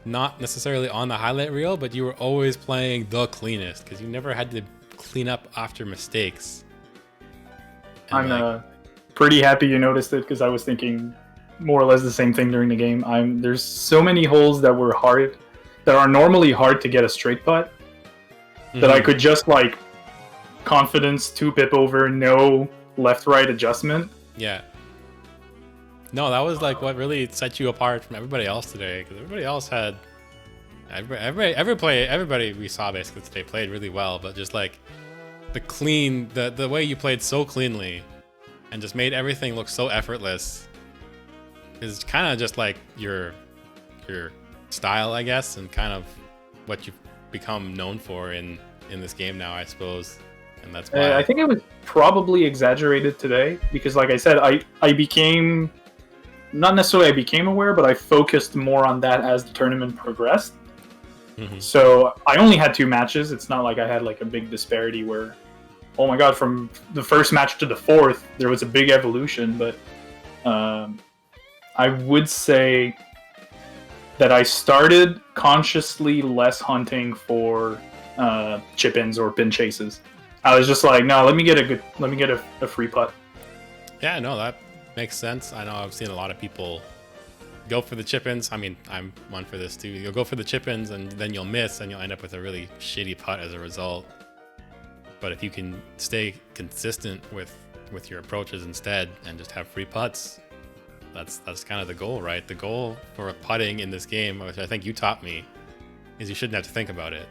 not necessarily on the highlight reel, but you were always playing the cleanest because you never had to clean up after mistakes. And I'm pretty happy you noticed it because I was thinking more or less the same thing during the game. There's so many holes that were hard, that are normally hard to get a straight putt, that I could just like confidence 2-pip over, no left-right adjustment. Yeah. No, that was like what really set you apart from everybody else today, because everybody else had everybody we saw basically today played really well, but just like the way you played so cleanly and just made everything look so effortless is kind of just like your style, I guess, and kind of what you've become known for in this game now, I suppose. And that's why I think it was probably exaggerated today because, like I said, I became, not necessarily I became aware, but I focused more on that as the tournament progressed. So I only had 2 matches. It's not like I had like a big disparity where, oh my god, from the first match to the 4th, there was a big evolution. But I would say that I started consciously less hunting for chip-ins or pin chases. I was just like, no, let me get a free putt. Yeah, no, that makes sense. I know I've seen a lot of people go for the chip-ins. I mean, I'm one for this too. You'll go for the chip-ins and then you'll miss and you'll end up with a really shitty putt as a result. But if you can stay consistent with your approaches instead and just have free putts, that's kind of the goal, right? The goal for putting in this game, which I think you taught me, is you shouldn't have to think about it.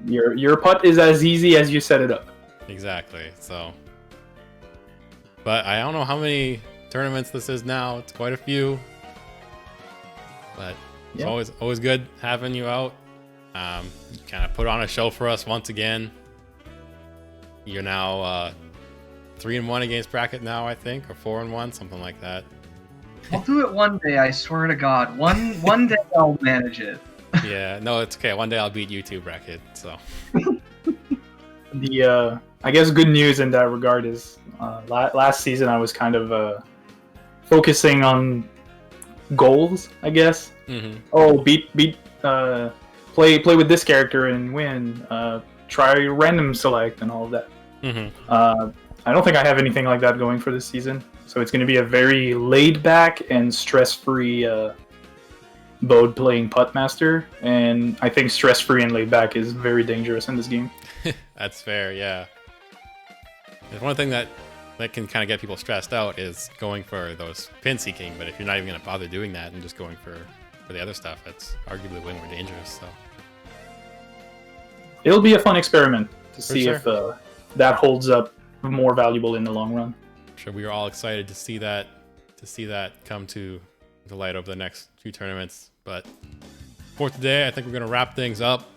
Your putt is as easy as you set it up. Exactly. So, but I don't know how many tournaments this is now. It's quite a few. But it's always good having you out. You kind of put on a show for us once again. You're now 3-1 against Bracket now, I think, or 4-1, something like that. I'll do it one day, I swear to God. One day I'll manage it. Yeah, no, it's okay. One day I'll beat you too, Bracket. So the I guess good news in that regard is last season I was kind of focusing on goals, I guess. Oh, beat play with this character and win. Try random select and all of that. I don't think I have anything like that going for this season, so it's going to be a very laid back and stress-free Bode playing putt master, and I think stress-free and laid back is very dangerous in this game. That's fair, yeah. There's one thing that can kind of get people stressed out is going for those pin seeking, but if you're not even going to bother doing that and just going for the other stuff, that's arguably way more dangerous. So it'll be a fun experiment to see if that holds up more valuable in the long run. I'm sure we are all excited to see that come to the light over the next few tournaments. But for today, I think we're going to wrap things up.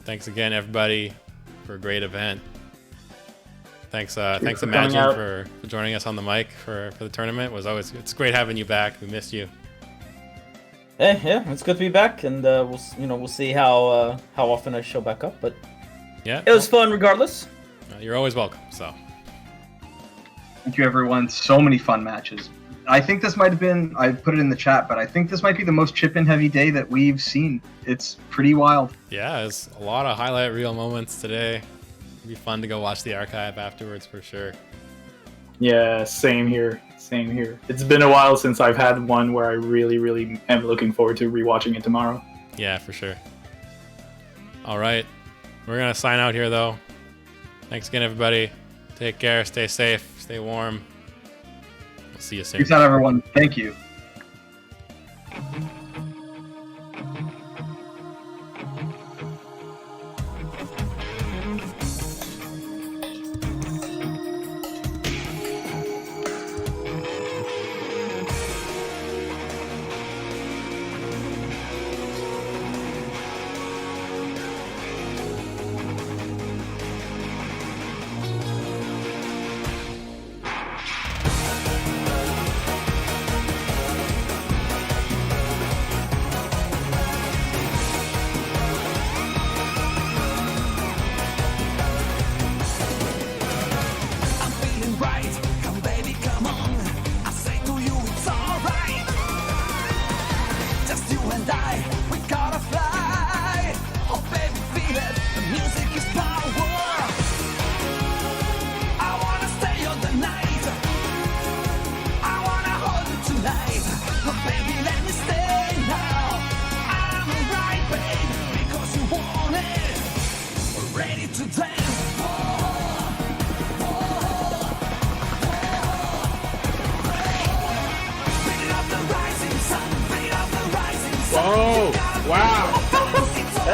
Thanks again, everybody, for a great event. Thanks Imagine for joining us on the mic for the tournament. It's great having you back. We missed you. Hey, yeah, it's good to be back, and we'll see how often I show back up. But yeah, it was fun regardless. You're always welcome. So thank you, everyone. So many fun matches. I think this might have been, I put it in the chat, but I think this might be the most chip-in heavy day that we've seen. It's pretty wild. Yeah, it's a lot of highlight reel moments today. It'd be fun to go watch the archive afterwards for sure. Yeah, same here. It's been a while since I've had one where I really, really am looking forward to rewatching it tomorrow. Yeah, for sure. All right. We're going to sign out here, though. Thanks again, everybody. Take care. Stay safe. Stay warm. We'll see you soon. Peace out, everyone. Thank you.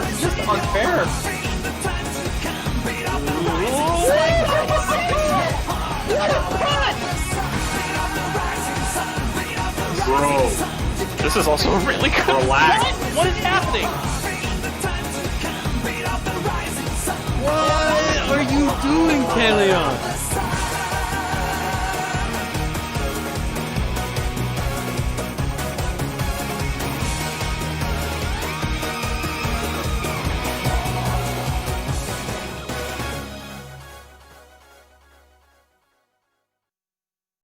That's just unfair. Bro. This is also really good. Relax. What is happening? What are you doing, Kaleon?